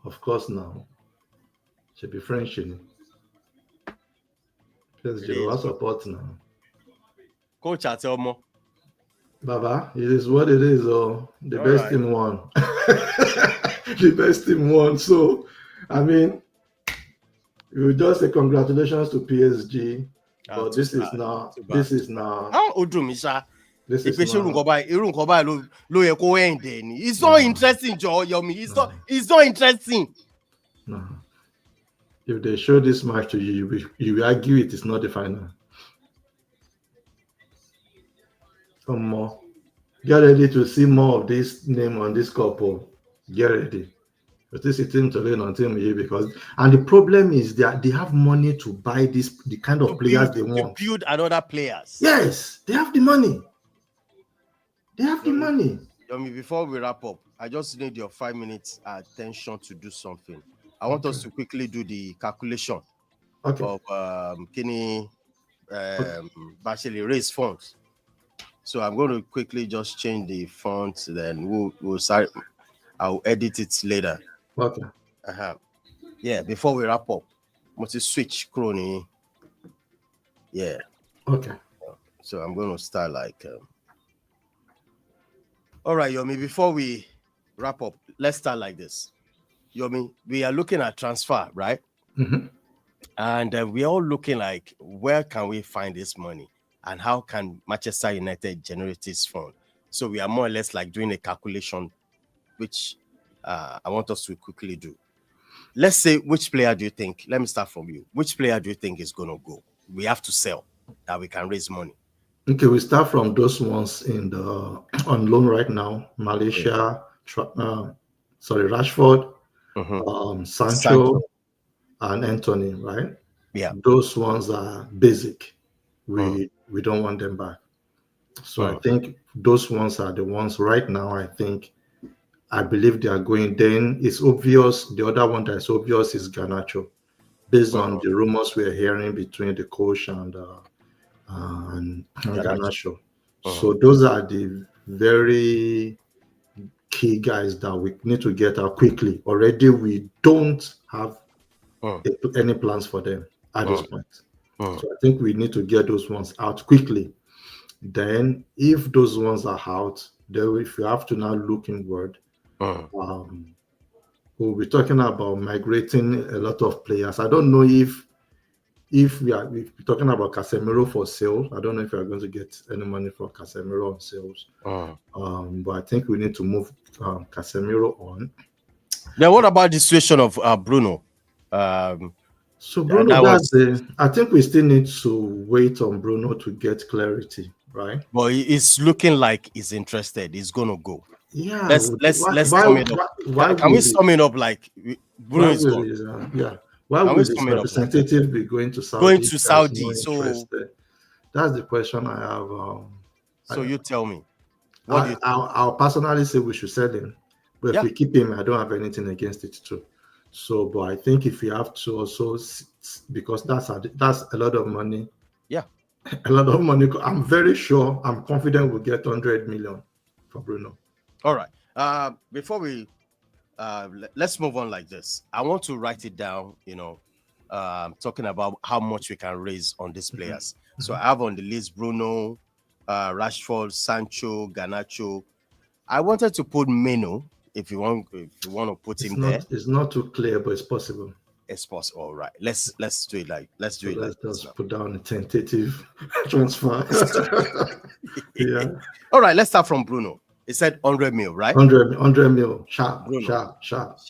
Of course now. Should be French, you know. PSG will support now. Coach Atelmo. Baba, it is what it is. Oh, the All best right. team won. The best team won. So, I mean, we will just say congratulations to PSG. But this is now. How Odumisha? This is not. It's not interesting, Joe. Yomi. It's not interesting. No. If they show this match to you, you will argue it is not the final. Some more. Get ready to see more of this name on this couple. Get ready. But this is team to learn on team here because the problem is that they have money to buy the kind of players they want. To build another players. Yes, they have the money. They have the money. Yomi, before we wrap up, I just need your 5 minutes attention to do something. I want us to quickly do the calculation of Kenny Bashili raise funds. So I'm going to quickly just change the fonts, then we'll start. I'll edit it later. Okay. Yeah, before we wrap up, must switch crony. Yeah. Okay. So I'm going to start like. All right, Yomi. Before we wrap up, let's start like this. Yomi, we are looking at transfer, right? Mm-hmm. And we're all looking like, where can we find this money? And how can Manchester United generate this fund? So we are more or less like doing a calculation, which I want us to quickly do. Let's say, which player do you think? Let me start from you. Which player do you think is going to go? We have to sell that we can raise money. Okay, we start from those ones in the on loan right now. Malaysia, Rashford, Sancho, and Anthony, right? Yeah. Those ones are basic. We don't want them back. So I think those ones are the ones right now. I believe they are going. Then it's obvious. The other one that is obvious is Garnacho, based on the rumors we are hearing between the coach and Garnacho. So those are the very key guys that we need to get out quickly. Already, we don't have any plans for them at this point. So I think we need to get those ones out quickly. Then, if those ones are out, then if you have to now look inward, we'll be talking about migrating a lot of players. I don't know if we're talking about Casemiro for sale. I don't know if we are going to get any money for Casemiro on sales. But I think we need to move Casemiro on. Then what about the situation of Bruno? So Bruno, I think we still need to wait on Bruno to get clarity, right? But it's looking like he's interested. He's gonna go. Yeah. Let's sum it up. Can we sum it up like Bruno is gone? Why will his representative be going to Saudi? Going to Saudi. So that's the question I have. So you tell me. What do you think? I'll personally say we should sell him, but if we keep him, I don't have anything against it too. So, but I think if we have to also, because that's a lot of money. Yeah, a lot of money. I'm confident we'll get 100 million for Bruno. All right. Before we let's move on like this. I want to write it down. Talking about how much we can raise on these players. So I have on the list Bruno, Rashford, Sancho, Garnacho. I wanted to put Meno. If you want to put him there, it's not too clear, but it's possible. It's possible. All right. Let's do it like let's just put down a tentative transfer. Yeah. All right. Let's start from Bruno. It said 100 mil, right? 100 mil. Sharp. Bruno. Sharp.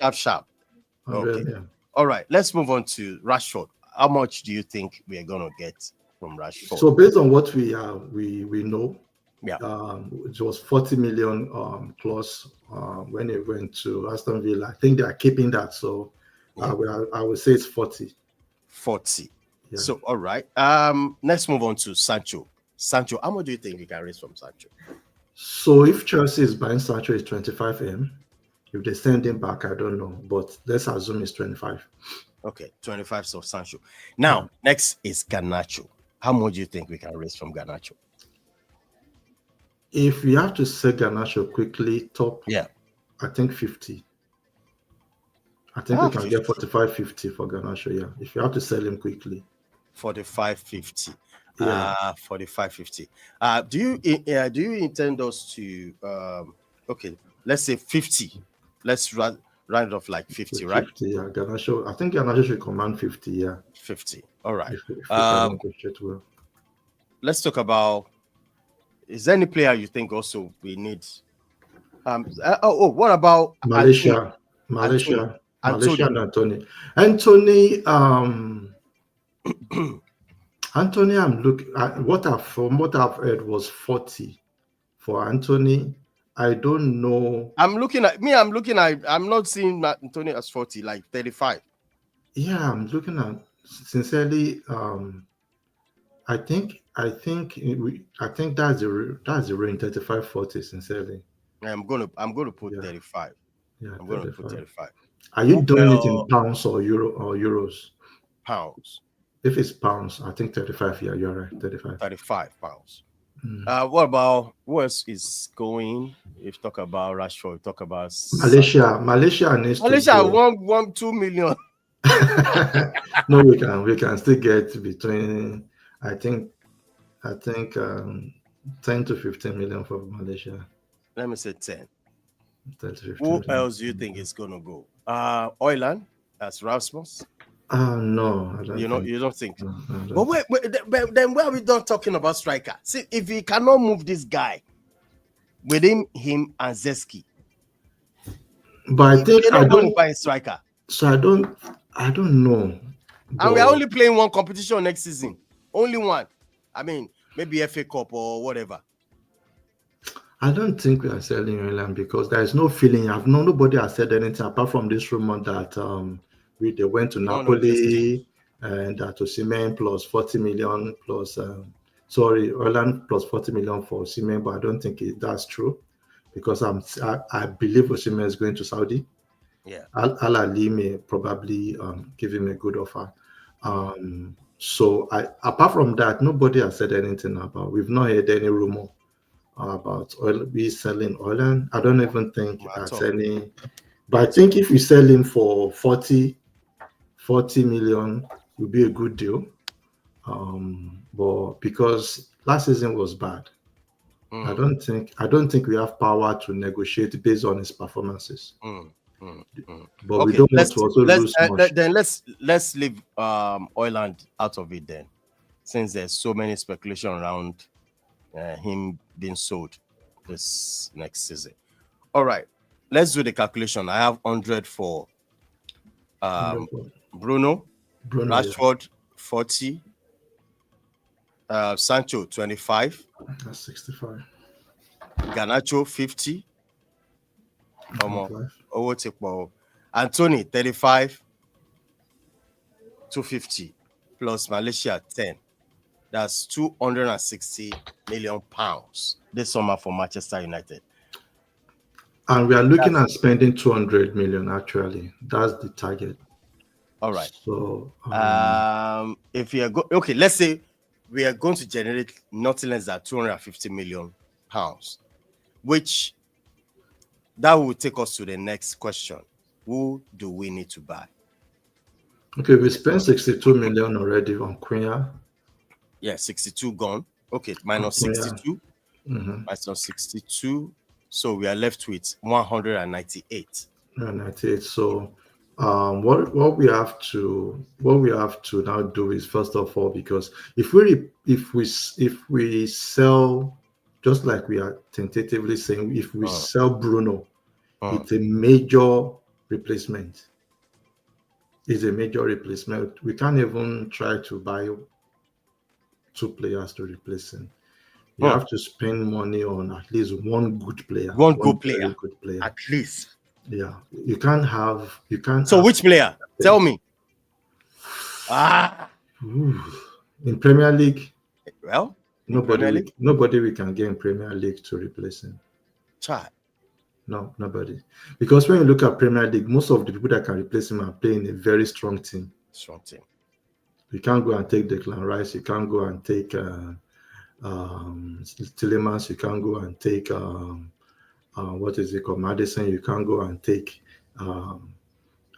Okay. Mil. All right. Let's move on to Rashford. How much do you think we are gonna get from Rashford? So based on what we know. Yeah. It was 40 million plus when it went to Aston Villa. I think they are keeping that. So I would say it's 40. 40. Yeah. So all right. Let's move on to Sancho. Sancho, how much do you think we can raise from Sancho? So if Chelsea is buying Sancho, it's 25M. If they send him back, I don't know. But let's assume it's 25. Okay, 25 of Sancho. Now, next is Garnacho. How much do you think we can raise from Garnacho? If we have to sell Garnacho quickly, top, I think 50. I think we can get 45.50 for Garnacho. Yeah, if you have to sell him quickly. 45.50. Yeah. 45.50. Do you intend us to okay, let's say 50. Let's round off like 50, right? 50, yeah. Garnacho. I think Garnacho should command 50, yeah. 50. All right. If we can negotiate well. Let's talk about, is there any player you think also we need? What about Malaysia? Anthony? Malaysia and Anthony. Anthony, I'm looking at from what I've heard was 40 for Anthony. I don't know. I'm not seeing Anthony as 40, like 35. Yeah, I'm looking at sincerely. I think that's the range 35-40. Sincerely, I'm gonna put 35. Yeah, I'm gonna put 35. Are you doing it in pounds or euros? Pounds. If it's pounds, I think 35. Yeah, you're right. 35. 35 pounds. What about who else is going? If talk about Rashford, talk about Malaysia needs Malaysia to go. won 2 million. No, we can still get between I think 10 to 15 million for Malaysia. Let me say 10. 10 to 15 Who million. else do you think is gonna go? Oyland as Rasmus? No, I don't. You don't think? No, but then where are we done talking about striker? See, if we cannot move this guy within him and Zeski, but I think I don't buy a striker. So I don't know. And we are only playing one competition next season. Only one. I mean, maybe FA Cup or whatever. I don't think we are selling Oyland because there is no feeling. Nobody has said anything apart from this rumor that they went to Napoli and that Osimhen plus 40 million plus Oyland plus 40 million for Osimhen, but I don't think that's true because I believe Osimhen is going to Saudi. Yeah, Al Ahly may probably give him a good offer. So apart from that, nobody has said anything about. We've not heard any rumor about we selling Oyland. I don't even think that's any. But I think if we sell him for 40 million, it would be a good deal. But because last season was bad, I don't think we have power to negotiate based on his performances. But we don't want to also lose much. Then let's leave Oyland out of it then, since there's so many speculation around him being sold this next season. All right, let's do the calculation. I have 100 for Bruno, Rashford 40, Sancho 25, that's 65, Garnacho 50. Anthony 35, 250 plus Malaysia 10. That's 260 million pounds this summer for Manchester United. And we are looking at spending 200 million actually. That's the target. All right. So if you are let's say we are going to generate nothing less than 250 million pounds, which that will take us to the next question. Who do we need to buy? Okay, we spent 62 million already on Quina. Yeah, 62 gone. Okay, minus 62. Minus 62. So we are left with 198. 198. So what we have to now do is, first of all, because if we sell, just like we are tentatively saying, if we sell Bruno, it's a major replacement. It's a major replacement. We can't even try to buy 2 players to replace him. You have to spend money on at least one good player. One good player. At least. Yeah. You can't. So which player? Tell me. In Premier League. Well, nobody we can get in Premier League to replace him. Try. No, nobody. Because when you look at Premier League, most of the people that can replace him are playing a very strong team. You can't go and take Declan Rice. You can't go and take Tillemans. You can't go and take what is it called, Madison. You can't go and take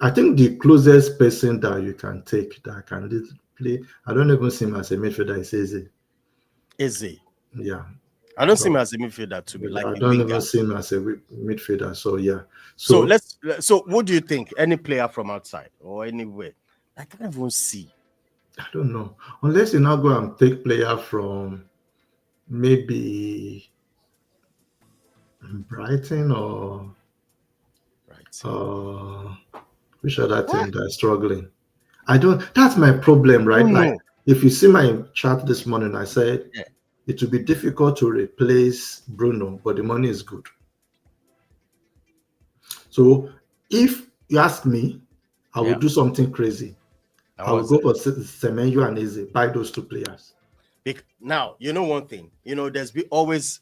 I think the closest person that you can take that can play, I don't even see him as a midfielder, is Eze. Eze. Yeah. I don't see him as a midfielder to be like I a don't winger. even see him as a midfielder. So yeah. So what do you think? Any player from outside or anywhere? I can't even see. I don't know. Unless you now go and take player from maybe Brighton or which other team that's struggling. That's my problem, right? Like if you see my chat this morning, I said it will be difficult to replace Bruno, but the money is good. So if you ask me, I will do something crazy. I will go for Semenyo and Eze, buy those two players. Now, you know one thing, there's always,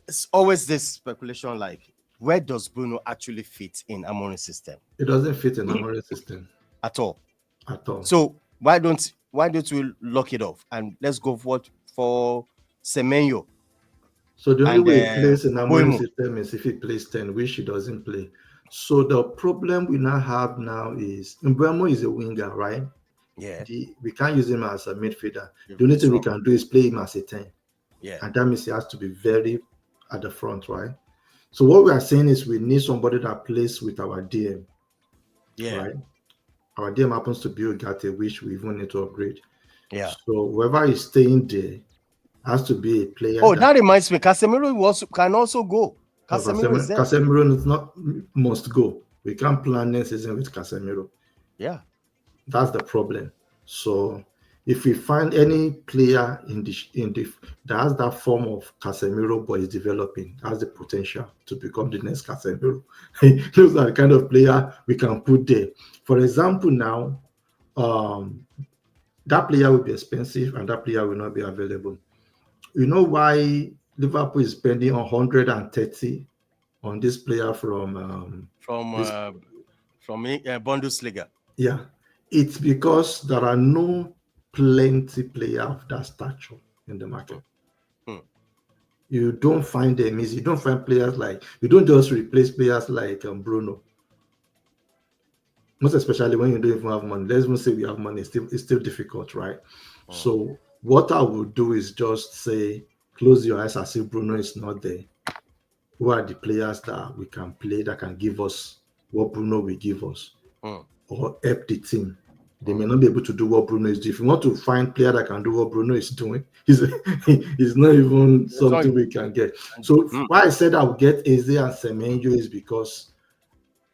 it's always this speculation like, where does Bruno actually fit in Amorim's system? It doesn't fit in Amorim's system. At all. At all. So why don't we lock it off and let's go for Semenyo? So the only way he plays in Amorim's system is if he plays 10, which he doesn't play. So the problem we now have is Mbeumo is a winger, right? Yeah. We can't use him as a midfielder. The only thing we can do is play him as a 10. Yeah. And that means he has to be very at the front, right? So what we are saying is we need somebody that plays with our DM. Yeah. Right? Our DM happens to be Ugarte, which we even need to upgrade. Yeah. So whoever is staying there has to be a player. Oh, that reminds me, Casemiro can also go. Casemiro is not must go. We can't plan next season with Casemiro. Yeah. That's the problem. So if we find any player in the that has that form of Casemiro but is developing, has the potential to become the next Casemiro, those are the kind of player we can put there. For example, now that player will be expensive and that player will not be available. You know why Liverpool is spending 130 on this player from Bundesliga? Yeah, it's because there are no plenty player of that stature in the market. You don't find them easy. You don't find players like, you don't just replace players like Bruno. Most especially when you don't even have money. Let's even say we have money, it's still difficult, right? So what I would do is just say, close your eyes as if Bruno is not there. Who are the players that we can play that can give us what Bruno will give us or help the team? They may not be able to do what Bruno is doing. If you want to find player that can do what Bruno is doing, he's not even something we can get. So why I said I will get Eze and Semenyo is because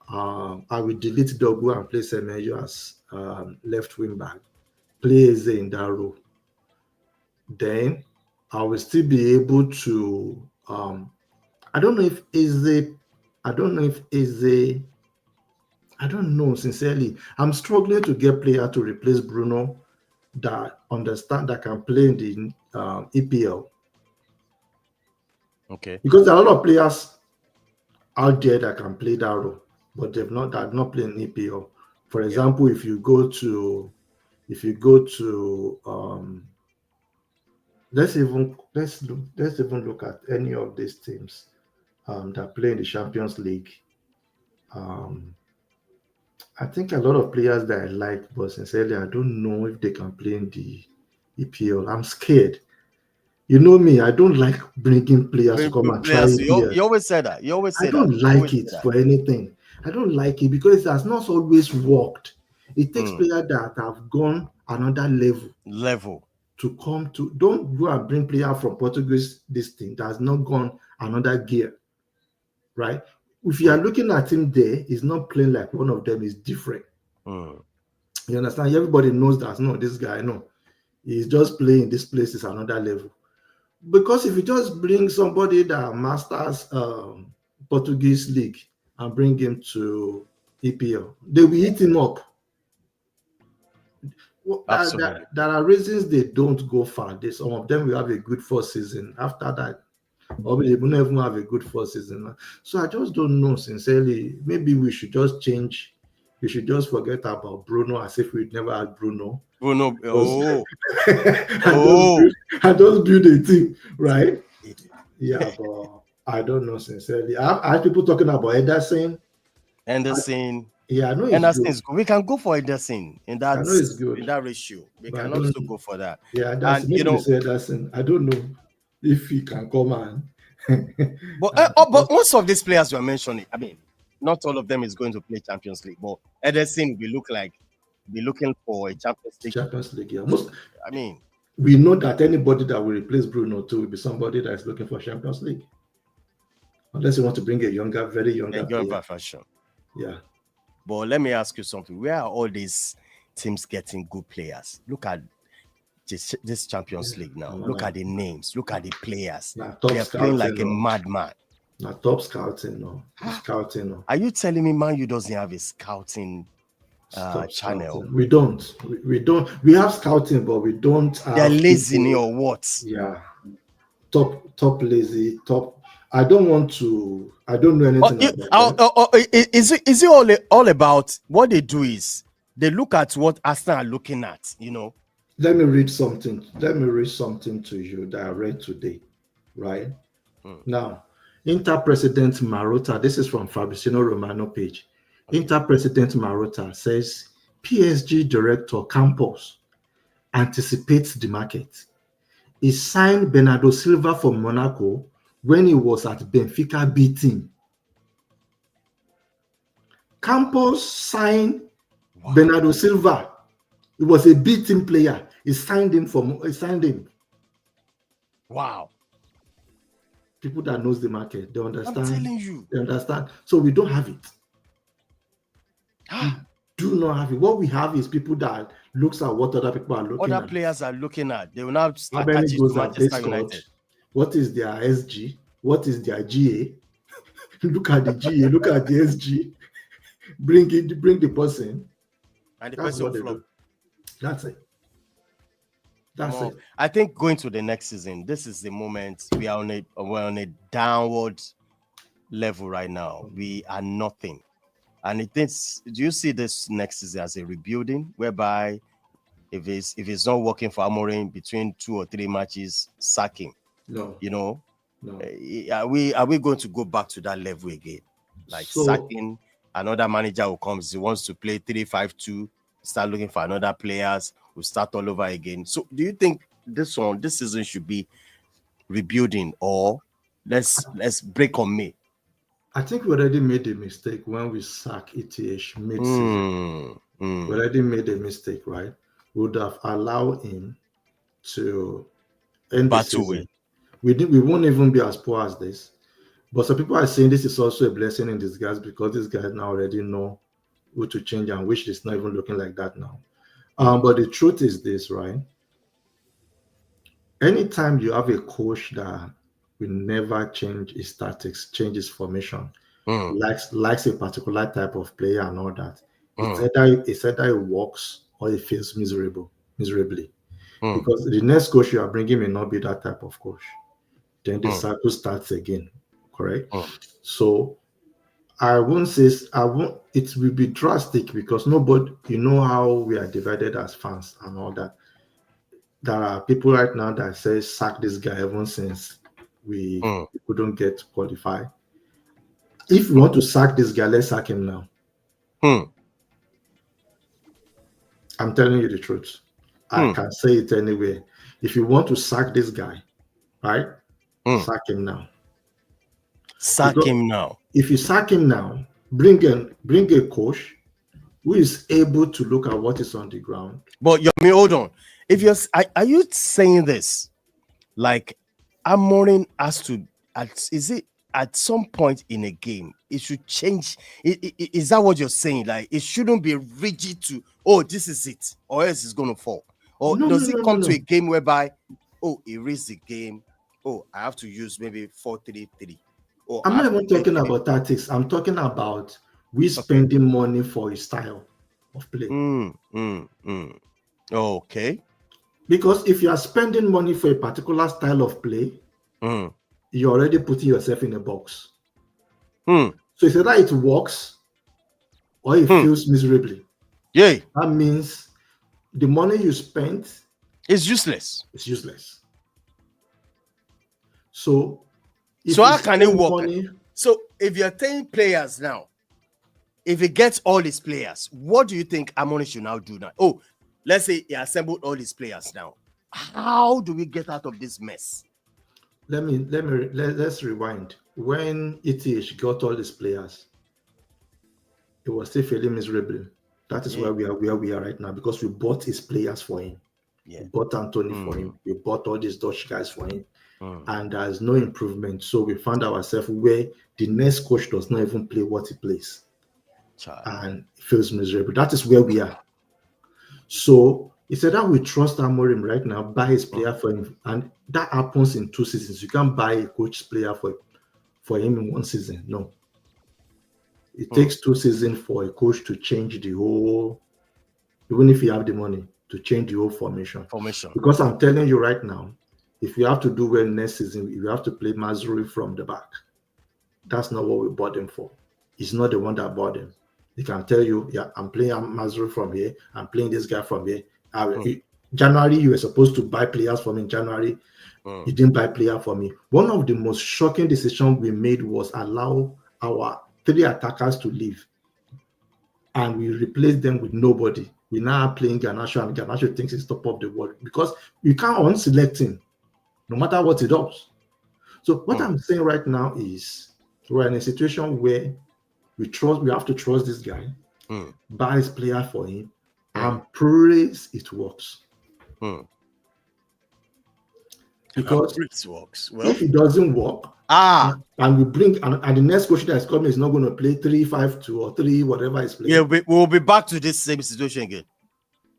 I will delete Dogu and play Semenyo as left wing back, play Eze in that role. Then I will still be able to I don't know, sincerely. I'm struggling to get player to replace Bruno that can play in the EPL. Okay. Because there are a lot of players out there that can play that role, but they're not playing EPL. For example, if you go to let's even look at any of these teams that play in the Champions League. I think a lot of players that I like, but sincerely, I don't know if they can play in the EPL. I'm scared. You know me, I don't like bringing players to come and try EPL. You always say that. I don't like it for anything. I don't like it because it has not always worked. It takes players that have gone another level to come to. Don't go and bring player from Portuguese this thing that has not gone another gear, right? If you are looking at him there, he's not playing like one of them, is different. You understand? Everybody knows that. No, this guy, no. He's just playing this place is another level. Because if you just bring somebody that masters Portuguese league and bring him to EPL, they will eat him up. There are reasons they don't go far. Some of them will have a good first season. After that, or they will not even have a good first season. So I just don't know, sincerely. Maybe we should just change. We should just forget about Bruno as if we'd never had Bruno. And just build a team, right? Yeah, but I don't know, sincerely. I have people talking about Anderson. Yeah, I know it's Anderson good. is good. We can go for Anderson in that, I know it's good. in that ratio. We But can also go for that. Yeah, that's and you know, I don't know if he can come and but most of these players you are mentioning, I mean, not all of them is going to play Champions League, but Ederson will be looking for a Champions League. Yeah. I mean, we know that anybody that will replace Bruno too will be somebody that is looking for Champions League. Unless you want to bring a younger, very younger player. Fashion. Yeah. But let me ask you something. Where are all these teams getting good players? Look at this Champions League now. Look at the names. Look at the players. They're playing like a madman. Not top scouting, no. Scouting, no. Are you telling me Man U doesn't have a scouting channel? Scouting. We don't. We don't. We have scouting, but we don't have. They're lazy or what? Yeah. Top lazy. Top. I don't know anything about that. Is it all about what they do is they look at what Arsenal are looking at, you know? Let me read something to you that I read today, right? Now, Inter President Marotta, this is from Fabricio Romano page. Inter President Marotta says PSG director Campos anticipates the market. He signed Bernardo Silva for Monaco when he was at Benfica B team. Campos signed Bernardo Silva. He was a B team player. He signed him. Wow. People that knows the market, they understand. I'm telling you. They understand. So we don't have it. We do not have it. What we have is people that looks at what other people are looking at. Other players are looking at. They will now start catching to Manchester United. What is their SG? What is their GA? Look at the GA. Look at the SG. Bring the person. And the person will flop. That's it. That's it. I think going to the next season, this is the moment we're on a downward level right now. We are nothing. And do you see this next season as a rebuilding, whereby if it's not working for Amorim between 2 or 3 matches, sack him? No. You know? No. Are we going to go back to that level again? Like sacking another manager who comes, he wants to play 3-5-2, start looking for another players, will start all over again. So do you think this season should be rebuilding, or let's break on me? I think we already made a mistake when we sacked ETH mid-season. We already made a mistake, right? We would have allowed him to end the season. We won't even be as poor as this. But some people are saying this is also a blessing in disguise because these guys now already know who to change and which is not even looking like that now. But the truth is this, right? Anytime you have a coach that will never change his tactics, change his formation, likes a particular type of player and all that, it's either it works or it feels miserably. Because the next coach you are bringing may not be that type of coach. Then the cycle starts again, correct? So it will be drastic because nobody, you know how we are divided as fans and all that. There are people right now that say sack this guy ever since we couldn't get qualified. If we want to sack this guy, let's sack him now. I'm telling you the truth. I can say it anyway. If you want to sack this guy, right? Sack him now. If you sack him now, bring a coach who is able to look at what is on the ground. But hold on. Are you saying this like Amorim has to? Is it at some point in a game it should change? Is that what you're saying? Like it shouldn't be rigid to this is it, or else it's going to fall. Or does it come to a game whereby erase the game? I have to use maybe 4-3-3. I'm not even talking about tactics. I'm talking about we spending money for a style of play. Okay. Because if you are spending money for a particular style of play, you're already putting yourself in a box. So it's either it works or it feels miserably. Yeah. That means the money you spent is useless. It's useless. So how can it work? So if you're 10 players now, if he gets all his players, what do you think Amorim should now do now? Oh, let's say he assembled all his players now. How do we get out of this mess? Let's rewind. When ETH got all his players, it was still failing miserably. That is why we are where we are right now, because we bought his players for him. We bought Anthony for him. We bought all these Dutch guys for him. And there's no improvement. So we found ourselves where the next coach does not even play what he plays. And it feels miserable. That is where we are. So he said that we trust Amorim right now, buy his player for him. And that happens in 2 seasons. You can't buy a coach's player for him in 1 season. No. It takes 2 seasons for a coach to change the whole, even if you have the money, to change the whole formation. Because I'm telling you right now, if you have to do well next season, you have to play Mazrui from the back. That's not what we bought him for. He's not the one that bought him. He can tell you, yeah, I'm playing Mazrui from here. I'm playing this guy from here. January, you were supposed to buy players from in January. You didn't buy player for me. One of the most shocking decisions we made was allow our 3 attackers to leave. And we replaced them with nobody. We now are playing Garnacho, and Garnacho thinks he's top of the world because you can't unselect him, no matter what he does. So what I'm saying right now is we're in a situation where we have to trust this guy, buy his player for him, and praise it works. Because if it doesn't work, and we bring and the next coach that is coming is not going to play 3-5-2 or 3 whatever is playing. Yeah, we'll be back to this same situation again.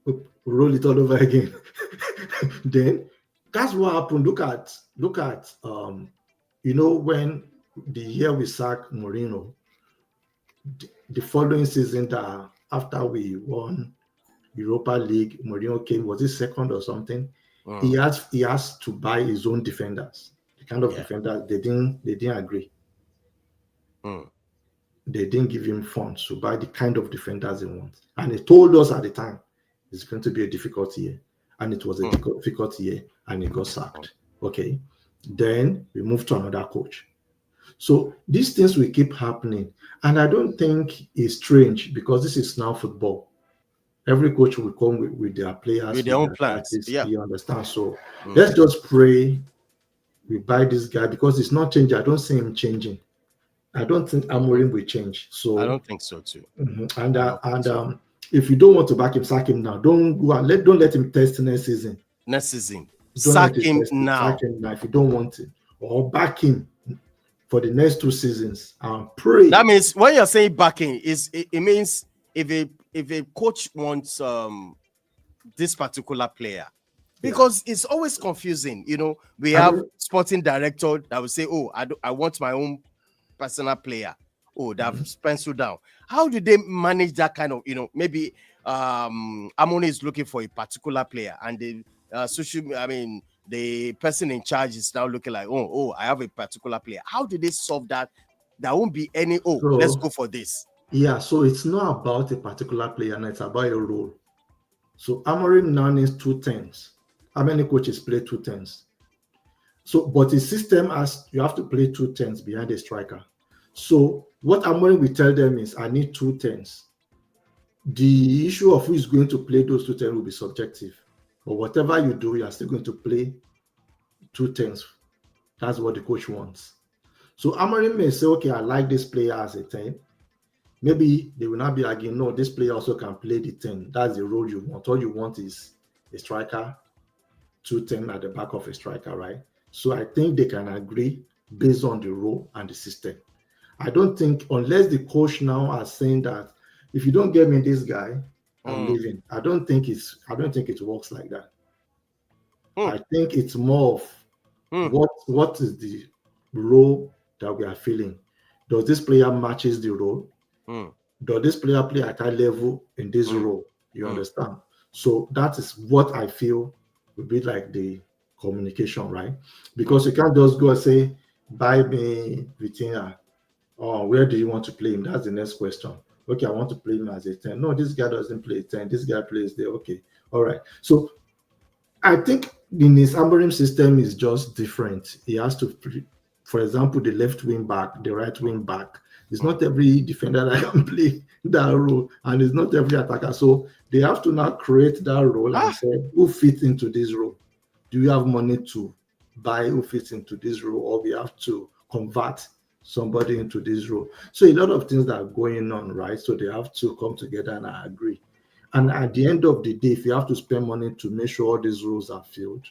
We'll roll it all over again. Then that's what happened. Look at when the year we sacked Mourinho, the following season that after we won Europa League, Mourinho came, was it second or something? He has to buy his own defenders. The kind of defenders they didn't agree. They didn't give him funds to buy the kind of defenders he wants. And he told us at the time it's going to be a difficult year. And it was a difficult year, and he got sacked. Okay. Then we moved to another coach. So these things will keep happening. And I don't think it's strange because this is now football. Every coach will come with their players, with their own plans. You understand? So let's just pray we buy this guy because it's not changing. I don't see him changing. I don't think Amorim will change. So I don't think so too. And if you don't want to back him, sack him now. Don't go and don't let him test next season. Sack him now. Sack him now if you don't want him, or back him for the next 2 seasons and pray. That means when you're saying backing, it means if a coach wants this particular player, because it's always confusing. We have sporting director that will say, "Oh, I want my own personal player." Oh, they've penciled down. How do they manage that kind of, maybe Amoni is looking for a particular player, and the person in charge is now looking like, oh, I have a particular player. How do they solve that? There won't be any, let's go for this. Yeah, so it's not about a particular player, and it's about a role. So Amorim now needs 2 10s. How many coaches play 2 10s? So, but the system you have to play 2 10s behind a striker. So what Amorim will tell them is, I need 2 10s. The issue of who is going to play those 2 10s will be subjective. But whatever you do, you are still going to play 2 10s. That's what the coach wants. So Amorim may say, okay, I like this player as a 10. Maybe they will not be arguing, no, this player also can play the 10. That's the role you want. All you want is a striker, 2 10 at the back of a striker, right? So I think they can agree based on the role and the system. I don't think, unless the coach now are saying that if you don't get me this guy, I'm leaving. I don't think it works like that. I think it's more of what is the role that we are filling. Does this player matches the role? Does this player play at high level in this role? You understand? So that is what I feel would be like the communication, right? Because you can't just go and say, buy me Vitinha. Oh, where do you want to play him? That's the next question. Okay, I want to play him as a 10. No, this guy doesn't play 10. This guy plays there. Okay, all right. So I think in his Amorim system is just different. He has to, for example, the left wing back, the right wing back, It's not every defender that can play that role, and it's not every attacker. So they have to now create that role and say, who fits into this role? Do you have money to buy who fits into this role, or we have to convert somebody into this role? So a lot of things that are going on, right? So they have to come together and agree. And at the end of the day, if you have to spend money to make sure all these roles are filled,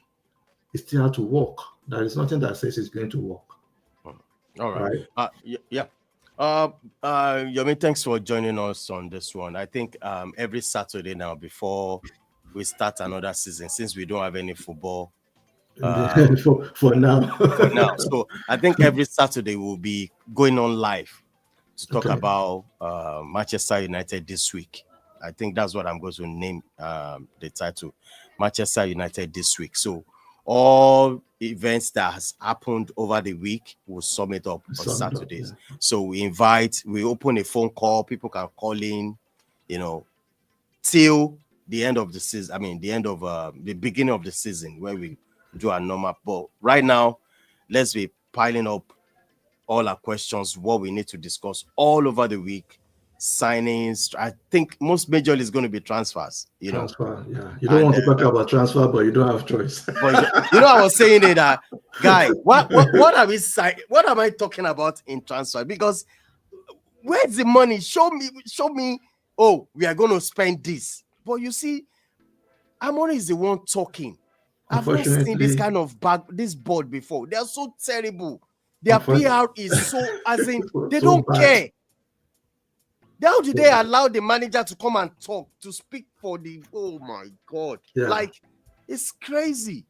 it still has to work. There is nothing that says it's going to work. All right. Yeah. Yomi, thanks for joining us on this one. I think every Saturday now, before we start another season, since we don't have any football for now. So I think every Saturday we'll be going on live to talk about Manchester United this week. I think that's what I'm going to name the title, Manchester United this week. So all events that has happened over the week, we'll sum it up on Saturdays. Yeah. So we open a phone call, people can call in, till the end of the season. I mean, the beginning of the season where we do our normal. But right now, let's be piling up all our questions, what we need to discuss all over the week. Signings. I think most majorly is going to be transfers. Transfer, yeah. You don't want to talk about transfer, but you don't have choice. But I was saying that, guy. What are we saying? What am I talking about in transfer? Because where's the money? Show me. Oh, we are going to spend this. But you see, Amori is the one talking. I've not seen this kind of this board before. They are so terrible. Their PR is so as in they don't care. How did they allow the manager to come and talk, to speak for the, oh my God. Yeah. Like, it's crazy.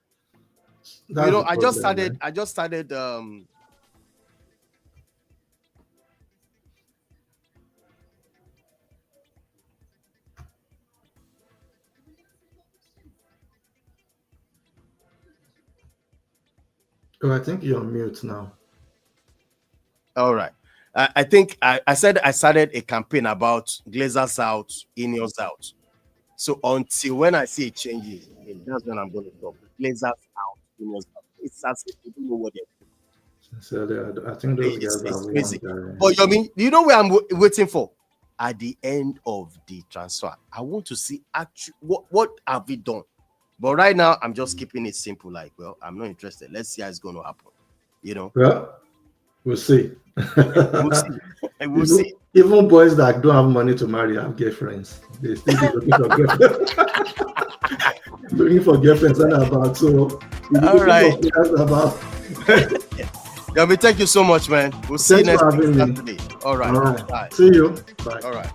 I just started I think you're on mute now. All right. I think I said I started a campaign about Glazers out, Ineos out. So until when I see it changes, that's when I'm going to talk. Glazers out, Ineos out. It's as if you don't know what they're doing. So I think those guys are crazy. But you know where I'm waiting for? At the end of the transfer, I want to see actually what have we done. But right now, I'm just keeping it simple. Like, well, I'm not interested. Let's see how it's going to happen. Well, we'll see. We'll see. Even boys that don't have money to marry have girlfriends. They still be looking for girlfriends. Looking for girlfriends and about. So, all right. Yeah, thank you so much, man. We'll see you next Saturday. All right. See you. Bye. All right.